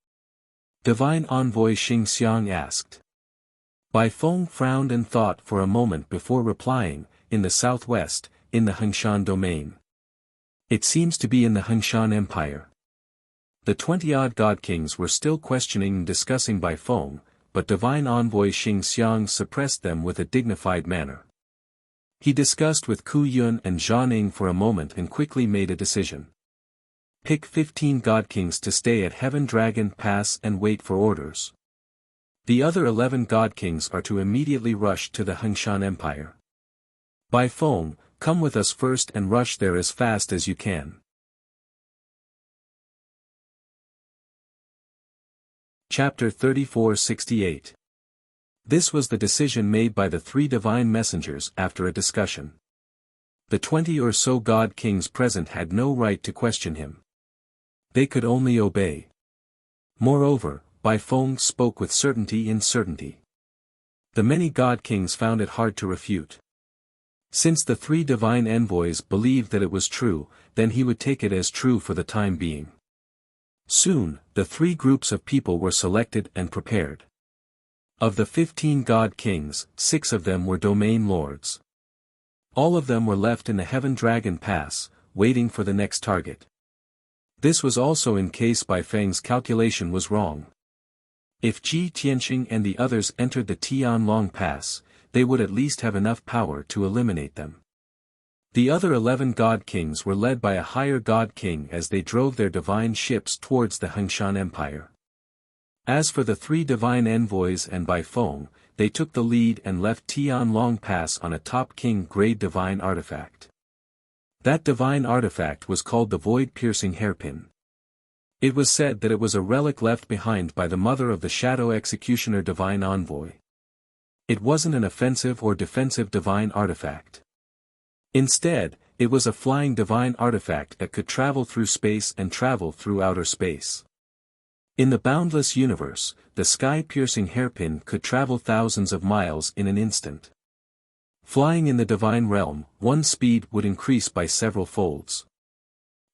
Divine Envoy Xing Xiang asked. Bai Feng frowned and thought for a moment before replying, in the southwest, in the Hengshan domain. It seems to be in the Hengshan Empire. The 20-odd God Kings were still questioning and discussing Bai Feng, but Divine Envoy Xing Xiang suppressed them with a dignified manner. He discussed with Ku Yun and Zhang Ning for a moment and quickly made a decision. Pick 15 God Kings to stay at Heaven Dragon Pass and wait for orders. The other 11 God Kings are to immediately rush to the Hengshan Empire. Bai Feng, come with us first and rush there as fast as you can. Chapter 34-68. This was the decision made by the 3 divine messengers after a discussion. The 20 or so God Kings present had no right to question him. They could only obey. Moreover, Bai Feng spoke with certainty in certainty. The many God Kings found it hard to refute. Since the 3 divine envoys believed that it was true, then he would take it as true for the time being. Soon, the 3 groups of people were selected and prepared. Of the 15 God Kings, 6 of them were domain lords. All of them were left in the Heaven Dragon Pass, waiting for the next target. This was also in case Bai Feng's calculation was wrong. If Ji Tianqing and the others entered the Tianlong Pass, they would at least have enough power to eliminate them. The other 11 God Kings were led by a higher God King as they drove their divine ships towards the Hengshan Empire. As for the 3 divine envoys and Bai Feng, they took the lead and left Tianlong Pass on a top king-grade divine artifact. That divine artifact was called the Void-Piercing Hairpin. It was said that it was a relic left behind by the mother of the Shadow Executioner divine envoy. It wasn't an offensive or defensive divine artifact. Instead, it was a flying divine artifact that could travel through space and travel through outer space. In the boundless universe, the sky-piercing hairpin could travel thousands of miles in an instant. Flying in the divine realm, one's speed would increase by several folds.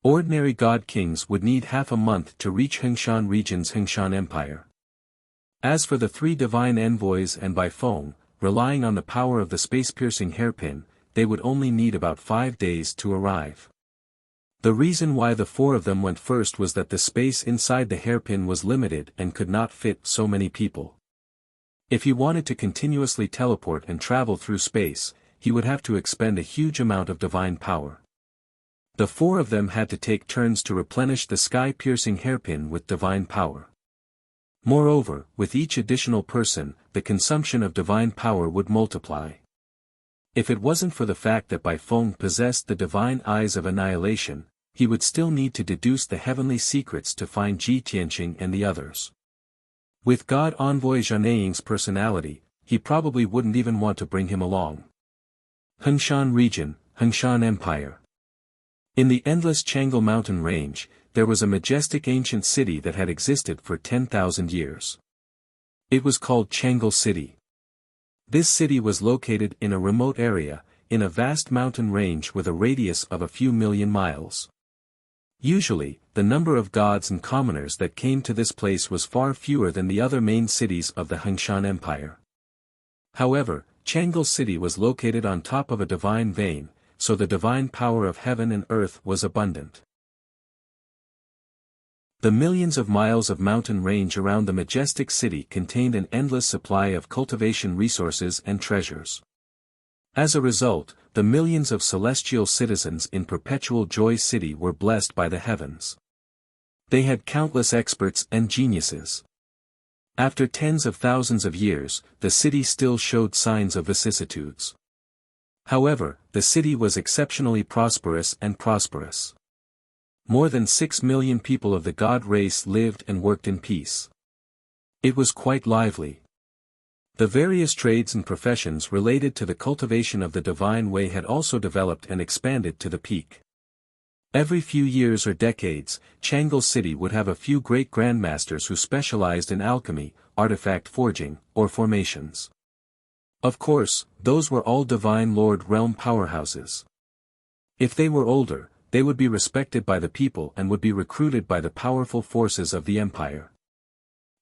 Ordinary God Kings would need half a month to reach Hengshan region's Hengshan Empire. As for the 3 divine envoys and Bai Feng, relying on the power of the space-piercing hairpin, they would only need about 5 days to arrive. The reason why the 4 of them went first was that the space inside the hairpin was limited and could not fit so many people. If he wanted to continuously teleport and travel through space, he would have to expend a huge amount of divine power. The 4 of them had to take turns to replenish the sky-piercing hairpin with divine power. Moreover, with each additional person, the consumption of divine power would multiply. If it wasn't for the fact that Bai Feng possessed the divine eyes of annihilation, he would still need to deduce the heavenly secrets to find Ji Tianqing and the others. With God Envoy Zhanying's personality, he probably wouldn't even want to bring him along. Hengshan Region, Hengshan Empire. In the endless Changle mountain range, there was a majestic ancient city that had existed for 10,000 years. It was called Changle City. This city was located in a remote area, in a vast mountain range with a radius of a few million miles. Usually, the number of gods and commoners that came to this place was far fewer than the other main cities of the Hengshan Empire. However, Changle City was located on top of a divine vein, so the divine power of heaven and earth was abundant. The millions of miles of mountain range around the majestic city contained an endless supply of cultivation resources and treasures. As a result, the millions of celestial citizens in Perpetual Joy City were blessed by the heavens. They had countless experts and geniuses. After tens of thousands of years, the city still showed signs of vicissitudes. However, the city was exceptionally prosperous and prosperous. More than 6 million people of the god race lived and worked in peace. It was quite lively. The various trades and professions related to the cultivation of the divine way had also developed and expanded to the peak. Every few years or decades, Changle City would have a few great grandmasters who specialized in alchemy, artifact forging, or formations. Of course, those were all divine lord realm powerhouses. If they were older, they would be respected by the people and would be recruited by the powerful forces of the empire.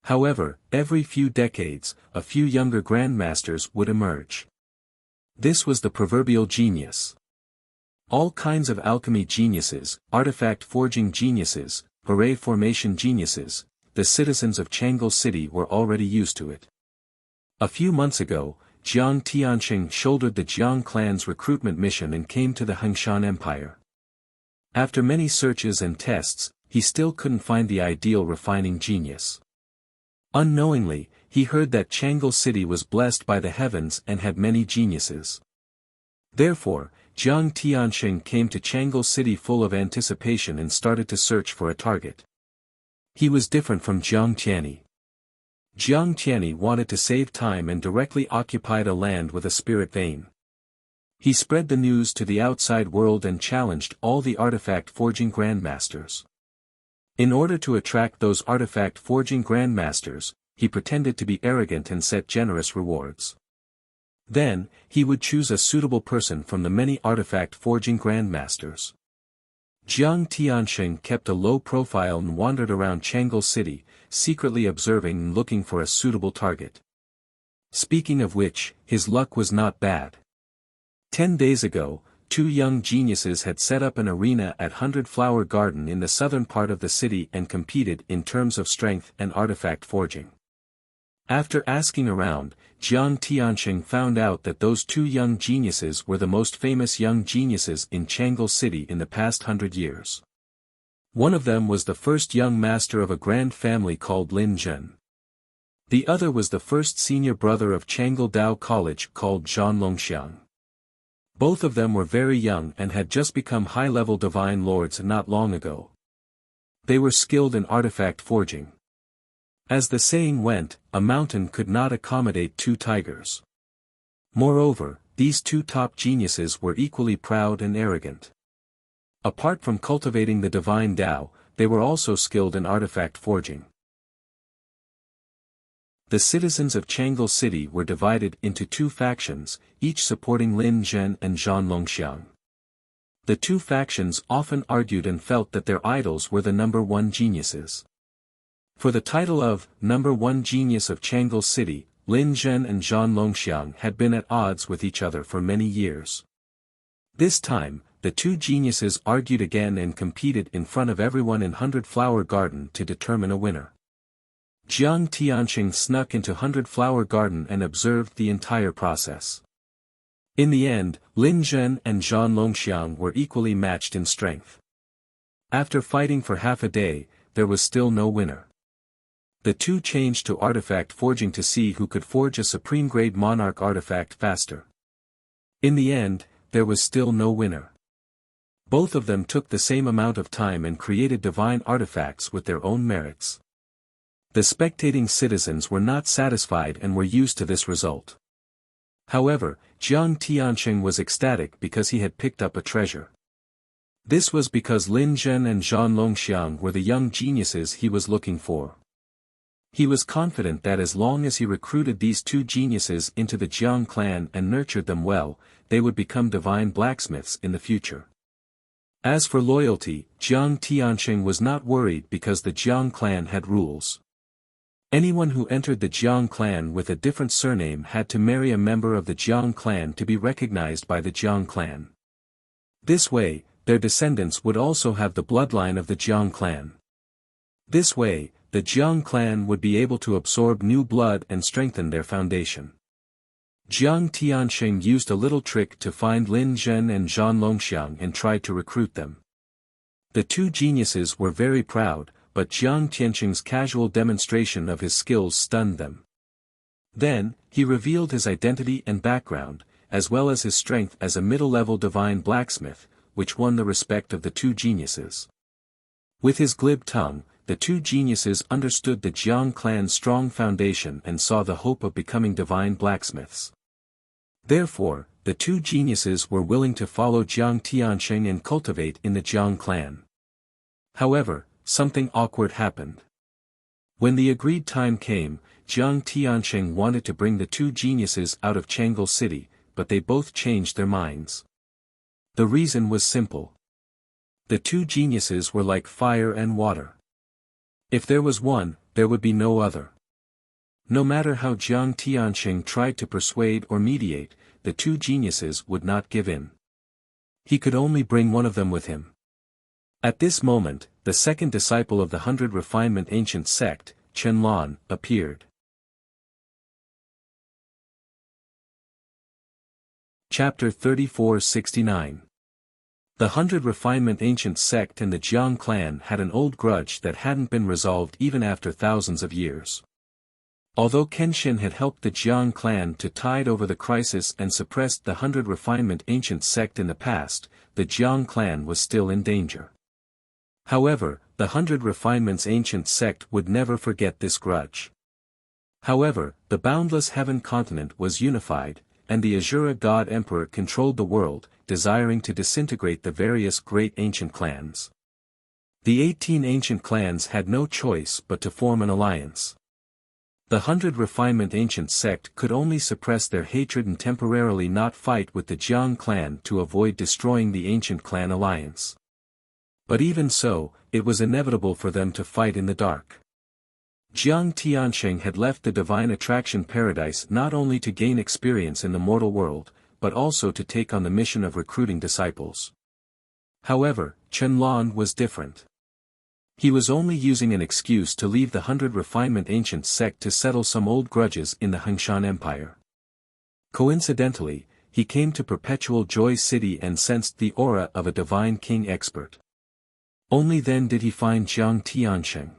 However, every few decades, a few younger grandmasters would emerge. This was the proverbial genius. All kinds of alchemy geniuses, artifact forging geniuses, beret formation geniuses, the citizens of Changle City were already used to it. A few months ago, Jiang Tianqing shouldered the Jiang clan's recruitment mission and came to the Hengshan Empire. After many searches and tests, he still couldn't find the ideal refining genius. Unknowingly, he heard that Changle City was blessed by the heavens and had many geniuses. Therefore, Jiang Tianxing came to Changle City full of anticipation and started to search for a target. He was different from Jiang Tianyi. Jiang Tianyi wanted to save time and directly occupied a land with a spirit vein. He spread the news to the outside world and challenged all the artifact forging grandmasters. In order to attract those artifact forging grandmasters, he pretended to be arrogant and set generous rewards. Then, he would choose a suitable person from the many artifact forging grandmasters. Jiang Tianxing kept a low profile and wandered around Changle City, secretly observing and looking for a suitable target. Speaking of which, his luck was not bad. 10 days ago, 2 young geniuses had set up an arena at 100 Flower Garden in the southern part of the city and competed in terms of strength and artifact forging. After asking around, Jiang Tianxing found out that those 2 young geniuses were the most famous young geniuses in Changle City in the past 100 years. One of them was the first young master of a grand family called Lin Zhen. The other was the first senior brother of Changle Dao College called Zhan Longxiang. Both of them were very young and had just become high-level divine lords not long ago. They were skilled in artifact forging. As the saying went, a mountain could not accommodate 2 tigers. Moreover, these 2 top geniuses were equally proud and arrogant. Apart from cultivating the divine Tao, they were also skilled in artifact forging. The citizens of Changle City were divided into 2 factions, each supporting Lin Zhen and Zhan Longxiang. The 2 factions often argued and felt that their idols were the number 1 geniuses. For the title of number 1 genius of Changle City, Lin Zhen and Zhan Longxiang had been at odds with each other for many years. This time, the 2 geniuses argued again and competed in front of everyone in 100 Flower Garden to determine a winner. Jiang Tianxing snuck into 100 Flower Garden and observed the entire process. In the end, Lin Zhen and Zhan Longxiang were equally matched in strength. After fighting for half a day, there was still no winner. The 2 changed to artifact forging to see who could forge a supreme-grade monarch artifact faster. In the end, there was still no winner. Both of them took the same amount of time and created divine artifacts with their own merits. The spectating citizens were not satisfied and were used to this result. However, Jiang Tianxing was ecstatic because he had picked up a treasure. This was because Lin Zhen and Zhan Longxiang were the young geniuses he was looking for. He was confident that as long as he recruited these 2 geniuses into the Jiang clan and nurtured them well, they would become divine blacksmiths in the future. As for loyalty, Jiang Tianxing was not worried because the Jiang clan had rules. Anyone who entered the Jiang clan with a different surname had to marry a member of the Jiang clan to be recognized by the Jiang clan. This way, their descendants would also have the bloodline of the Jiang clan. This way, the Jiang clan would be able to absorb new blood and strengthen their foundation. Jiang Tianxing used a little trick to find Lin Zhen and Zhan Longxiang and tried to recruit them. The 2 geniuses were very proud, but Jiang Tianxing's casual demonstration of his skills stunned them. Then, he revealed his identity and background, as well as his strength as a middle-level divine blacksmith, which won the respect of the 2 geniuses. With his glib tongue, the 2 geniuses understood the Jiang clan's strong foundation and saw the hope of becoming divine blacksmiths. Therefore, the 2 geniuses were willing to follow Jiang Tianxing and cultivate in the Jiang clan. However, something awkward happened. When the agreed time came, Jiang Tianxing wanted to bring the 2 geniuses out of Changle City, but they both changed their minds. The reason was simple. The 2 geniuses were like fire and water. If there was one, there would be no other. No matter how Jiang Tianxing tried to persuade or mediate, the 2 geniuses would not give in. He could only bring one of them with him. At this moment, the second disciple of the 100 Refinement Ancient Sect, Chen Lan, appeared. Chapter 3469. The 100 Refinement Ancient Sect and the Jiang clan had an old grudge that hadn't been resolved even after thousands of years. Although Kenshin had helped the Jiang clan to tide over the crisis and suppressed the 100 Refinement Ancient Sect in the past, the Jiang clan was still in danger. However, the 100 Refinements Ancient Sect would never forget this grudge. However, the boundless heaven continent was unified, and the Azura God Emperor controlled the world, desiring to disintegrate the various great ancient clans. The 18 ancient clans had no choice but to form an alliance. The 100 Refinement Ancient Sect could only suppress their hatred and temporarily not fight with the Jiang clan to avoid destroying the ancient clan alliance. But even so, it was inevitable for them to fight in the dark. Jiang Tianxing had left the Divine Attraction Paradise not only to gain experience in the mortal world, but also to take on the mission of recruiting disciples. However, Chenlong was different. He was only using an excuse to leave the 100 Refinement Ancient Sect to settle some old grudges in the Hengshan Empire. Coincidentally, he came to Perpetual Joy City and sensed the aura of a Divine King expert. Only then did he find Jiang Tianxing.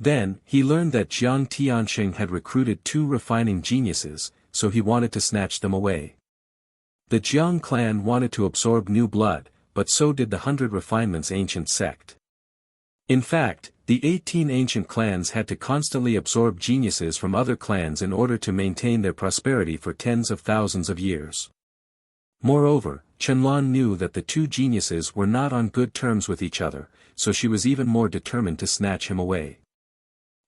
Then, he learned that Jiang Tianxing had recruited 2 refining geniuses, so he wanted to snatch them away. The Jiang clan wanted to absorb new blood, but so did the 100 Refinements Ancient Sect. In fact, the 18 ancient clans had to constantly absorb geniuses from other clans in order to maintain their prosperity for tens of thousands of years. Moreover, Chenlong knew that the 2 geniuses were not on good terms with each other, so she was even more determined to snatch him away.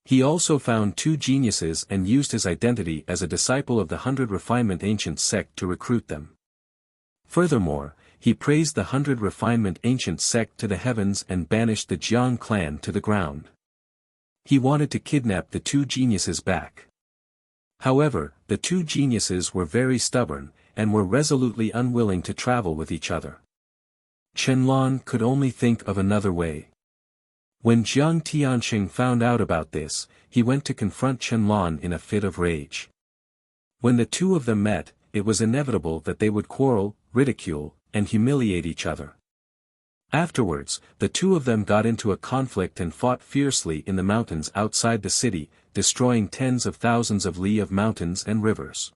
He also found 2 geniuses and used his identity as a disciple of the 100 Refinement Ancient Sect to recruit them. Furthermore, he praised the 100 Refinement Ancient Sect to the heavens and banished the Jiang clan to the ground. He wanted to kidnap the 2 geniuses back. However, the 2 geniuses were very stubborn, and were resolutely unwilling to travel with each other. Chenlong could only think of another way. When Jiang Tianxing found out about this, he went to confront Chenlong in a fit of rage. When the 2 of them met, it was inevitable that they would quarrel, ridicule, and humiliate each other. Afterwards, the 2 of them got into a conflict and fought fiercely in the mountains outside the city, destroying tens of thousands of li of mountains and rivers.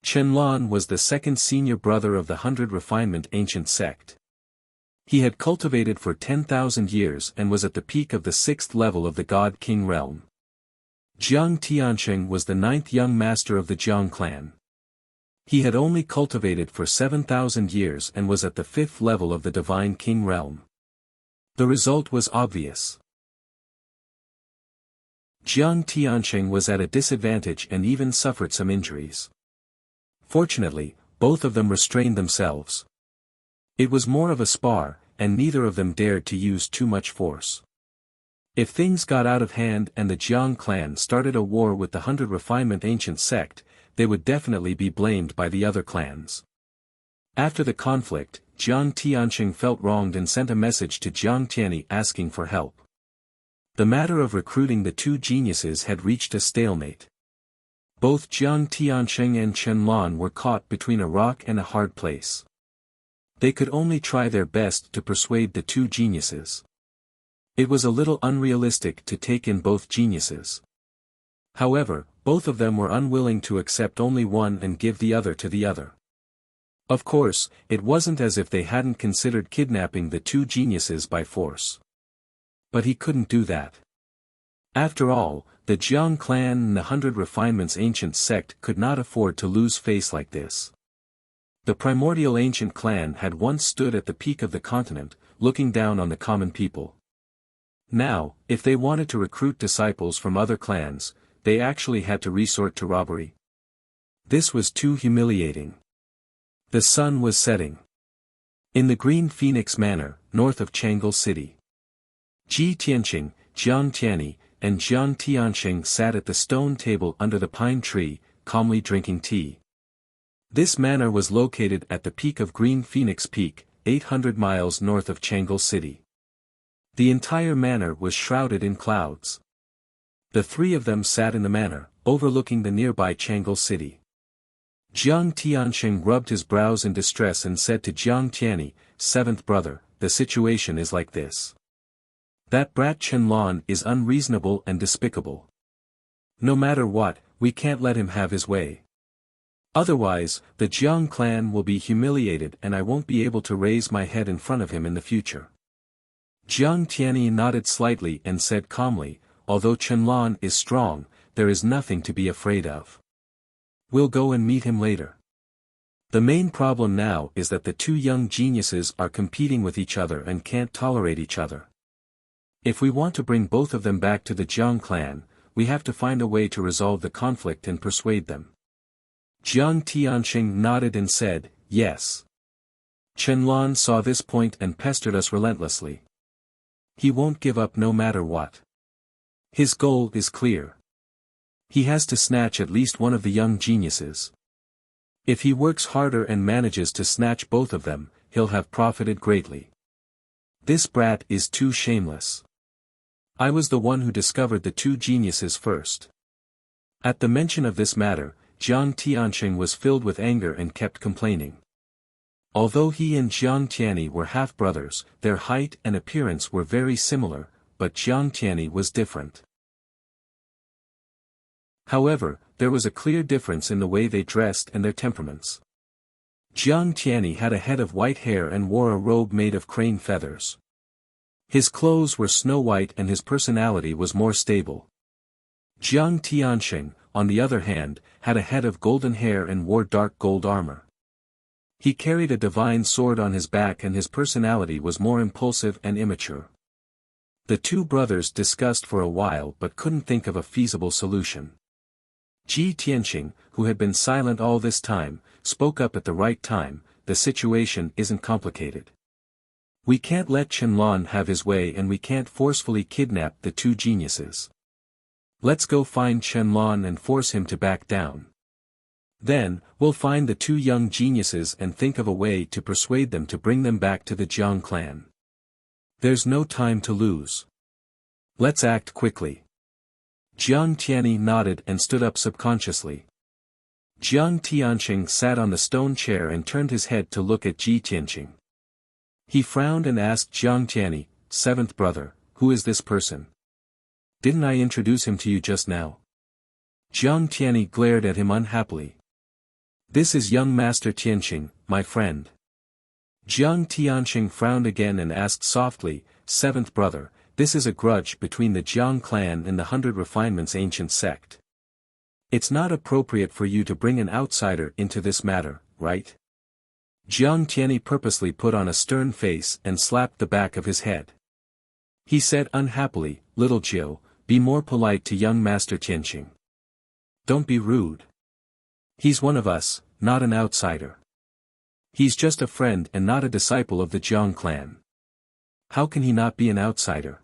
Chenlong was the second senior brother of the 100 Refinement Ancient Sect. He had cultivated for 10,000 years and was at the peak of the 6th level of the God King realm. Jiang Tianxing was the 9th young master of the Jiang clan. He had only cultivated for 7,000 years and was at the 5th level of the Divine King realm. The result was obvious. Jiang Tianxing was at a disadvantage and even suffered some injuries. Fortunately, both of them restrained themselves. It was more of a spar, and neither of them dared to use too much force. If things got out of hand and the Jiang clan started a war with the 100 Refinement Ancient Sect, they would definitely be blamed by the other clans. After the conflict, Jiang Tianxing felt wronged and sent a message to Jiang Tianyi asking for help. The matter of recruiting the 2 geniuses had reached a stalemate. Both Jiang Tianxing and Chenlong were caught between a rock and a hard place. They could only try their best to persuade the 2 geniuses. It was a little unrealistic to take in both geniuses. However, both of them were unwilling to accept only one and give the other to the other. Of course, it wasn't as if they hadn't considered kidnapping the 2 geniuses by force. But he couldn't do that. After all, the Jiang clan and the 100 Refinements Ancient Sect could not afford to lose face like this. The primordial ancient clan had once stood at the peak of the continent, looking down on the common people. Now, if they wanted to recruit disciples from other clans, they actually had to resort to robbery. This was too humiliating. The sun was setting. In the Green Phoenix Manor, north of Chang'e City. Ji Tianqing, Jiang Tianyi, and Jiang Tianxing sat at the stone table under the pine tree, calmly drinking tea. This manor was located at the peak of Green Phoenix Peak, 800 miles north of Chang'e City. The entire manor was shrouded in clouds. The 3 of them sat in the manor, overlooking the nearby Chang'e City. Jiang Tianxing rubbed his brows in distress and said to Jiang Tianyi, seventh brother, the situation is like this. That brat Qianlong is unreasonable and despicable. No matter what, we can't let him have his way. Otherwise, the Jiang clan will be humiliated and I won't be able to raise my head in front of him in the future. Jiang Tianyi nodded slightly and said calmly, although Qianlong is strong, there is nothing to be afraid of. We'll go and meet him later. The main problem now is that the two young geniuses are competing with each other and can't tolerate each other. If we want to bring both of them back to the Jiang clan, we have to find a way to resolve the conflict and persuade them. Jiang Tianxing nodded and said, yes. Qianlong saw this point and pestered us relentlessly. He won't give up no matter what. His goal is clear. He has to snatch at least one of the young geniuses. If he works harder and manages to snatch both of them, he'll have profited greatly. This brat is too shameless. I was the one who discovered the two geniuses first. At the mention of this matter, Jiang Tianxing was filled with anger and kept complaining. Although he and Jiang Tianyi were half-brothers, their height and appearance were very similar, but Jiang Tianyi was different. However, there was a clear difference in the way they dressed and their temperaments. Jiang Tianyi had a head of white hair and wore a robe made of crane feathers. His clothes were snow white and his personality was more stable. Jiang Tianxing, on the other hand, had a head of golden hair and wore dark gold armor. He carried a divine sword on his back and his personality was more impulsive and immature. The two brothers discussed for a while but couldn't think of a feasible solution. Ji Tianxing, who had been silent all this time, spoke up at the right time. The situation isn't complicated. We can't let Qianlong have his way and we can't forcefully kidnap the two geniuses. Let's go find Qianlong and force him to back down. Then, we'll find the two young geniuses and think of a way to persuade them to bring them back to the Jiang clan. There's no time to lose. Let's act quickly. Jiang Tianyi nodded and stood up subconsciously. Jiang Tianxing sat on the stone chair and turned his head to look at Ji Tianxing. He frowned and asked Jiang Tianyi, seventh brother, who is this person? Didn't I introduce him to you just now? Jiang Tianyi glared at him unhappily. This is young Master Tianxing, my friend. Jiang Tianxing frowned again and asked softly, seventh brother, this is a grudge between the Jiang clan and the 100 Refinements ancient sect. It's not appropriate for you to bring an outsider into this matter, right? Jiang Tianyi purposely put on a stern face and slapped the back of his head. He said unhappily, little Jiu, be more polite to young Master Tianxing. Don't be rude. He's one of us, not an outsider. He's just a friend and not a disciple of the Jiang clan. How can he not be an outsider?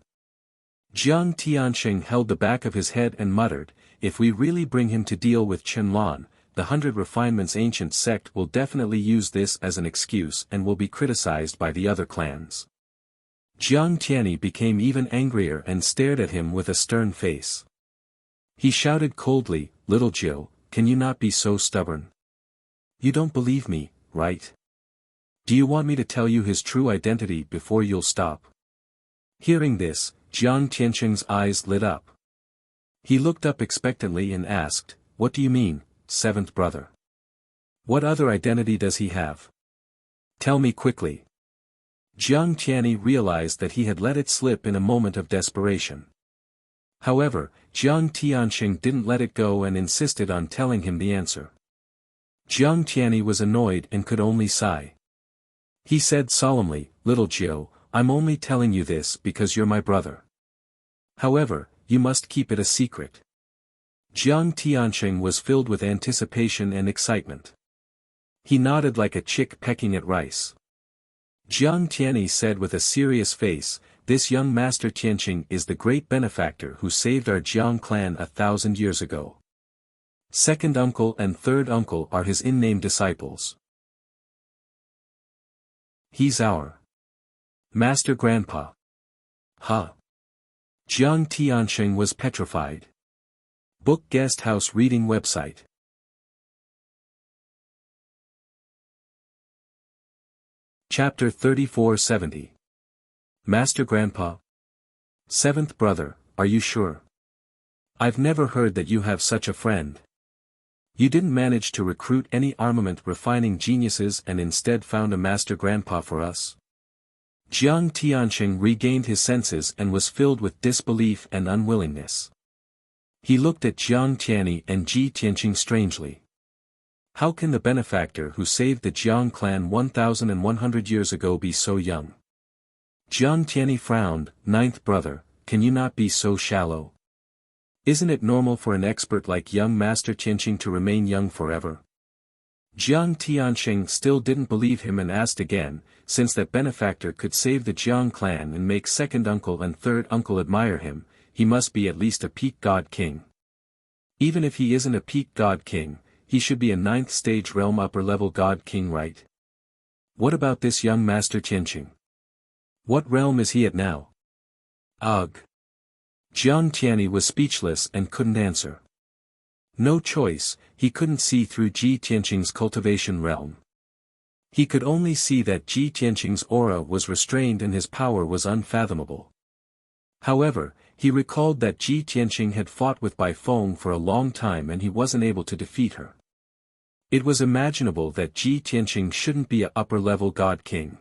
Jiang Tianxing held the back of his head and muttered, if we really bring him to deal with Qianlong, the 100 Refinements ancient sect will definitely use this as an excuse and will be criticized by the other clans. Jiang Tianyi became even angrier and stared at him with a stern face. He shouted coldly, little Jiu, can you not be so stubborn? You don't believe me, right? Do you want me to tell you his true identity before you'll stop? Hearing this, Jiang Tianxing's eyes lit up. He looked up expectantly and asked, what do you mean, seventh brother? What other identity does he have? Tell me quickly. Jiang Tianyi realized that he had let it slip in a moment of desperation. However, Jiang Tianxing didn't let it go and insisted on telling him the answer. Jiang Tianyi was annoyed and could only sigh. He said solemnly, little Jiu, I'm only telling you this because you're my brother. However, you must keep it a secret. Jiang Tianxing was filled with anticipation and excitement. He nodded like a chick pecking at rice. Jiang Tianyi said with a serious face, this young Master Tianxing is the great benefactor who saved our Jiang clan 1,000 years ago. Second uncle and third uncle are his in-name disciples. He's our Master Grandpa. Huh? Jiang Tianxing was petrified. Book Guest House Reading Website. Chapter 34-70. Master Grandpa. Seventh brother, are you sure? I've never heard that you have such a friend. You didn't manage to recruit any armament refining geniuses and instead found a Master Grandpa for us? Jiang Tianqing regained his senses and was filled with disbelief and unwillingness. He looked at Jiang Tianyi and Ji Tianqing strangely. How can the benefactor who saved the Jiang clan 1,100 years ago be so young? Jiang Tianyi frowned. Ninth brother, can you not be so shallow? Isn't it normal for an expert like young Master Tianqing to remain young forever? Jiang Tianqing still didn't believe him and asked again, since that benefactor could save the Jiang clan and make second uncle and third uncle admire him, he must be at least a peak god king. Even if he isn't a peak god king, he should be a 9th stage realm upper level god king, right? What about this young Master Tianqing? What realm is he at now? Ugh. Jiang Tianyi was speechless and couldn't answer. No choice, he couldn't see through Ji Tianqing's cultivation realm. He could only see that Ji Tianqing's aura was restrained and his power was unfathomable. However, he recalled that Ji Tianqing had fought with Bai Feng for a long time and he wasn't able to defeat her. It was imaginable that Ji Tianqing shouldn't be a upper-level god king.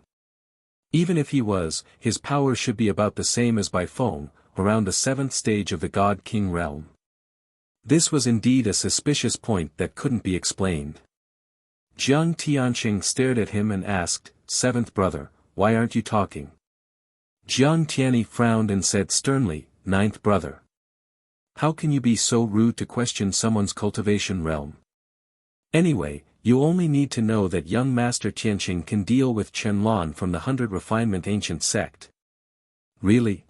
Even if he was, his power should be about the same as Bai Feng, around the 7th stage of the god king realm. This was indeed a suspicious point that couldn't be explained. Jiang Tianqing stared at him and asked, "Seventh brother, why aren't you talking?" Jiang Tianyi frowned and said sternly, "Ninth brother. How can you be so rude to question someone's cultivation realm? Anyway, you only need to know that young Master Tianqing can deal with Chenlong from the 100 Refinement Ancient Sect." Really?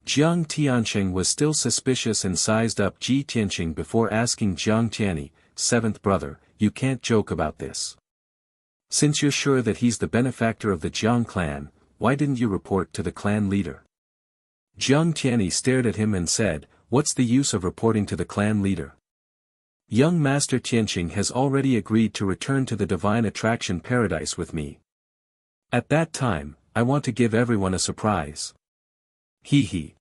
Jiang Tianqing was still suspicious and sized up Ji Tianqing before asking Jiang Tianyi, "Seventh brother, you can't joke about this. Since you're sure that he's the benefactor of the Jiang clan, why didn't you report to the clan leader?" Jiang Tianyi stared at him and said, "What's the use of reporting to the clan leader? Young Master Tianqing has already agreed to return to the Divine Attraction Paradise with me. At that time, I want to give everyone a surprise." Hee hee.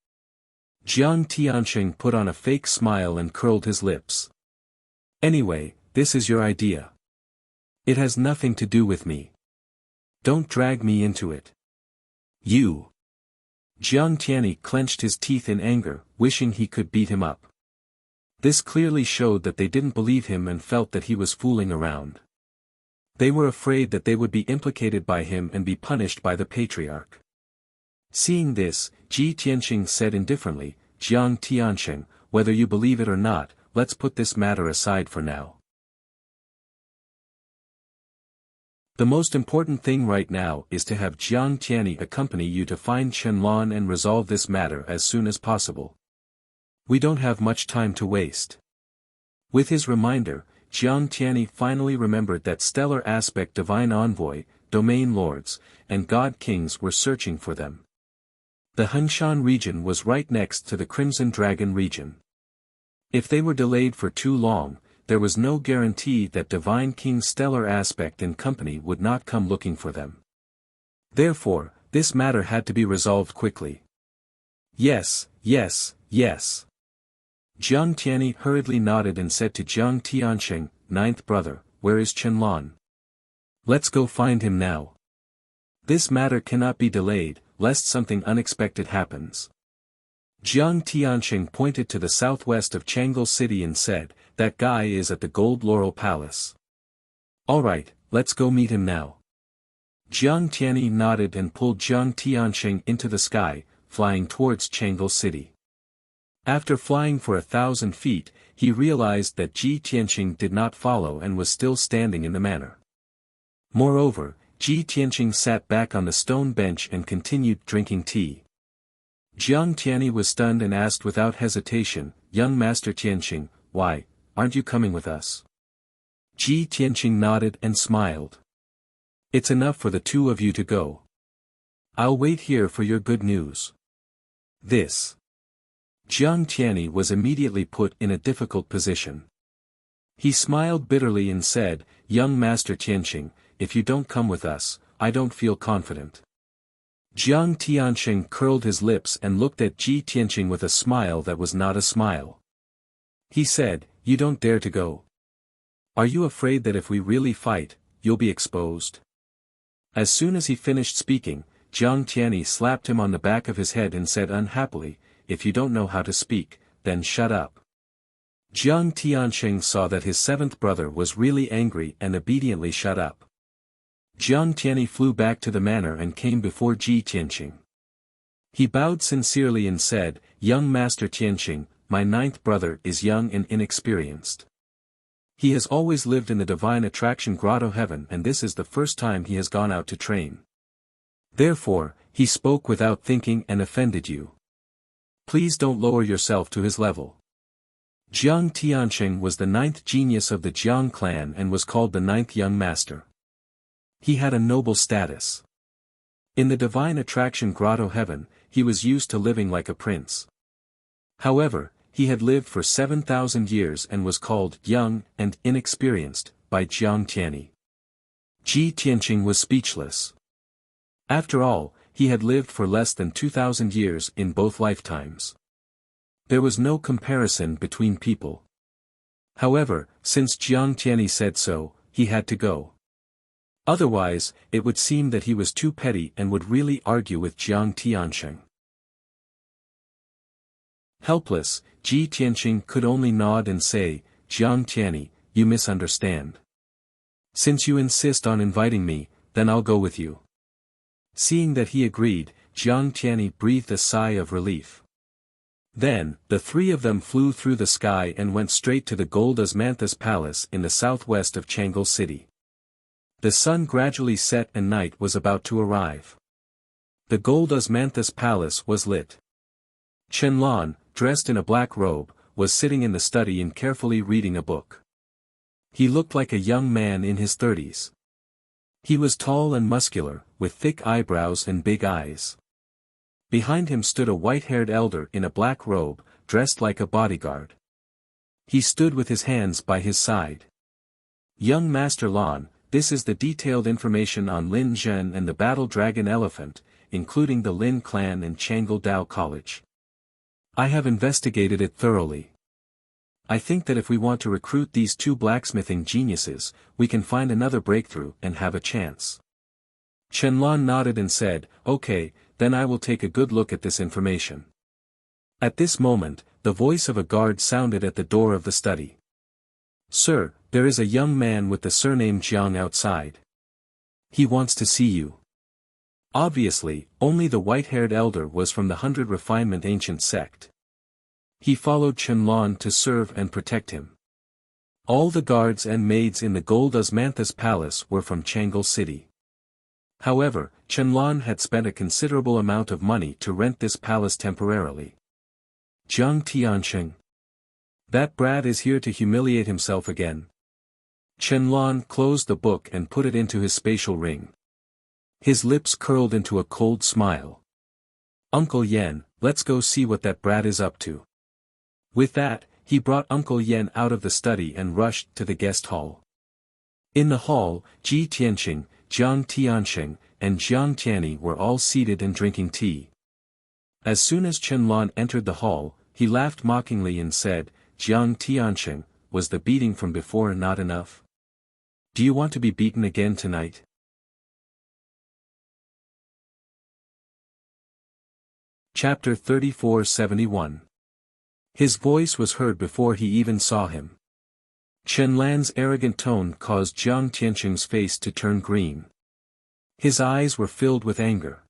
Jiang Tianqing put on a fake smile and curled his lips. "Anyway, this is your idea. It has nothing to do with me. Don't drag me into it. You." Jiang Tianyi clenched his teeth in anger, wishing he could beat him up. This clearly showed that they didn't believe him and felt that he was fooling around. They were afraid that they would be implicated by him and be punished by the patriarch. Seeing this, Ji Tianqing said indifferently, "Jiang Tianqing, whether you believe it or not, let's put this matter aside for now. The most important thing right now is to have Jiang Tianyi accompany you to find Chenlong and resolve this matter as soon as possible. We don't have much time to waste." With his reminder, Jiang Tianyi finally remembered that stellar aspect divine envoy, domain lords, and god kings were searching for them. The Hengshan region was right next to the Crimson Dragon region. If they were delayed for too long, there was no guarantee that Divine King Stellar Aspect and company would not come looking for them. Therefore, this matter had to be resolved quickly. "Yes, yes, yes." Jiang Tianyi hurriedly nodded and said to Jiang Tianqing, "Ninth brother, where is Chenlong? Let's go find him now. This matter cannot be delayed, lest something unexpected happens." Jiang Tianqing pointed to the southwest of Chang'e City and said, "That guy is at the Gold Laurel Palace. Alright, let's go meet him now." Jiang Tianyi nodded and pulled Jiang Tianqing into the sky, flying towards Chang'e City. After flying for 1,000 feet, he realized that Ji Tianqing did not follow and was still standing in the manor. Moreover, Ji Tianqing sat back on the stone bench and continued drinking tea. Jiang Tianyi was stunned and asked without hesitation, "Young Master Tianqing, why, aren't you coming with us?" Ji Tianqing nodded and smiled. "It's enough for the two of you to go. I'll wait here for your good news." This. Jiang Tianyi was immediately put in a difficult position. He smiled bitterly and said, "Young Master Tianqing, if you don't come with us, I don't feel confident. Jiang Tianqing curled his lips and looked at Ji Tianqing with a smile that was not a smile. He said, you don't dare to go. Are you afraid that if we really fight, you'll be exposed? As soon as he finished speaking, Jiang Tianyi slapped him on the back of his head and said unhappily, if you don't know how to speak, then shut up. Jiang Tianqing saw that his seventh brother was really angry and obediently shut up. Jiang Tianyi flew back to the manor and came before Ji Tianqing. He bowed sincerely and said, young Master Tianqing, my ninth brother is young and inexperienced. He has always lived in the divine attraction grotto heaven and this is the first time he has gone out to train. Therefore, he spoke without thinking and offended you. Please don't lower yourself to his level. Jiang Tianqing was the ninth genius of the Jiang clan and was called the ninth young master. He had a noble status. In the divine attraction grotto heaven, he was used to living like a prince. However, he had lived for 7,000 years and was called young and inexperienced by Jiang Tianyi. Ji Tianqing was speechless. After all, he had lived for less than 2,000 years in both lifetimes. There was no comparison between people. However, since Jiang Tianyi said so, he had to go. Otherwise, it would seem that he was too petty and would really argue with Jiang Tianqing. Helpless, Ji Tianqing could only nod and say, Jiang Tianyi, you misunderstand. Since you insist on inviting me, then I'll go with you. Seeing that he agreed, Jiang Tianyi breathed a sigh of relief. Then, the three of them flew through the sky and went straight to the gold Osmanthus Palace in the southwest of Chang'an City. The sun gradually set and night was about to arrive. The gold Osmanthus Palace was lit. Qianlan, dressed in a black robe, was sitting in the study and carefully reading a book. He looked like a young man in his 30s. He was tall and muscular, with thick eyebrows and big eyes. Behind him stood a white-haired elder in a black robe, dressed like a bodyguard. He stood with his hands by his side. Young Master Lan, this is the detailed information on Lin Zhen and the battle dragon elephant, including the Lin clan and Chang'an Dao College. I have investigated it thoroughly. I think that if we want to recruit these two blacksmithing geniuses, we can find another breakthrough and have a chance. Qianlan nodded and said, okay, then I will take a good look at this information. At this moment, the voice of a guard sounded at the door of the study. Sir, there is a young man with the surname Jiang outside. He wants to see you. Obviously, only the white-haired elder was from the 100 Refinement Ancient Sect. He followed Qianlan to serve and protect him. All the guards and maids in the gold Osmanthus Palace were from Chang'an City. However, Qianlan had spent a considerable amount of money to rent this palace temporarily. Jiang Tianqing. That brat is here to humiliate himself again. Qianlan closed the book and put it into his spatial ring. His lips curled into a cold smile. Uncle Yan, let's go see what that brat is up to. With that, he brought Uncle Yan out of the study and rushed to the guest hall. In the hall, Ji Tianqing, Jiang Tianqing, and Jiang Tianyi were all seated and drinking tea. As soon as Qianlan entered the hall, he laughed mockingly and said, Jiang Tianqing, was the beating from before not enough? Do you want to be beaten again tonight? Chapter 34-71. His voice was heard before he even saw him. Qianlan's arrogant tone caused Jiang Tianqing's face to turn green. His eyes were filled with anger.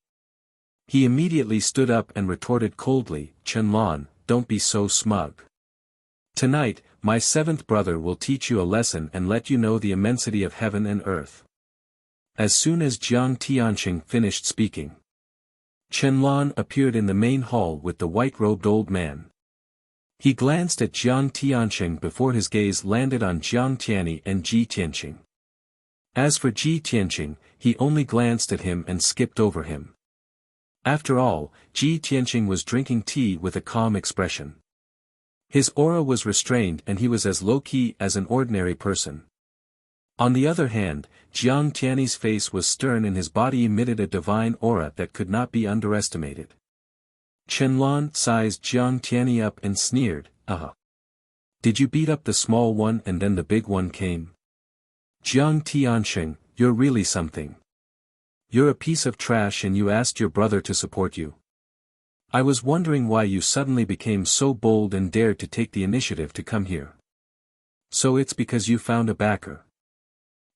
He immediately stood up and retorted coldly, Qianlan, don't be so smug. Tonight, my seventh brother will teach you a lesson and let you know the immensity of heaven and earth. As soon as Jiang Tianqing finished speaking, Qianlan appeared in the main hall with the white-robed old man. He glanced at Jiang Tianqing before his gaze landed on Jiang Tianyi and Ji Tianqing. As for Ji Tianqing, he only glanced at him and skipped over him. After all, Ji Tianqing was drinking tea with a calm expression. His aura was restrained and he was as low-key as an ordinary person. On the other hand, Jiang Tianyi's face was stern and his body emitted a divine aura that could not be underestimated. Qianlan sized Jiang Tianyi up and sneered, Did you beat up the small one and then the big one came? Jiang Tianxing, you're really something. You're a piece of trash and you asked your brother to support you. I was wondering why you suddenly became so bold and dared to take the initiative to come here. So it's because you found a backer.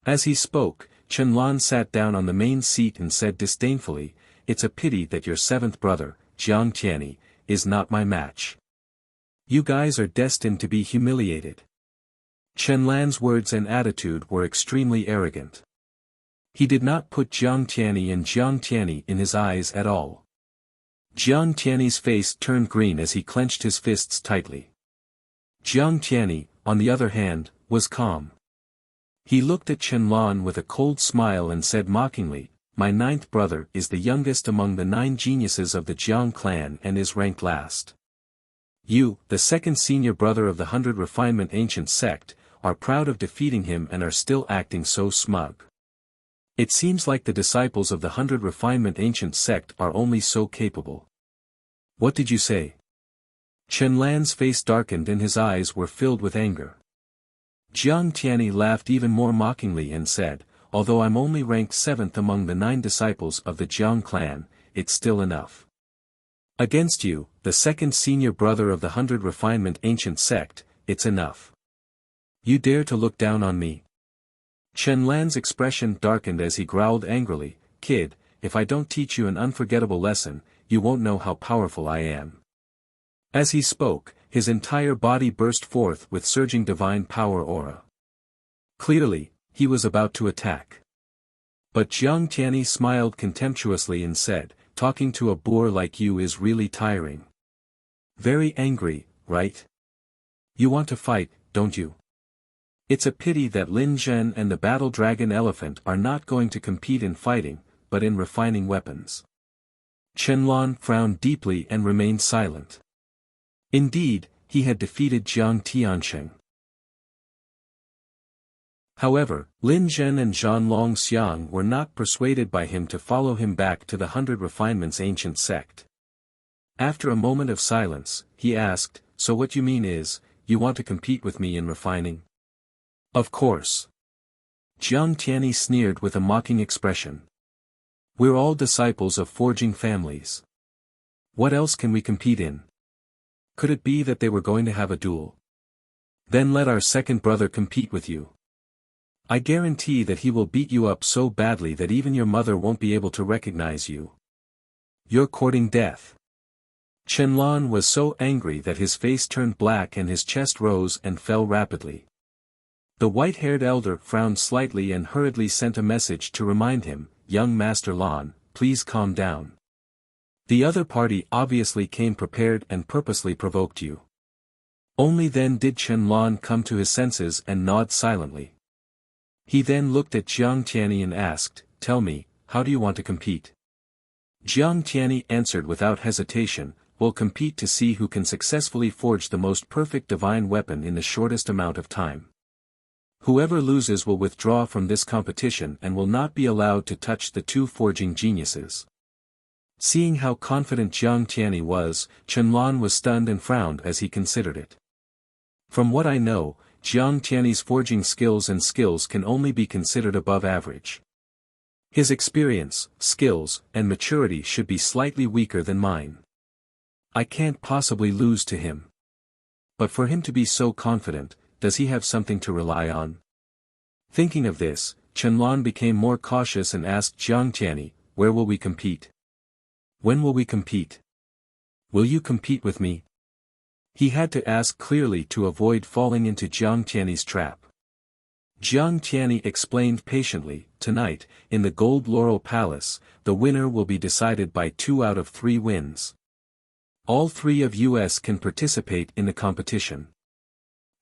As he spoke, Qianlan sat down on the main seat and said disdainfully, It's a pity that your seventh brother, Jiang Tianyi, is not my match. You guys are destined to be humiliated. Qianlan's words and attitude were extremely arrogant. He did not put Jiang Tianyi in his eyes at all. Jiang Tianyi's face turned green as he clenched his fists tightly. Jiang Tianyi, on the other hand, was calm. He looked at Qianlan with a cold smile and said mockingly, My ninth brother is the youngest among the 9 geniuses of the Jiang clan and is ranked last. You, the second senior brother of the 100 Refinement Ancient Sect, are proud of defeating him and are still acting so smug. It seems like the disciples of the 100 Refinement Ancient Sect are only so capable. What did you say? Qianlan's face darkened and his eyes were filled with anger. Jiang Tianyi laughed even more mockingly and said, Although I'm only ranked 7th among the 9 disciples of the Jiang clan, it's still enough. Against you, the second senior brother of the 100 Refinement Ancient Sect, it's enough. You dare to look down on me? Qianlan's expression darkened as he growled angrily, Kid, if I don't teach you an unforgettable lesson, you won't know how powerful I am. As he spoke, his entire body burst forth with surging divine power aura. Clearly, he was about to attack. But Jiang Tianyi smiled contemptuously and said, Talking to a boor like you is really tiring. Very angry, right? You want to fight, don't you? It's a pity that Lin Zhen and the battle dragon elephant are not going to compete in fighting, but in refining weapons. Qianlan frowned deeply and remained silent. Indeed, he had defeated Jiang Tianxing. However, Lin Zhen and Zhan Longxiang were not persuaded by him to follow him back to the 100 Refinement's ancient sect. After a moment of silence, he asked, So what you mean is, you want to compete with me in refining? Of course. Jiang Tianyi sneered with a mocking expression. We're all disciples of forging families. What else can we compete in? Could it be that they were going to have a duel? Then let our second brother compete with you. I guarantee that he will beat you up so badly that even your mother won't be able to recognize you. You're courting death. Qianlan was so angry that his face turned black and his chest rose and fell rapidly. The white-haired elder frowned slightly and hurriedly sent a message to remind him, Young Master Lan, please calm down. The other party obviously came prepared and purposely provoked you. Only then did Qianlan come to his senses and nod silently. He then looked at Jiang Tianyi and asked, Tell me, how do you want to compete? Jiang Tianyi answered without hesitation, We'll compete to see who can successfully forge the most perfect divine weapon in the shortest amount of time. Whoever loses will withdraw from this competition and will not be allowed to touch the 2 forging geniuses. Seeing how confident Jiang Tianyi was, Qianlan was stunned and frowned as he considered it. From what I know, Jiang Tianyi's forging skills can only be considered above average. His experience, skills, and maturity should be slightly weaker than mine. I can't possibly lose to him. But for him to be so confident, does he have something to rely on? Thinking of this, Qianlan became more cautious and asked Jiang Tianyi, Where will we compete? When will we compete? Will you compete with me? He had to ask clearly to avoid falling into Jiang Tianyi's trap. Jiang Tianyi explained patiently, Tonight, in the Gold Laurel Palace, the winner will be decided by 2 out of 3 wins. All 3 of us can participate in the competition.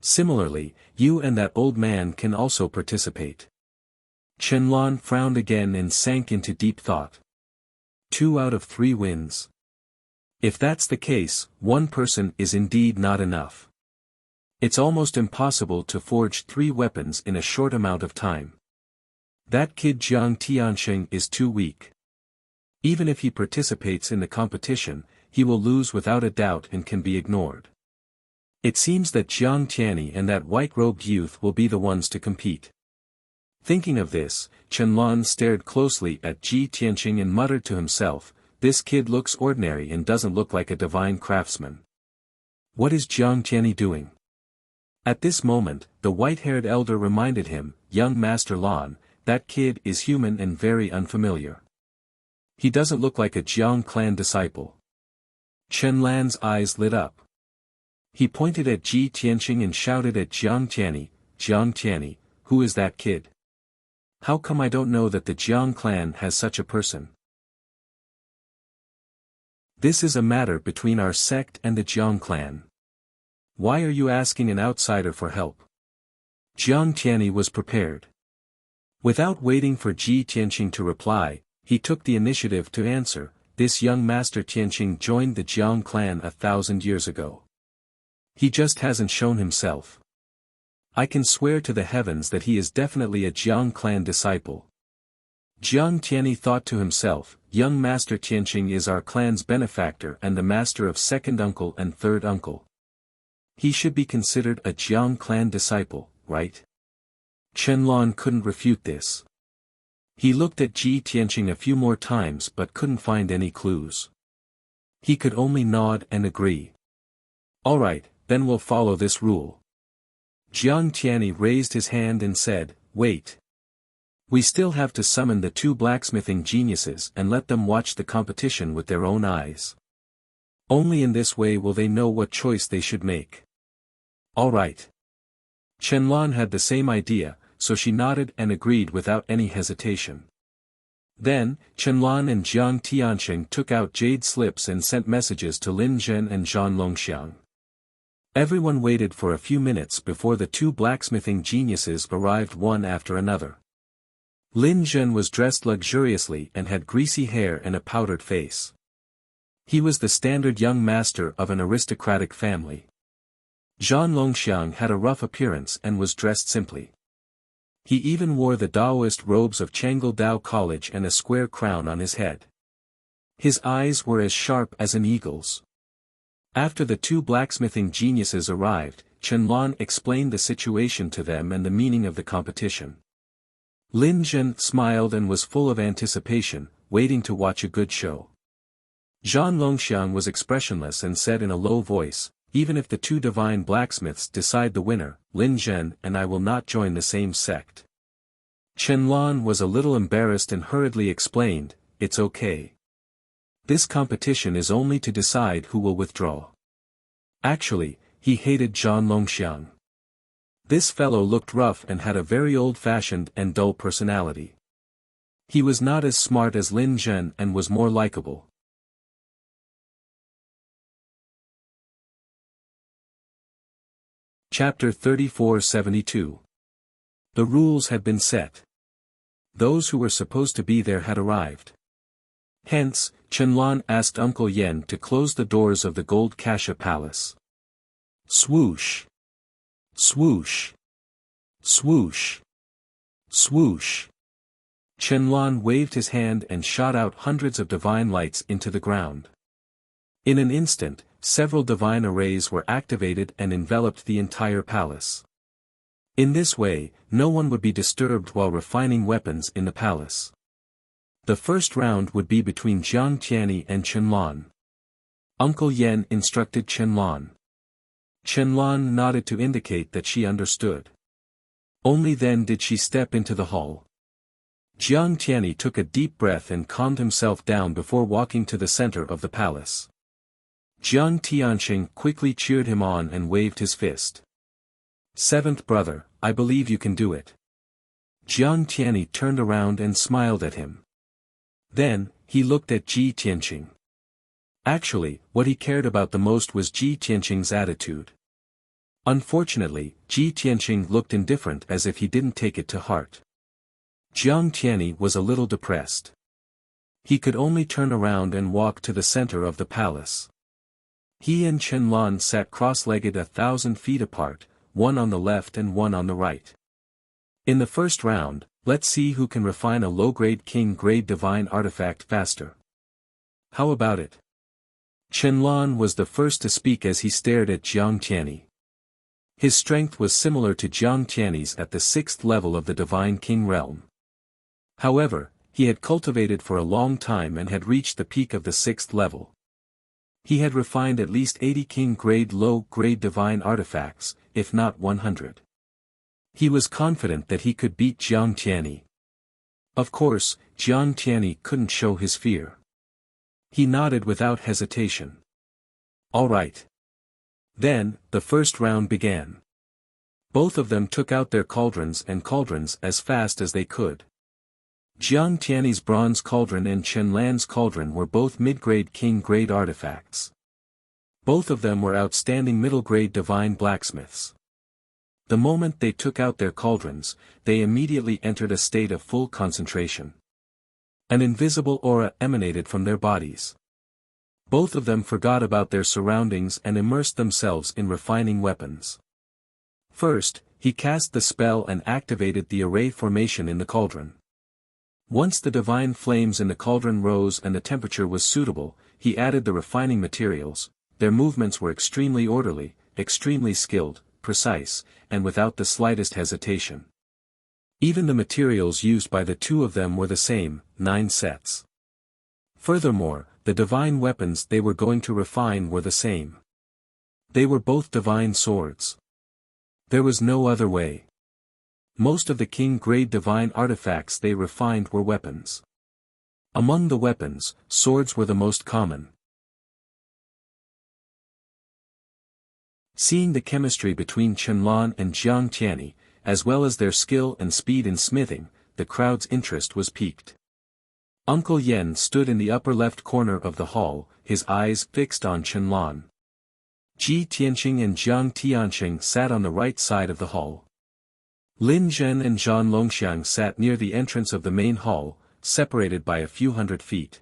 Similarly, you and that old man can also participate. Qianlan frowned again and sank into deep thought. 2 out of 3 wins. If that's the case, one person is indeed not enough. It's almost impossible to forge 3 weapons in a short amount of time. That kid Jiang Tianxing is too weak. Even if he participates in the competition, he will lose without a doubt and can be ignored. It seems that Jiang Tianyi and that white-robed youth will be the ones to compete. Thinking of this, Qianlong stared closely at Ji Tianxing and muttered to himself, "This kid looks ordinary and doesn't look like a divine craftsman. What is Jiang Tianyi doing?" At this moment, the white-haired elder reminded him, "Young Master Lan, that kid is human and very unfamiliar. He doesn't look like a Jiang clan disciple." Qianlan's eyes lit up. He pointed at Ji Tianxing and shouted at Jiang Tianyi, "Who is that kid? How come I don't know that the Jiang clan has such a person? This is a matter between our sect and the Jiang clan. Why are you asking an outsider for help?" Jiang Tianyi was prepared. Without waiting for Ji Tianxing to reply, he took the initiative to answer, "This young Master Tianxing joined the Jiang clan 1,000 years ago. He just hasn't shown himself. I can swear to the heavens that he is definitely a Jiang clan disciple." Jiang Tianyi thought to himself, "Young Master Tianxing is our clan's benefactor and the master of second uncle and third uncle. He should be considered a Jiang clan disciple, right?" Qianlong couldn't refute this. He looked at Ji Tianxing a few more times but couldn't find any clues. He could only nod and agree. "All right, then we'll follow this rule." Jiang Tianyi raised his hand and said, "Wait. We still have to summon the 2 blacksmithing geniuses and let them watch the competition with their own eyes. Only in this way will they know what choice they should make." "All right." Qianlong had the same idea, so she nodded and agreed without any hesitation. Then, Qianlong and Jiang Tianxing took out jade slips and sent messages to Lin Zhen and Zhan Longxiang. Everyone waited for a few minutes before the 2 blacksmithing geniuses arrived one after another. Lin Zhen was dressed luxuriously and had greasy hair and a powdered face. He was the standard young master of an aristocratic family. Zhan Longxiang had a rough appearance and was dressed simply. He even wore the Taoist robes of Changle Dao College and a square crown on his head. His eyes were as sharp as an eagle's. After the 2 blacksmithing geniuses arrived, Qianlong explained the situation to them and the meaning of the competition. Lin Zhen smiled and was full of anticipation, waiting to watch a good show. Zhan Longxiang was expressionless and said in a low voice, "Even if the 2 divine blacksmiths decide the winner, Lin Zhen and I will not join the same sect." Qianlong was a little embarrassed and hurriedly explained, "It's okay. This competition is only to decide who will withdraw." Actually, he hated Zhan Longxiang. This fellow looked rough and had a very old-fashioned and dull personality. He was not as smart as Lin Zhen and was more likable. Chapter 3472. The rules had been set. Those who were supposed to be there had arrived. Hence, Qianlong asked Uncle Yen to close the doors of the gold Kasha palace. Swoosh! Swoosh! Swoosh! Swoosh! Qianlong waved his hand and shot out hundreds of divine lights into the ground. In an instant, several divine arrays were activated and enveloped the entire palace. In this way, no one would be disturbed while refining weapons in the palace. The first round would be between Jiang Tianyi and Qianlong. Uncle Yen instructed Qianlong. Qianlong nodded to indicate that she understood. Only then did she step into the hall. Jiang Tianyi took a deep breath and calmed himself down before walking to the center of the palace. Jiang Tianxing quickly cheered him on and waved his fist. "Seventh brother, I believe you can do it." Jiang Tianyi turned around and smiled at him. Then, he looked at Ji Tianxing. Actually, what he cared about the most was Ji Tianxing's attitude. Unfortunately, Ji Tianxing looked indifferent as if he didn't take it to heart. Jiang Tianyi was a little depressed. He could only turn around and walk to the center of the palace. He and Chen Lan sat cross-legged 1,000 feet apart, one on the left and one on the right. In the first round, let's see who can refine a low-grade king-grade divine artifact faster. How about it? Chen Lan was the first to speak as he stared at Jiang Tianyi. His strength was similar to Jiang Tianyi's at the 6th level of the Divine King realm. However, he had cultivated for a long time and had reached the peak of the 6th level. He had refined at least 80 king-grade low-grade divine artifacts, if not 100. He was confident that he could beat Jiang Tianyi. Of course, Jiang Tianyi couldn't show his fear. He nodded without hesitation. All right. Then, the first round began. Both of them took out their cauldrons as fast as they could. Jiang Tianyi's bronze cauldron and Chen Lan's cauldron were both mid-grade king-grade artifacts. Both of them were outstanding middle-grade divine blacksmiths. The moment they took out their cauldrons, they immediately entered a state of full concentration. An invisible aura emanated from their bodies. Both of them forgot about their surroundings and immersed themselves in refining weapons. First, he cast the spell and activated the array formation in the cauldron. Once the divine flames in the cauldron rose and the temperature was suitable, he added the refining materials. Their movements were extremely orderly, extremely skilled, precise, and without the slightest hesitation. Even the materials used by the two of them were the same, 9 sets. Furthermore, the divine weapons they were going to refine were the same. They were both divine swords. There was no other way. Most of the king-grade divine artifacts they refined were weapons. Among the weapons, swords were the most common. Seeing the chemistry between Chen Lan and Jiang Tianyi, as well as their skill and speed in smithing, the crowd's interest was piqued. Uncle Yen stood in the upper left corner of the hall, his eyes fixed on Chen Lan. Ji Tianqing and Jiang Tianqing sat on the right side of the hall. Lin Zhen and Zhan Longxiang sat near the entrance of the main hall, separated by a few hundred feet.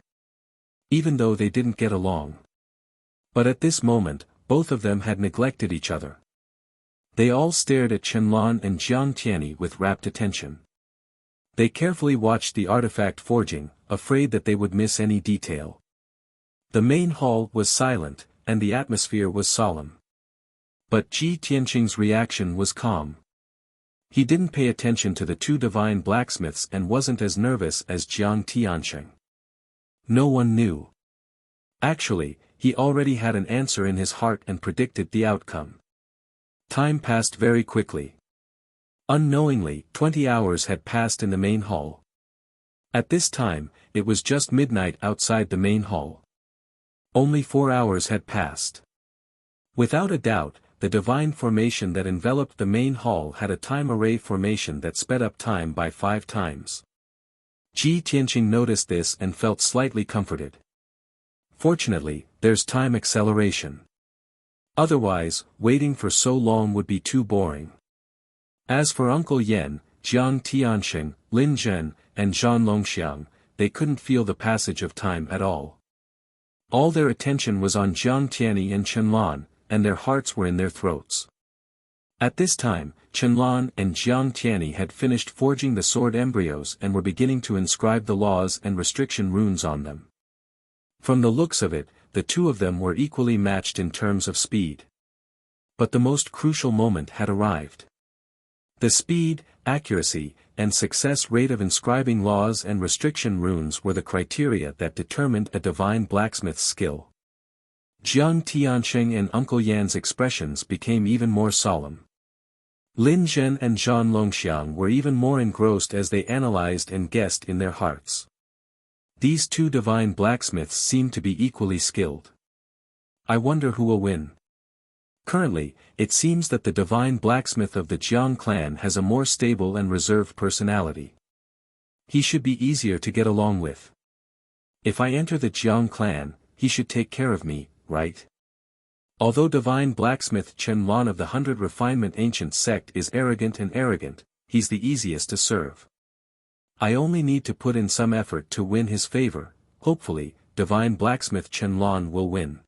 Even though they didn't get along. But at this moment, both of them had neglected each other. They all stared at Chen Lan and Jiang Tianyi with rapt attention. They carefully watched the artifact forging, afraid that they would miss any detail. The main hall was silent, and the atmosphere was solemn. But Ji Tianqing's reaction was calm. He didn't pay attention to the two divine blacksmiths and wasn't as nervous as Jiang Tianqing. No one knew. Actually, he already had an answer in his heart and predicted the outcome. Time passed very quickly. Unknowingly, 20 hours had passed in the main hall. At this time, it was just midnight outside the main hall. Only 4 hours had passed. Without a doubt, the divine formation that enveloped the main hall had a time array formation that sped up time by 5 times. Ji Tianqing noticed this and felt slightly comforted. Fortunately, there's time acceleration. Otherwise, waiting for so long would be too boring. As for Uncle Yen, Jiang Tianqing, Lin Zhen, and Zhan Longxiang, they couldn't feel the passage of time at all. All their attention was on Jiang Tianyi and Chen Lan, and their hearts were in their throats. At this time, Chen Lan and Jiang Tianyi had finished forging the sword embryos and were beginning to inscribe the laws and restriction runes on them. From the looks of it, the two of them were equally matched in terms of speed. But the most crucial moment had arrived. The speed, accuracy, and success rate of inscribing laws and restriction runes were the criteria that determined a divine blacksmith's skill. Jiang Tianqing and Uncle Yan's expressions became even more solemn. Lin Zhen and Zhan Longxiang were even more engrossed as they analyzed and guessed in their hearts. These two divine blacksmiths seemed to be equally skilled. I wonder who will win. Currently, it seems that the divine blacksmith of the Jiang clan has a more stable and reserved personality. He should be easier to get along with. If I enter the Jiang clan, he should take care of me, right? Although divine blacksmith Chen Lan of the 100 Refinement Ancient Sect is arrogant, he's the easiest to serve. I only need to put in some effort to win his favor. Hopefully, divine blacksmith Chen Lan will win.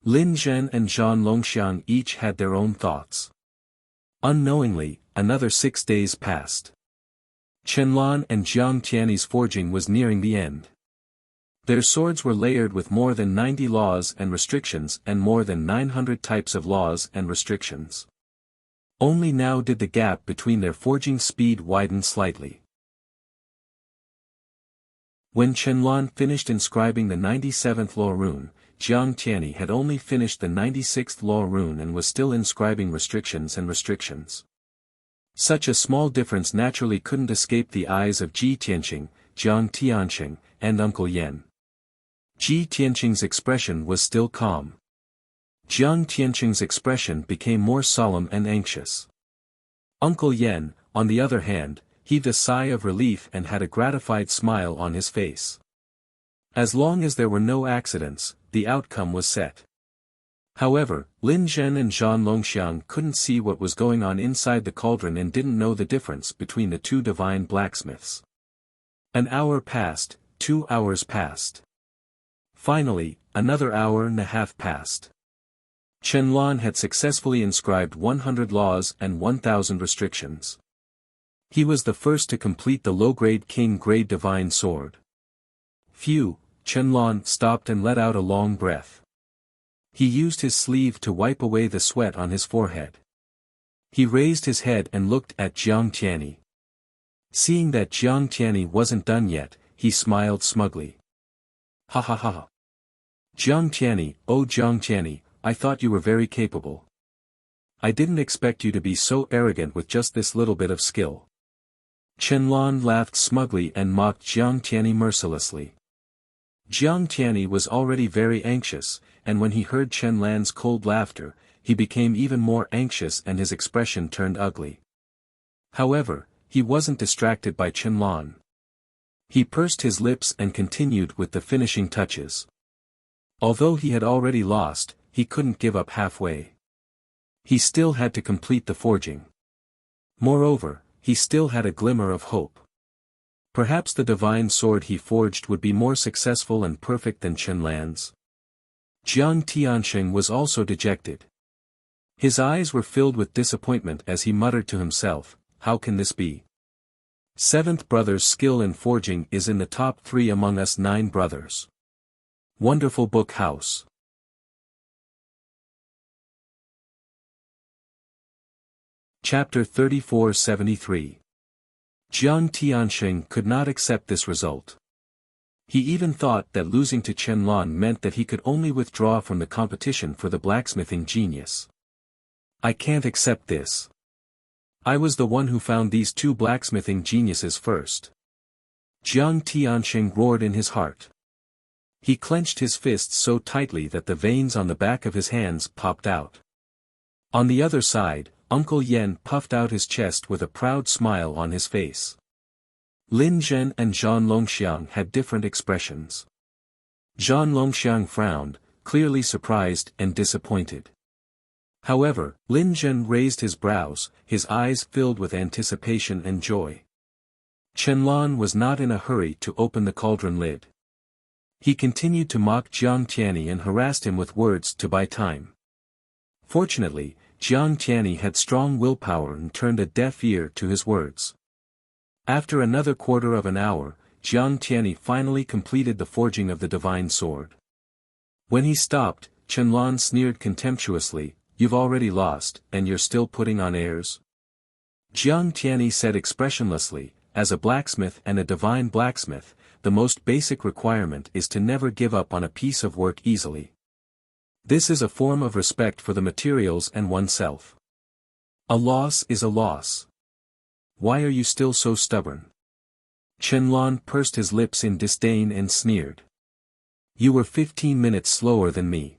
Lin Zhen and Zhan Longxiang each had their own thoughts. Unknowingly, another 6 days passed. Qianlan and Jiang Tianyi's forging was nearing the end. Their swords were layered with more than 90 laws and restrictions and more than 900 types of laws and restrictions. Only now did the gap between their forging speed widen slightly. When Qianlan finished inscribing the 97th law rune, Jiang Tianyi had only finished the 96th law rune and was still inscribing restrictions and restrictions. Such a small difference naturally couldn't escape the eyes of Ji Tianqing, Jiang Tianqing, and Uncle Yan. Ji Tianqing's expression was still calm. Jiang Tianqing's expression became more solemn and anxious. Uncle Yan, on the other hand, heaved a sigh of relief and had a gratified smile on his face. As long as there were no accidents, the outcome was set. However, Lin Zhen and Zhan Longxiang couldn't see what was going on inside the cauldron and didn't know the difference between the two divine blacksmiths. An hour passed, 2 hours passed. Finally, another hour and a half passed. Qianlan had successfully inscribed 100 laws and 1,000 restrictions. He was the first to complete the low-grade king-grade divine sword. Phew, Qianlan stopped and let out a long breath. He used his sleeve to wipe away the sweat on his forehead. He raised his head and looked at Jiang Tianyi. Seeing that Jiang Tianyi wasn't done yet, he smiled smugly. Ha ha ha. Jiang Tianyi, oh Jiang Tianyi, I thought you were very capable. I didn't expect you to be so arrogant with just this little bit of skill. Qianlan laughed smugly and mocked Jiang Tianyi mercilessly. Jiang Tianyi was already very anxious, and when he heard Qianlan's cold laughter, he became even more anxious and his expression turned ugly. However, he wasn't distracted by Qianlan. He pursed his lips and continued with the finishing touches. Although he had already lost, he couldn't give up halfway. He still had to complete the forging. Moreover, he still had a glimmer of hope. Perhaps the divine sword he forged would be more successful and perfect than Qianlan's. Jiang Tianqing was also dejected. His eyes were filled with disappointment as he muttered to himself, how can this be? 7th brother's skill in forging is in the top 3 among us 9 brothers. Wonderful Book House. Chapter 3473. Jiang Tianqing could not accept this result. He even thought that losing to Qianlan meant that he could only withdraw from the competition for the blacksmithing genius. I can't accept this. I was the one who found these 2 blacksmithing geniuses first. Jiang Tianqing roared in his heart. He clenched his fists so tightly that the veins on the back of his hands popped out. On the other side, Uncle Yan puffed out his chest with a proud smile on his face. Lin Zhen and Zhan Longxiang had different expressions. Zhan Longxiang frowned, clearly surprised and disappointed. However, Lin Zhen raised his brows, his eyes filled with anticipation and joy. Qianlan was not in a hurry to open the cauldron lid. He continued to mock Jiang Tianyi and harassed him with words to buy time. Fortunately, Jiang Tianyi had strong willpower and turned a deaf ear to his words. After another quarter of an hour, Jiang Tianyi finally completed the forging of the divine sword. When he stopped, Qianlan sneered contemptuously, "You've already lost, and you're still putting on airs?" Jiang Tianyi said expressionlessly, "As a blacksmith and a divine blacksmith, the most basic requirement is to never give up on a piece of work easily. This is a form of respect for the materials and oneself. A loss is a loss. Why are you still so stubborn?" Qianlan pursed his lips in disdain and sneered. "You were 15 minutes slower than me.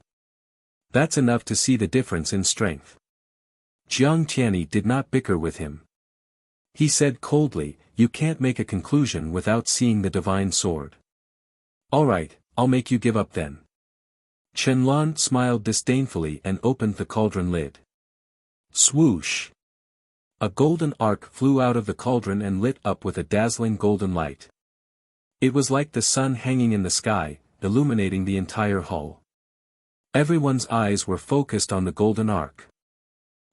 That's enough to see the difference in strength." Jiang Tianyi did not bicker with him. He said coldly, "You can't make a conclusion without seeing the divine sword. All right, I'll make you give up then." Qianlan smiled disdainfully and opened the cauldron lid. Swoosh! A golden arc flew out of the cauldron and lit up with a dazzling golden light. It was like the sun hanging in the sky, illuminating the entire hull. Everyone's eyes were focused on the golden ark.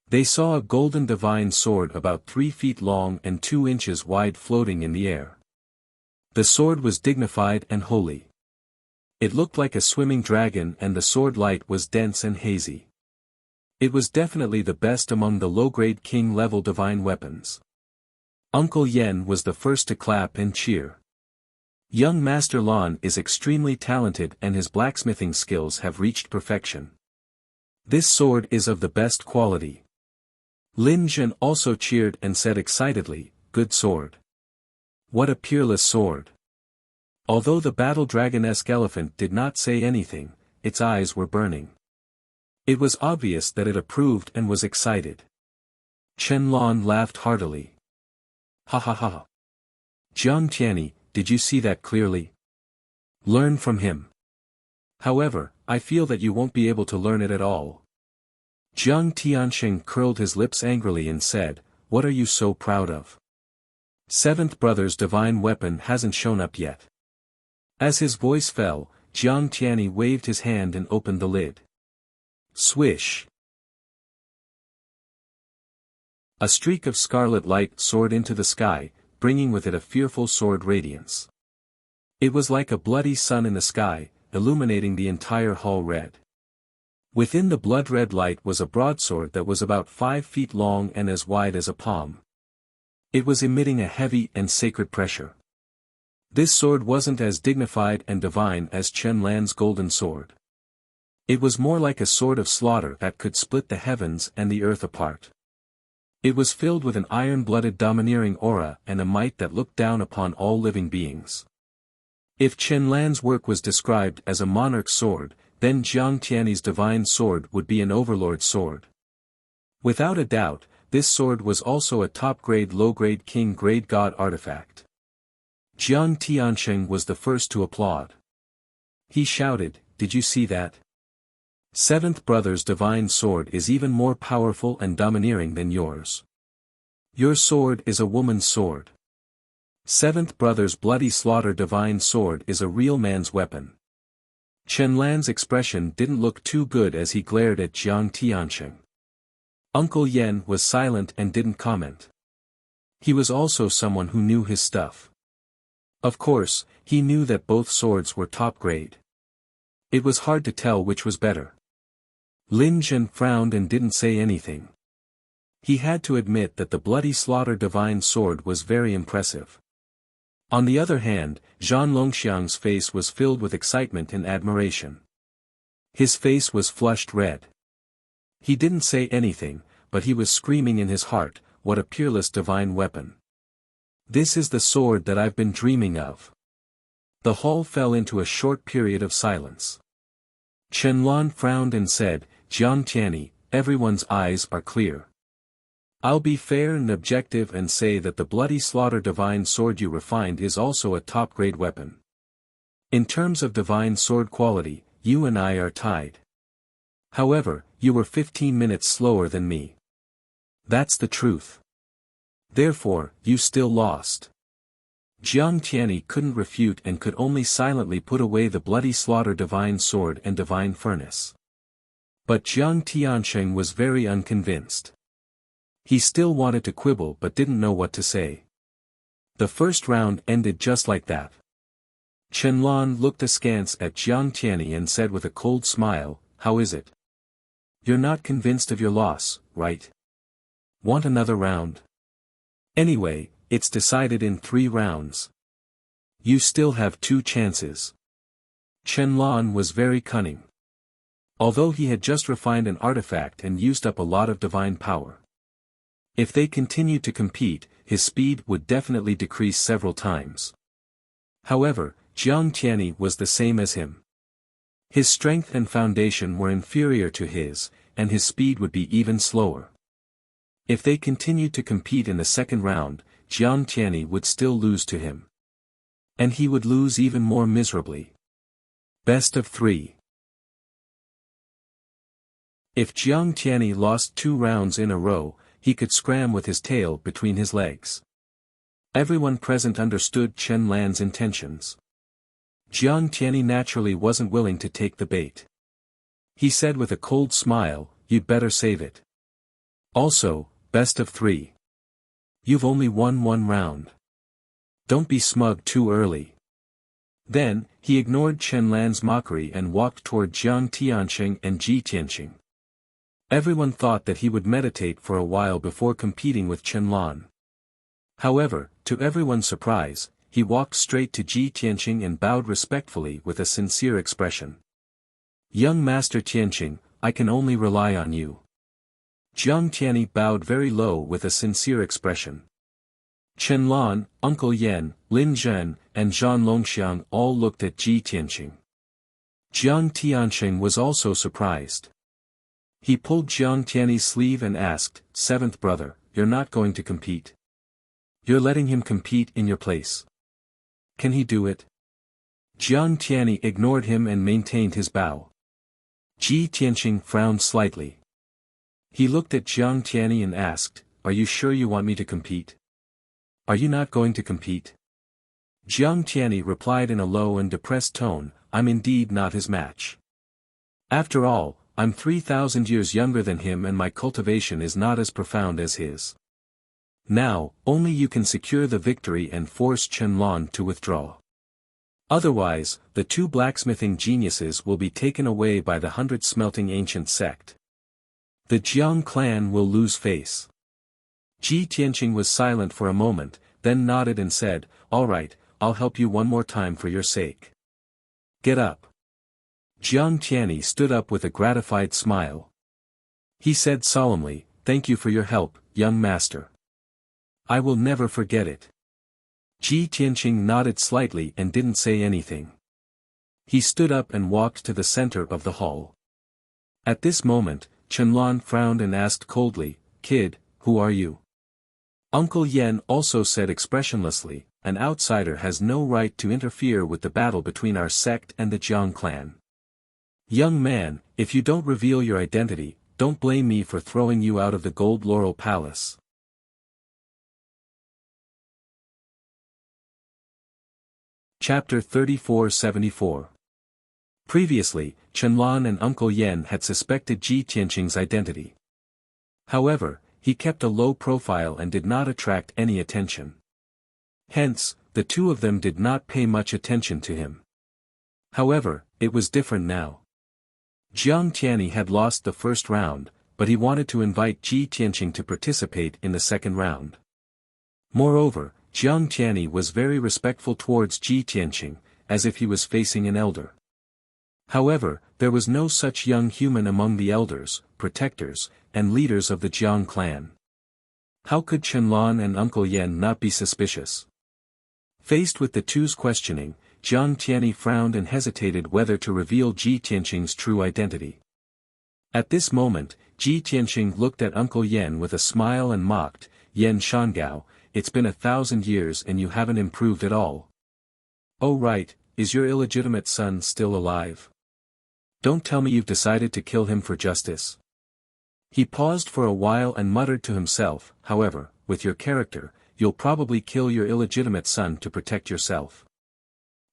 They saw a golden divine sword about 3 feet long and 2 inches wide floating in the air. The sword was dignified and holy. It looked like a swimming dragon, and the sword light was dense and hazy. It was definitely the best among the low-grade king-level divine weapons. Uncle Yen was the first to clap and cheer. Young Master Lan is extremely talented and his blacksmithing skills have reached perfection. This sword is of the best quality. Lin Jun also cheered and said excitedly, "Good sword. What a peerless sword." Although the battle dragon-esque elephant did not say anything, its eyes were burning. It was obvious that it approved and was excited. Chen Lan laughed heartily. "Ha ha ha. Jiang Tianyi, did you see that clearly? Learn from him. However, I feel that you won't be able to learn it at all." Jiang Tianxing curled his lips angrily and said, "What are you so proud of? Seventh brother's divine weapon hasn't shown up yet." As his voice fell, Jiang Tianyi waved his hand and opened the lid. Swish! A streak of scarlet light soared into the sky, bringing with it a fearful sword radiance. It was like a bloody sun in the sky, illuminating the entire hall red. Within the blood-red light was a broadsword that was about 5 feet long and as wide as a palm. It was emitting a heavy and sacred pressure. This sword wasn't as dignified and divine as Chen Lan's golden sword. It was more like a sword of slaughter that could split the heavens and the earth apart. It was filled with an iron-blooded domineering aura and a might that looked down upon all living beings. If Chen Lan's work was described as a monarch's sword, then Jiang Tianyi's divine sword would be an overlord's sword. Without a doubt, this sword was also a top-grade low-grade king-grade god artifact. Jiang Tianxing was the first to applaud. He shouted, "Did you see that? Seventh brother's divine sword is even more powerful and domineering than yours. Your sword is a woman's sword. Seventh brother's bloody slaughter divine sword is a real man's weapon." Chen Lan's expression didn't look too good as he glared at Jiang Tianxing. Uncle Yen was silent and didn't comment. He was also someone who knew his stuff. Of course, he knew that both swords were top grade. It was hard to tell which was better. Lin Jun frowned and didn't say anything. He had to admit that the bloody slaughter divine sword was very impressive. On the other hand, Zhan Longxiang's face was filled with excitement and admiration. His face was flushed red. He didn't say anything, but he was screaming in his heart, "What a peerless divine weapon! This is the sword that I've been dreaming of." The hall fell into a short period of silence. Chen Lan frowned and said, "Jiang Tianyi, everyone's eyes are clear. I'll be fair and objective and say that the bloody slaughter divine sword you refined is also a top-grade weapon. In terms of divine sword quality, you and I are tied. However, you were 15 minutes slower than me. That's the truth. Therefore, you still lost." Jiang Tianyi couldn't refute and could only silently put away the bloody slaughter divine sword and divine furnace. But Jiang Tianxing was very unconvinced. He still wanted to quibble but didn't know what to say. The first round ended just like that. Chen Lan looked askance at Jiang Tianyi and said with a cold smile, "How is it? You're not convinced of your loss, right? Want another round? Anyway, it's decided in 3 rounds. You still have 2 chances." Chen Lan was very cunning. Although he had just refined an artifact and used up a lot of divine power. If they continued to compete, his speed would definitely decrease several times. However, Jiang Tianyi was the same as him. His strength and foundation were inferior to his, and his speed would be even slower. If they continued to compete in the second round, Jiang Tianyi would still lose to him. And he would lose even more miserably. Best of 3. If Jiang Tianyi lost 2 rounds in a row, he could scram with his tail between his legs. Everyone present understood Chen Lan's intentions. Jiang Tianyi naturally wasn't willing to take the bait. He said with a cold smile, you'd better save it. Also, best of 3. You've only won 1 round. Don't be smug too early. Then, he ignored Chen Lan's mockery and walked toward Jiang Tianqing and Ji Tianqing. Everyone thought that he would meditate for a while before competing with Chen Lan. However, to everyone's surprise, he walked straight to Ji Tianqing and bowed respectfully with a sincere expression. Young Master Tianqing, I can only rely on you. Jiang Tianyi bowed very low with a sincere expression. Chen Lan, Uncle Yan, Lin Zhen, and Zhan Longxiang all looked at Ji Tianqing. Jiang Tianqing was also surprised. He pulled Jiang Tianyi's sleeve and asked, 7th brother, you're not going to compete? You're letting him compete in your place. Can he do it? Jiang Tianyi ignored him and maintained his bow. Ji Tianqing frowned slightly. He looked at Jiang Tianyi and asked, are you sure you want me to compete? Are you not going to compete? Jiang Tianyi replied in a low and depressed tone, I'm indeed not his match. After all, I'm 3,000 years younger than him and my cultivation is not as profound as his. Now, only you can secure the victory and force Chen Lan to withdraw. Otherwise, the 2 blacksmithing geniuses will be taken away by the 100 smelting ancient sect. The Jiang clan will lose face. Ji Tianqing was silent for a moment, then nodded and said, all right, I'll help you one more time for your sake. Get up. Jiang Tianyi stood up with a gratified smile. He said solemnly, thank you for your help, young master. I will never forget it. Ji Tianqing nodded slightly and didn't say anything. He stood up and walked to the center of the hall. At this moment, Chen Lan frowned and asked coldly, kid, who are you? Uncle Yan also said expressionlessly, an outsider has no right to interfere with the battle between our sect and the Jiang clan. Young man, if you don't reveal your identity, don't blame me for throwing you out of the Gold Laurel Palace. Chapter 3474. Previously, Chen Lan and Uncle Yan had suspected Ji Tianqing's identity. However, he kept a low profile and did not attract any attention. Hence, the 2 of them did not pay much attention to him. However, it was different now. Jiang Tianyi had lost the first round, but he wanted to invite Ji Tianqing to participate in the second round. Moreover, Jiang Tianyi was very respectful towards Ji Tianqing, as if he was facing an elder. However, there was no such young human among the elders, protectors, and leaders of the Jiang clan. How could Chen Lan and Uncle Yan not be suspicious? Faced with the 2's questioning, Jiang Tianyi frowned and hesitated whether to reveal Ji Tianqing's true identity. At this moment, Ji Tianqing looked at Uncle Yan with a smile and mocked, Yan Shangao, it's been 1,000 years and you haven't improved at all. Oh right, is your illegitimate son still alive? Don't tell me you've decided to kill him for justice. He paused for a while and muttered to himself, however, with your character, you'll probably kill your illegitimate son to protect yourself.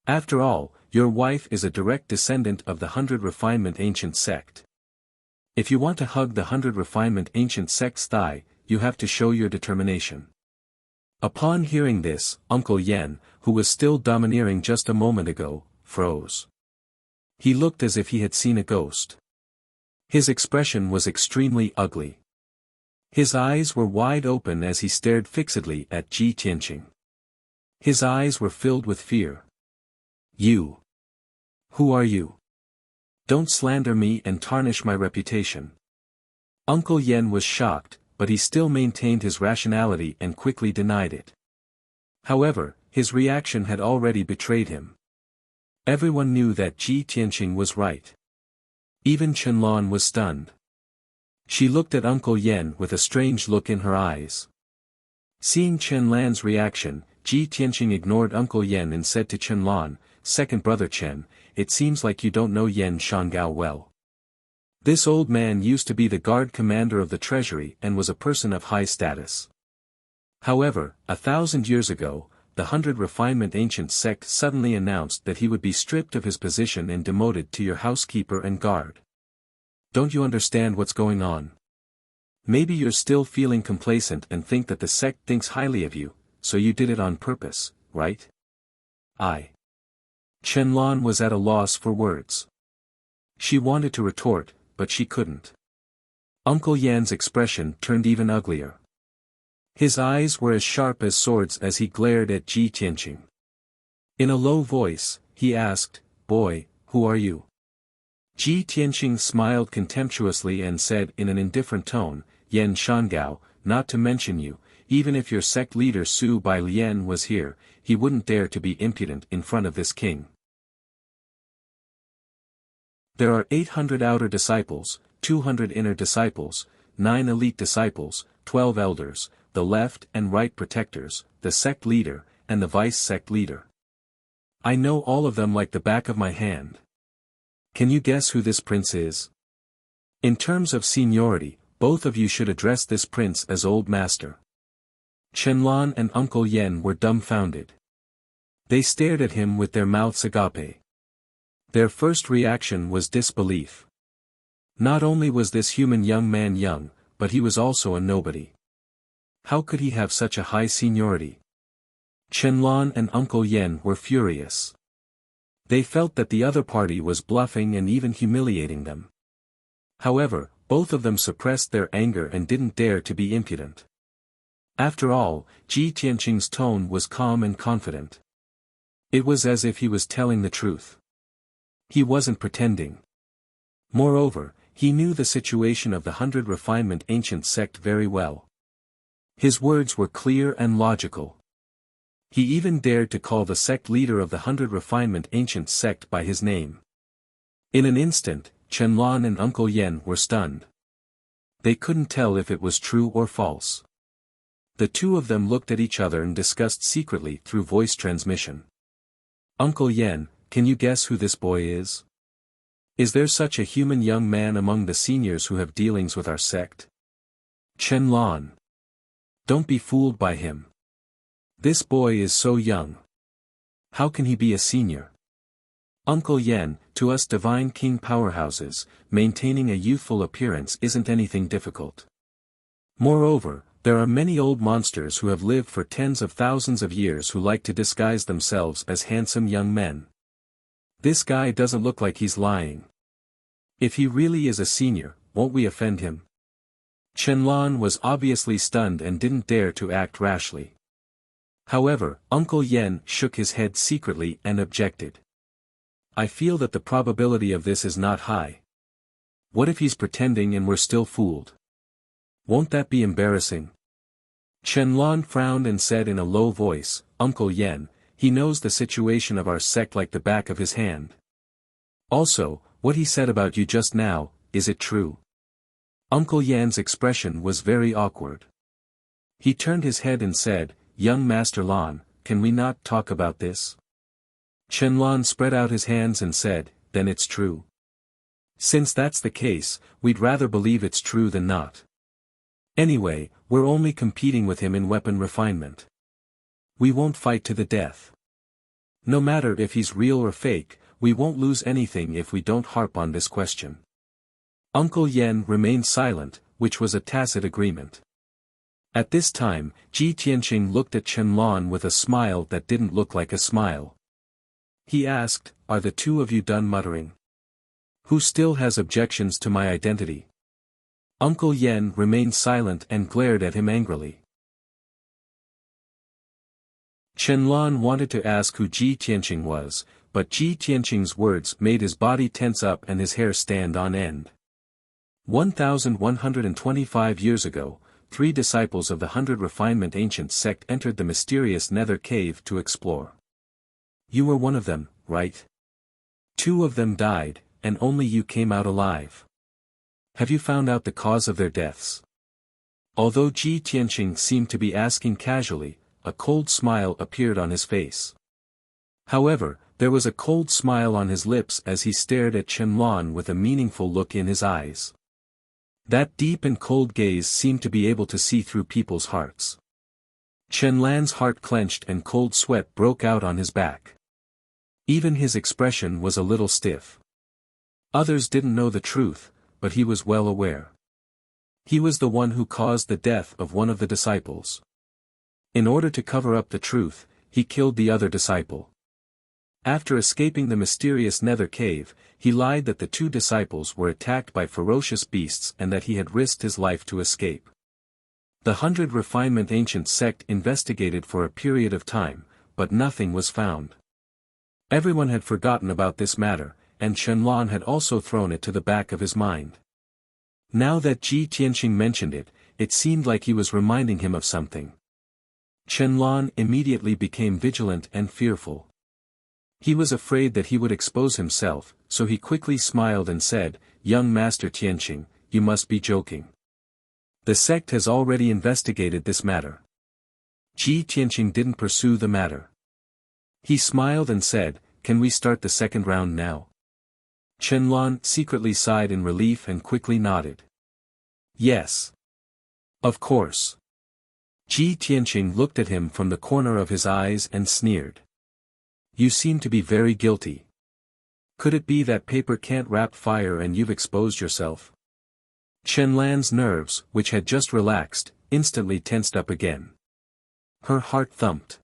After all, your wife is a direct descendant of the 100 Refinement Ancient Sect. If you want to hug the 100 Refinement Ancient Sect's thigh, you have to show your determination. Upon hearing this, Uncle Yan, who was still domineering just a moment ago, froze. He looked as if he had seen a ghost. His expression was extremely ugly. His eyes were wide open as he stared fixedly at Ji Tianqing. His eyes were filled with fear. You. Who are you? Don't slander me and tarnish my reputation. Uncle Yan was shocked, but he still maintained his rationality and quickly denied it. However, his reaction had already betrayed him. Everyone knew that Ji Tianqing was right. Even Chen Lan was stunned. She looked at Uncle Yan with a strange look in her eyes. Seeing Chen Lan's reaction, Ji Tianqing ignored Uncle Yan and said to Chen Lan, "Second brother Chen, it seems like you don't know Yan Shangao well. This old man used to be the guard commander of the treasury and was a person of high status. However, 1,000 years ago, the 100 Refinement Ancient Sect suddenly announced that he would be stripped of his position and demoted to your housekeeper and guard. Don't you understand what's going on? Maybe you're still feeling complacent and think that the sect thinks highly of you, so you did it on purpose, right? Qianlan was at a loss for words. She wanted to retort, but she couldn't. Uncle Yan's expression turned even uglier. His eyes were as sharp as swords as he glared at Ji Tianqing. In a low voice, he asked, "Boy, who are you?" Ji Tianqing smiled contemptuously and said in an indifferent tone, "Yan Shangao, not to mention you, even if your sect leader Su Bai Lian was here, he wouldn't dare to be impudent in front of this king. There are 800 outer disciples, 200 inner disciples, 9 elite disciples, 12 elders, the left and right protectors, the sect leader, and the vice-sect leader. I know all of them like the back of my hand. Can you guess who this prince is? In terms of seniority, both of you should address this prince as Old Master." Qianlan and Uncle Yan were dumbfounded. They stared at him with their mouths agape. Their first reaction was disbelief. Not only was this human young man young, but he was also a nobody. How could he have such a high seniority? Qianlan and Uncle Yan were furious. They felt that the other party was bluffing and even humiliating them. However, both of them suppressed their anger and didn't dare to be impudent. After all, Ji Tianqing's tone was calm and confident. It was as if he was telling the truth. He wasn't pretending. Moreover, he knew the situation of the 100 Refinement Ancient Sect very well. His words were clear and logical. He even dared to call the sect leader of the 100 Refinement Ancient Sect by his name. In an instant, Qianlan and Uncle Yan were stunned. They couldn't tell if it was true or false. The two of them looked at each other and discussed secretly through voice transmission. "Uncle Yan, can you guess who this boy is? Is there such a human young man among the seniors who have dealings with our sect?" "Qianlan. Don't be fooled by him. This boy is so young. How can he be a senior?" "Uncle Yan, to us divine king powerhouses, maintaining a youthful appearance isn't anything difficult. Moreover, there are many old monsters who have lived for tens of thousands of years who like to disguise themselves as handsome young men. This guy doesn't look like he's lying. If he really is a senior, won't we offend him?" Qianlan was obviously stunned and didn't dare to act rashly. However, Uncle Yan shook his head secretly and objected. "I feel that the probability of this is not high. What if he's pretending and we're still fooled? Won't that be embarrassing?" Qianlan frowned and said in a low voice, "Uncle Yan, he knows the situation of our sect like the back of his hand. Also, what he said about you just now, is it true?" Uncle Yan's expression was very awkward. He turned his head and said, "Young Master Lan, can we not talk about this?" Qianlan spread out his hands and said, "Then it's true. Since that's the case, we'd rather believe it's true than not. Anyway, we're only competing with him in weapon refinement. We won't fight to the death. No matter if he's real or fake, we won't lose anything if we don't harp on this question." Uncle Yan remained silent, which was a tacit agreement. At this time, Ji Tianqing looked at Qianlan with a smile that didn't look like a smile. He asked, "Are the two of you done muttering? Who still has objections to my identity?" Uncle Yan remained silent and glared at him angrily. Qianlan wanted to ask who Ji Tianqing was, but Ji Tianqing's words made his body tense up and his hair stand on end. 1,125 years ago, 3 disciples of the 100 Refinement Ancient Sect entered the mysterious Nether Cave to explore. You were one of them, right? 2 of them died, and only you came out alive. Have you found out the cause of their deaths? Although Ji Tianqing seemed to be asking casually, a cold smile appeared on his face. However, there was a cold smile on his lips as he stared at Qianlan with a meaningful look in his eyes. That deep and cold gaze seemed to be able to see through people's hearts. Qianlan's heart clenched and cold sweat broke out on his back. Even his expression was a little stiff. Others didn't know the truth, but he was well aware. He was the one who caused the death of one of the disciples. In order to cover up the truth, he killed the other disciple. After escaping the mysterious nether cave, he lied that the two disciples were attacked by ferocious beasts and that he had risked his life to escape. The 100 Refinement Ancient Sect investigated for a period of time, but nothing was found. Everyone had forgotten about this matter, and Qianlong had also thrown it to the back of his mind. Now that Ji Tianqing mentioned it, it seemed like he was reminding him of something. Qianlong immediately became vigilant and fearful. He was afraid that he would expose himself, so he quickly smiled and said, "Young Master Tianqing, you must be joking. The sect has already investigated this matter." Ji Tianqing didn't pursue the matter. He smiled and said, "Can we start the second round now?" Qianlong secretly sighed in relief and quickly nodded. "Yes. Of course." Ji Tianqing looked at him from the corner of his eyes and sneered. "You seem to be very guilty. Could it be that paper can't wrap fire and you've exposed yourself?" Qianlan's nerves, which had just relaxed, instantly tensed up again. Her heart thumped.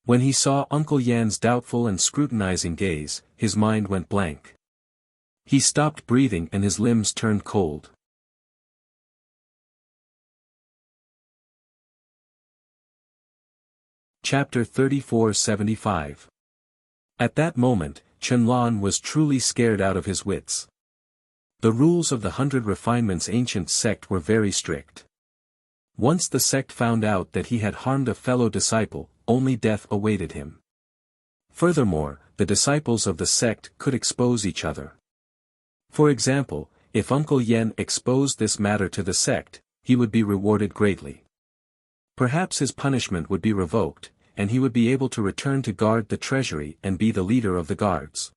When he saw Uncle Yan's doubtful and scrutinizing gaze, his mind went blank. He stopped breathing and his limbs turned cold. Chapter 3475. At that moment, Qianlong was truly scared out of his wits. The rules of the 100 Refinements Ancient Sect were very strict. Once the sect found out that he had harmed a fellow disciple, only death awaited him. Furthermore, the disciples of the sect could expose each other. For example, if Uncle Yan exposed this matter to the sect, he would be rewarded greatly. Perhaps his punishment would be revoked, and he would be able to return to guard the treasury and be the leader of the guards.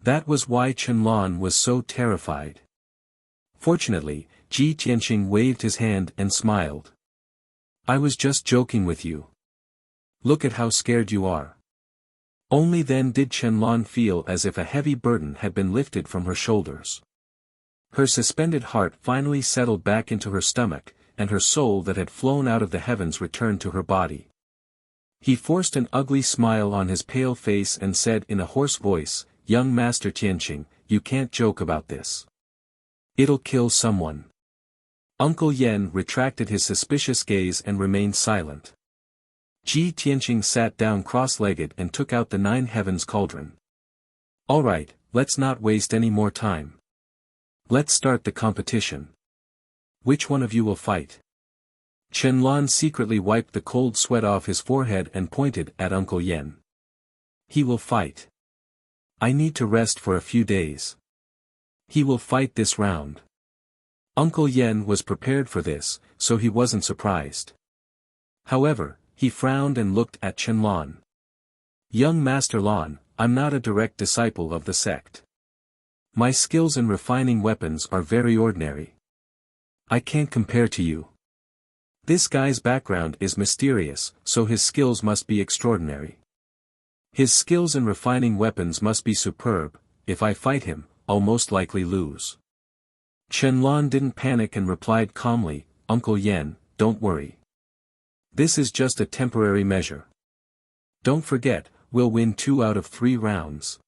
That was why Qianlong was so terrified. Fortunately, Ji Tianqing waved his hand and smiled. "I was just joking with you. Look at how scared you are." Only then did Qianlong feel as if a heavy burden had been lifted from her shoulders. Her suspended heart finally settled back into her stomach, and her soul that had flown out of the heavens returned to her body. He forced an ugly smile on his pale face and said in a hoarse voice, "Young Master Tianqing, you can't joke about this. It'll kill someone." Uncle Yan retracted his suspicious gaze and remained silent. Ji Tianqing sat down cross-legged and took out the 9 Heavens cauldron. "All right, let's not waste any more time. Let's start the competition. Which one of you will fight?" Qianlong secretly wiped the cold sweat off his forehead and pointed at Uncle Yan. "He will fight. I need to rest for a few days. He will fight this round." Uncle Yan was prepared for this, so he wasn't surprised. However, he frowned and looked at Qianlong. "Young Master Lon, I'm not a direct disciple of the sect. My skills in refining weapons are very ordinary. I can't compare to you. This guy's background is mysterious, so his skills must be extraordinary. His skills in refining weapons must be superb. If I fight him, I'll most likely lose." Qianlong didn't panic and replied calmly, "Uncle Yan, don't worry. This is just a temporary measure. Don't forget, we'll win 2 out of 3 rounds.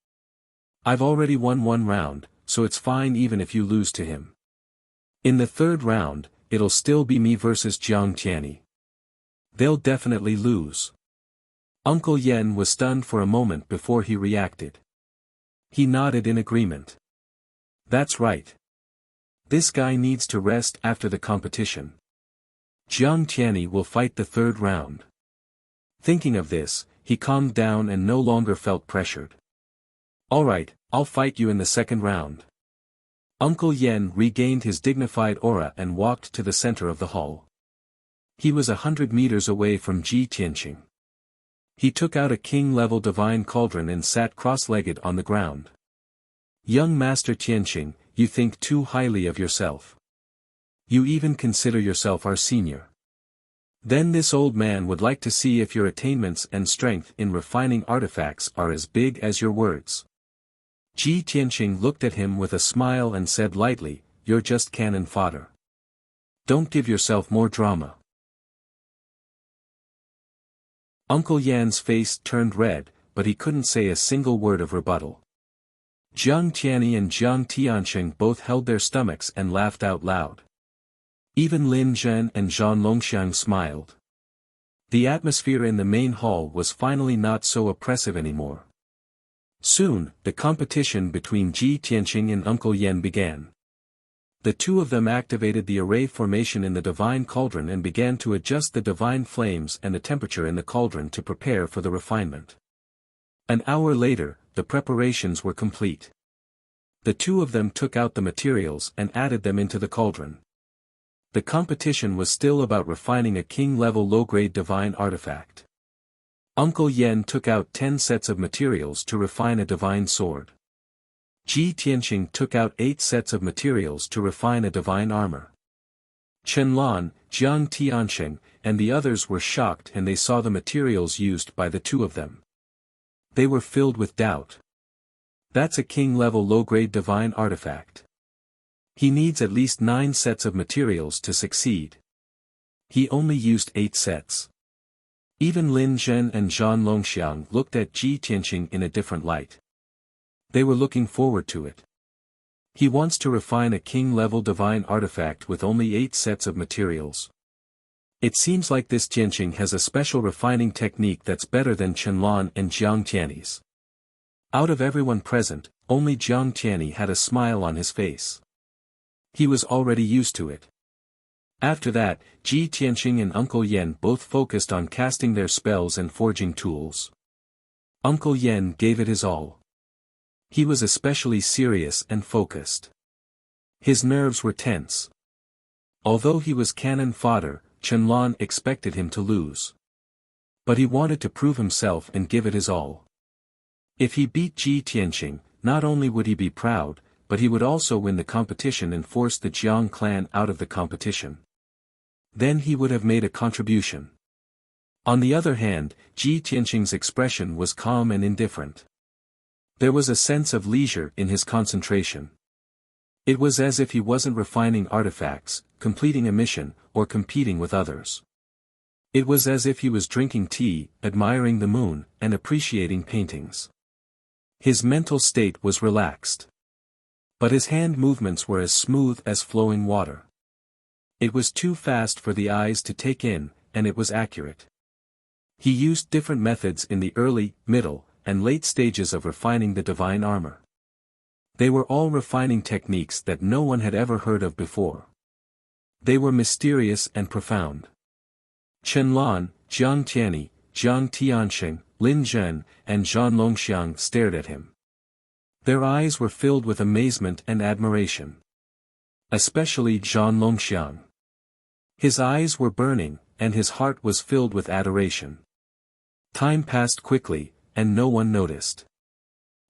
I've already won 1 round, so it's fine even if you lose to him. In the 3rd round, it'll still be me versus Jiang Tianyi. They'll definitely lose." Uncle Yan was stunned for a moment before he reacted. He nodded in agreement. "That's right. This guy needs to rest after the competition. Jiang Tianyi will fight the 3rd round." Thinking of this, he calmed down and no longer felt pressured. "All right, I'll fight you in the 2nd round." Uncle Yan regained his dignified aura and walked to the center of the hall. He was 100 meters away from Ji Tianqing. He took out a king-level divine cauldron and sat cross-legged on the ground. "Young Master Tianqing, you think too highly of yourself. You even consider yourself our senior. Then this old man would like to see if your attainments and strength in refining artifacts are as big as your words." Ji Tianqing looked at him with a smile and said lightly, "You're just cannon fodder. Don't give yourself more drama." Uncle Yan's face turned red, but he couldn't say a single word of rebuttal. Jiang Tianyi and Jiang Tianqing both held their stomachs and laughed out loud. Even Lin Zhen and Zhan Longxiang smiled. The atmosphere in the main hall was finally not so oppressive anymore. Soon, the competition between Ji Tianqing and Uncle Yan began. The two of them activated the array formation in the divine cauldron and began to adjust the divine flames and the temperature in the cauldron to prepare for the refinement. An hour later, the preparations were complete. The two of them took out the materials and added them into the cauldron. The competition was still about refining a king-level low-grade divine artifact. Uncle Yan took out 10 sets of materials to refine a divine sword. Ji Tianqing took out 8 sets of materials to refine a divine armor. Chen-Lan, Jiang Tianqing, and the others were shocked and they saw the materials used by the two of them. They were filled with doubt. That's a king-level low-grade divine artifact. He needs at least 9 sets of materials to succeed. He only used 8 sets. Even Lin Zhen and Zhan Longxiang looked at Ji Tianqing in a different light. They were looking forward to it. He wants to refine a king-level divine artifact with only 8 sets of materials. It seems like this Tianqing has a special refining technique that's better than Chen-Lan and Jiang Tianyi's. Out of everyone present, only Jiang Tianyi had a smile on his face. He was already used to it. After that, Ji Tianqing and Uncle Yan both focused on casting their spells and forging tools. Uncle Yan gave it his all. He was especially serious and focused. His nerves were tense. Although he was cannon fodder, Chen-Lan expected him to lose. But he wanted to prove himself and give it his all. If he beat Ji Tianqing, not only would he be proud, but he would also win the competition and force the Jiang clan out of the competition. Then he would have made a contribution. On the other hand, Ji Tianqing's expression was calm and indifferent. There was a sense of leisure in his concentration. It was as if he wasn't refining artifacts, completing a mission, or competing with others. It was as if he was drinking tea, admiring the moon, and appreciating paintings. His mental state was relaxed. But his hand movements were as smooth as flowing water. It was too fast for the eyes to take in, and it was accurate. He used different methods in the early, middle, and late stages of refining the divine armor. They were all refining techniques that no one had ever heard of before. They were mysterious and profound. Chen-Lan, Jiang Tianyi, Jiang Tianqing, Lin Zhen, and Zhan Longxiang stared at him. Their eyes were filled with amazement and admiration. Especially Zhan Longxiang. His eyes were burning, and his heart was filled with adoration. Time passed quickly, and no one noticed.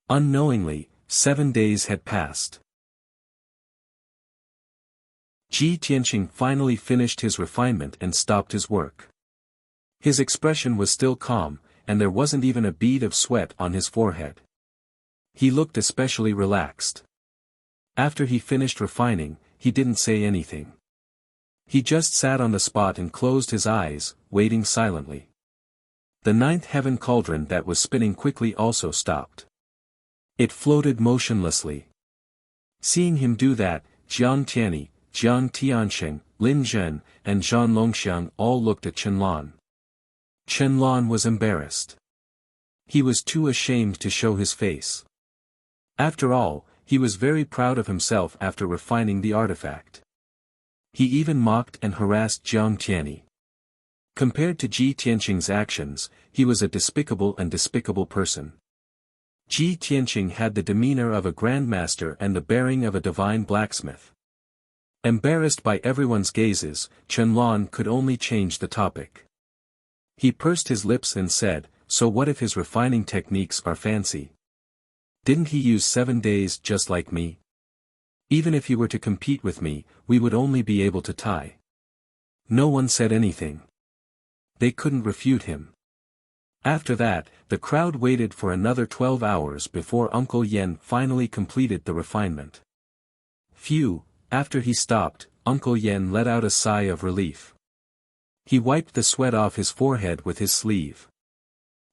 Unknowingly, 7 days had passed. Ji Tianqing finally finished his refinement and stopped his work. His expression was still calm, and there wasn't even a bead of sweat on his forehead. He looked especially relaxed. After he finished refining, he didn't say anything. He just sat on the spot and closed his eyes, waiting silently. The 9th heaven cauldron that was spinning quickly also stopped. It floated motionlessly. Seeing him do that, Jiang Tianyi, Jiang Tianqing, Lin Zhen, and Zhan Longxiang all looked at Chen-Lan. Chen-Lan was embarrassed. He was too ashamed to show his face. After all, he was very proud of himself after refining the artifact. He even mocked and harassed Jiang Tianyi. Compared to Ji Tianqing's actions, he was a despicable person. Ji Tianqing had the demeanor of a grandmaster and the bearing of a divine blacksmith. Embarrassed by everyone's gazes, Chen-Lan could only change the topic. He pursed his lips and said, "So what if his refining techniques are fancy? Didn't he use 7 days just like me? Even if he were to compete with me, we would only be able to tie." No one said anything. They couldn't refute him. After that, the crowd waited for another 12 hours before Uncle Yen finally completed the refinement. Phew, after he stopped, Uncle Yen let out a sigh of relief. He wiped the sweat off his forehead with his sleeve.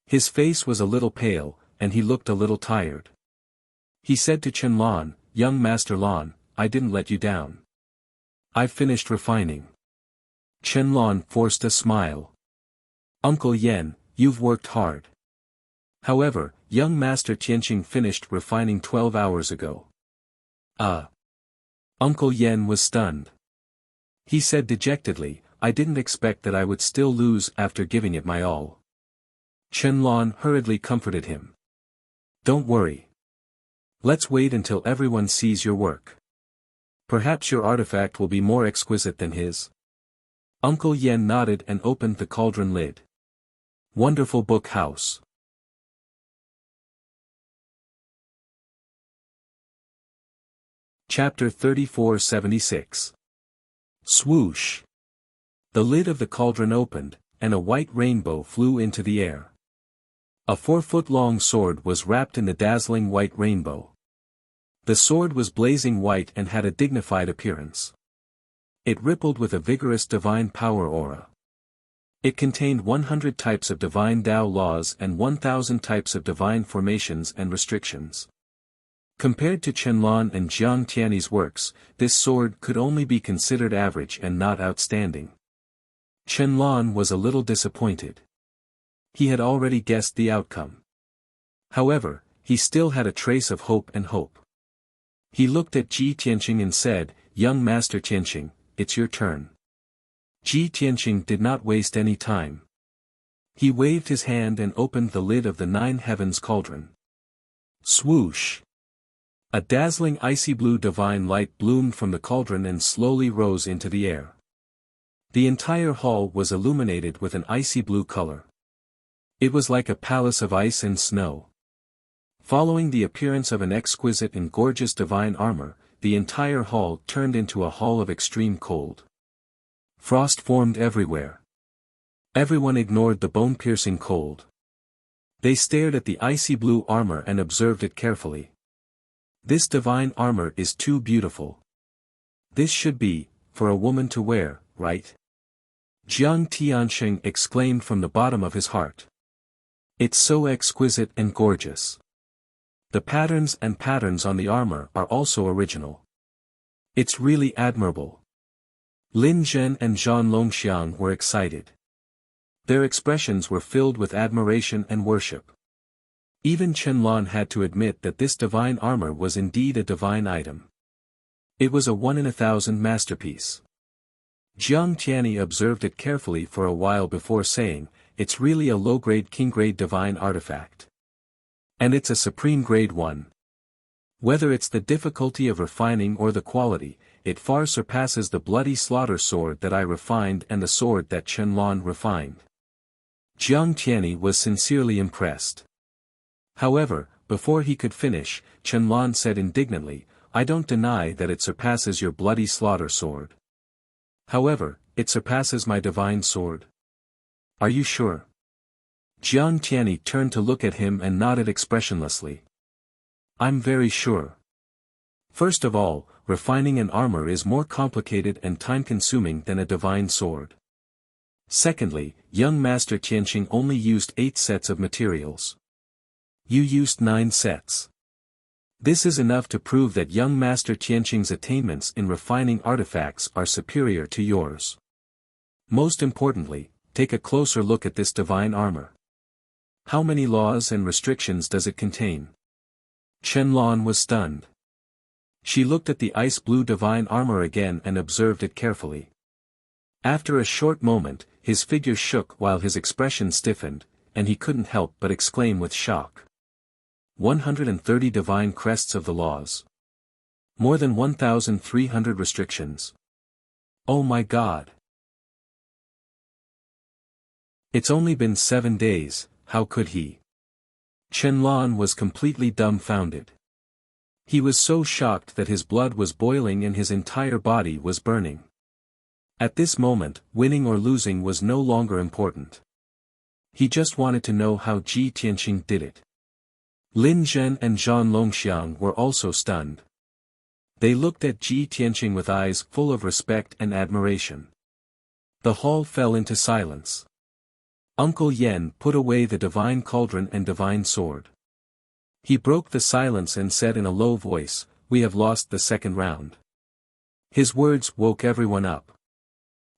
His face was a little pale, and he looked a little tired. He said to Chen Lan, "Young Master Lan, I didn't let you down. I've finished refining." Chen Lan forced a smile. "Uncle Yen, you've worked hard. However, young Master Tianqing finished refining 12 hours ago." Uncle Yen was stunned. He said dejectedly, "I didn't expect that I would still lose after giving it my all." Chen Lan hurriedly comforted him. "Don't worry. Let's wait until everyone sees your work. Perhaps your artifact will be more exquisite than his." Uncle Yen nodded and opened the cauldron lid. Wonderful book house. Chapter 3476. Swoosh. The lid of the cauldron opened, and a white rainbow flew into the air. A 4-foot-long sword was wrapped in the dazzling white rainbow. The sword was blazing white and had a dignified appearance. It rippled with a vigorous divine power aura. It contained 100 types of divine Tao laws and 1,000 types of divine formations and restrictions. Compared to Qianlan and Jiang Tianyi's works, this sword could only be considered average and not outstanding. Qianlan was a little disappointed. He had already guessed the outcome. However, he still had a trace of hope and hope. He looked at Ji Tianqing and said, "Young Master Tianqing, it's your turn." Ji Tianqing did not waste any time. He waved his hand and opened the lid of the 9 heavens cauldron. Swoosh! A dazzling icy blue divine light bloomed from the cauldron and slowly rose into the air. The entire hall was illuminated with an icy blue color. It was like a palace of ice and snow. Following the appearance of an exquisite and gorgeous divine armor, the entire hall turned into a hall of extreme cold. Frost formed everywhere. Everyone ignored the bone-piercing cold. They stared at the icy blue armor and observed it carefully. This divine armor is too beautiful. This should be, for a woman to wear, right? Jiang Tianqing exclaimed from the bottom of his heart. It's so exquisite and gorgeous. The patterns on the armor are also original. It's really admirable. Lin Zhen and Zhan Longxiang were excited. Their expressions were filled with admiration and worship. Even Qianlan had to admit that this divine armor was indeed a divine item. It was a 1 in 1,000 masterpiece. Jiang Tianyi observed it carefully for a while before saying, "It's really a low-grade king-grade divine artifact. And it's a supreme-grade one. Whether it's the difficulty of refining or the quality, it far surpasses the bloody slaughter sword that I refined and the sword that Qianlan refined." Jiang Tianyi was sincerely impressed. However, before he could finish, Qianlan said indignantly, "I don't deny that it surpasses your bloody slaughter sword. However, it surpasses my divine sword." "Are you sure?" Jiang Tianyi turned to look at him and nodded expressionlessly. "I'm very sure. First of all, refining an armor is more complicated and time-consuming than a divine sword. Secondly, young Master Tianqing only used 8 sets of materials. You used 9 sets. This is enough to prove that young Master Tianqing's attainments in refining artifacts are superior to yours. Most importantly, take a closer look at this divine armor. How many laws and restrictions does it contain?" Qianlan was stunned. She looked at the ice-blue divine armor again and observed it carefully. After a short moment, his figure shook while his expression stiffened, and he couldn't help but exclaim with shock. 130 divine crests of the laws. More than 1,300 restrictions. Oh my God! It's only been 7 days, how could he? Qianlan was completely dumbfounded. He was so shocked that his blood was boiling and his entire body was burning. At this moment, winning or losing was no longer important. He just wanted to know how Ji Tianqing did it. Lin Zhen and Zhang Longxiang were also stunned. They looked at Ji Tianqing with eyes full of respect and admiration. The hall fell into silence. Uncle Yen put away the divine cauldron and divine sword. He broke the silence and said in a low voice, "We have lost the second round." His words woke everyone up.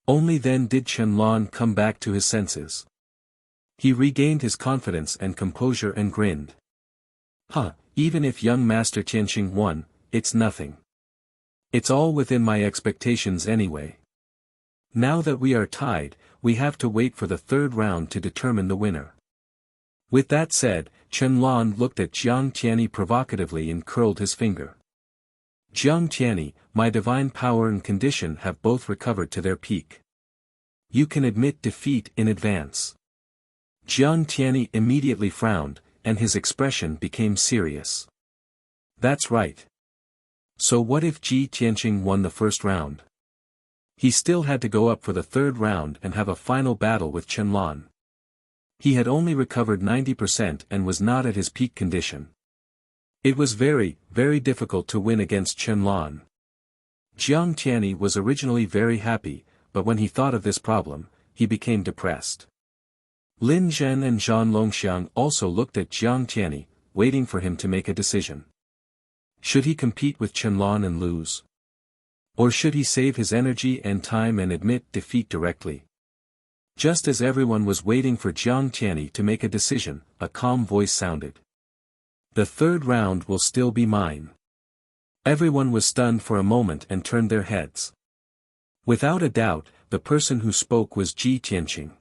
Only then did Qianlan come back to his senses. He regained his confidence and composure and grinned. Even if young Master Tianqing won, it's nothing. It's all within my expectations anyway. Now that we are tied, we have to wait for the third round to determine the winner. With that said, Qianlan looked at Jiang Tianyi provocatively and curled his finger. Jiang Tianyi, my divine power and condition have both recovered to their peak. You can admit defeat in advance. Jiang Tianyi immediately frowned, and his expression became serious. That's right. So what if Ji Tianqing won the first round? He still had to go up for the third round and have a final battle with Qianlan. He had only recovered 90% and was not at his peak condition. It was very, very difficult to win against Qianlan. Jiang Tianyi was originally very happy, but when he thought of this problem, he became depressed. Lin Zhen and Zhang Longxiang also looked at Jiang Tianyi, waiting for him to make a decision. Should he compete with Qianlan and lose? Or should he save his energy and time and admit defeat directly? Just as everyone was waiting for Jiang Tianyi to make a decision, a calm voice sounded. The third round will still be mine. Everyone was stunned for a moment and turned their heads. Without a doubt, the person who spoke was Ji Tianqing.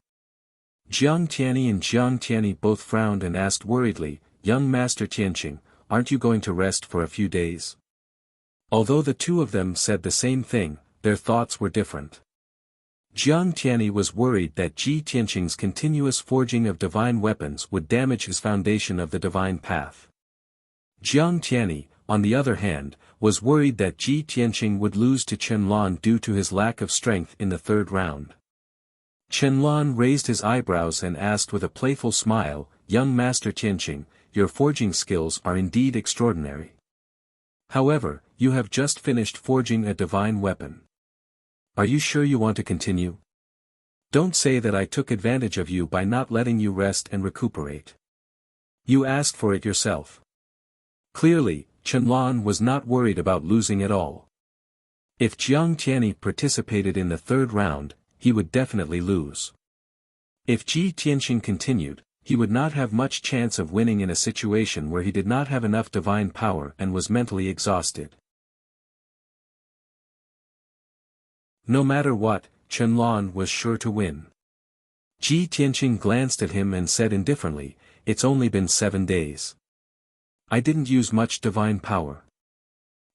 Jiang Tianyi and Jiang Tianyi both frowned and asked worriedly, "Young Master Tianqing, aren't you going to rest for a few days?" Although the two of them said the same thing, their thoughts were different. Jiang Tianyi was worried that Ji Tianqing's continuous forging of divine weapons would damage his foundation of the divine path. Jiang Tianyi, on the other hand, was worried that Ji Tianqing would lose to Qianlan due to his lack of strength in the third round. Qianlan raised his eyebrows and asked with a playful smile, "Young Master Tianqing, your forging skills are indeed extraordinary. However, you have just finished forging a divine weapon. Are you sure you want to continue? Don't say that I took advantage of you by not letting you rest and recuperate. You asked for it yourself." Clearly, Qianlan was not worried about losing at all. If Jiang Tianyi participated in the third round, he would definitely lose. If Ji Tianqing continued, he would not have much chance of winning in a situation where he did not have enough divine power and was mentally exhausted. No matter what, Qianlan was sure to win. Ji Tianqing glanced at him and said indifferently, "It's only been 7 days. I didn't use much divine power.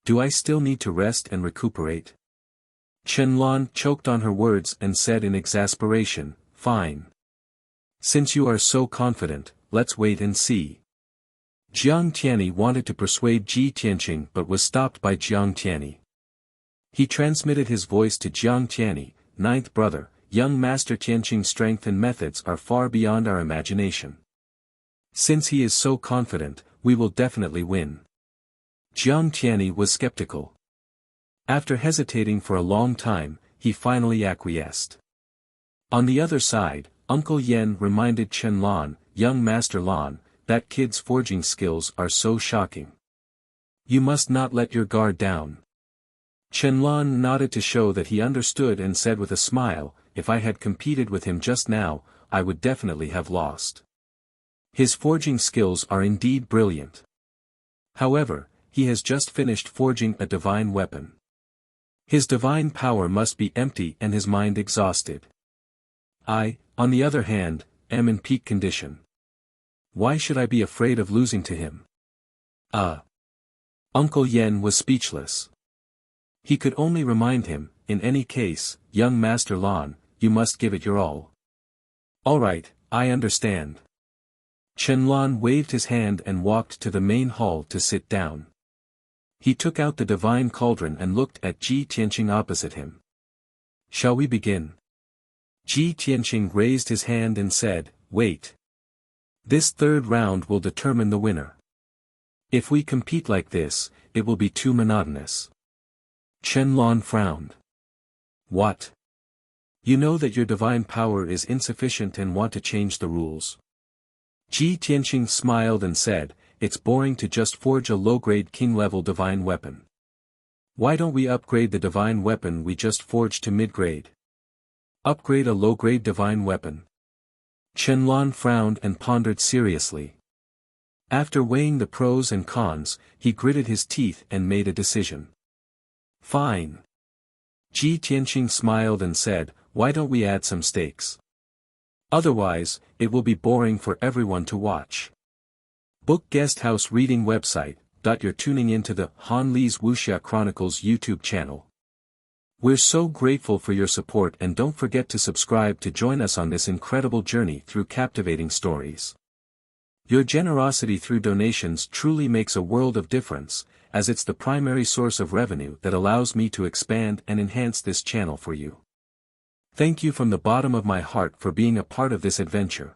Do I still need to rest and recuperate?" Qianlan choked on her words and said in exasperation, "Fine. Since you are so confident, let's wait and see." Jiang Tianyi wanted to persuade Ji Tianqing but was stopped by Jiang Tianyi. He transmitted his voice to Jiang Tianyi, "Ninth brother, young Master Tianqing's strength and methods are far beyond our imagination. Since he is so confident, we will definitely win." Jiang Tianyi was skeptical. After hesitating for a long time, he finally acquiesced. On the other side, Uncle Yen reminded Qianlan, "Young Master Lan, that kid's forging skills are so shocking. You must not let your guard down." Qianlan nodded to show that he understood and said with a smile, "If I had competed with him just now, I would definitely have lost. His forging skills are indeed brilliant. However, he has just finished forging a divine weapon. His divine power must be empty and his mind exhausted. I, on the other hand, am in peak condition. Why should I be afraid of losing to him?" Uncle Yen was speechless. He could only remind him, "In any case, young Master Lan, you must give it your all." "All right, I understand." Qianlan waved his hand and walked to the main hall to sit down. He took out the divine cauldron and looked at Ji Tianqing opposite him. "Shall we begin?" Ji Tianqing raised his hand and said, Wait. This third round will determine the winner. If we compete like this, it will be too monotonous. Qianlong frowned. What? You know that your divine power is insufficient and want to change the rules. Ji Tianqing smiled and said, it's boring to just forge a low-grade king-level divine weapon. Why don't we upgrade the divine weapon we just forged to mid-grade? Upgrade a low-grade divine weapon. Qianlong frowned and pondered seriously. After weighing the pros and cons, he gritted his teeth and made a decision. Fine. Ji Tianqing smiled and said, why don't we add some stakes? Otherwise, it will be boring for everyone to watch. Book Guesthouse Reading Website. You're tuning into the Han Li's Wuxia Chronicles YouTube channel. We're so grateful for your support, and don't forget to subscribe to join us on this incredible journey through captivating stories. Your generosity through donations truly makes a world of difference, as it's the primary source of revenue that allows me to expand and enhance this channel for you. Thank you from the bottom of my heart for being a part of this adventure.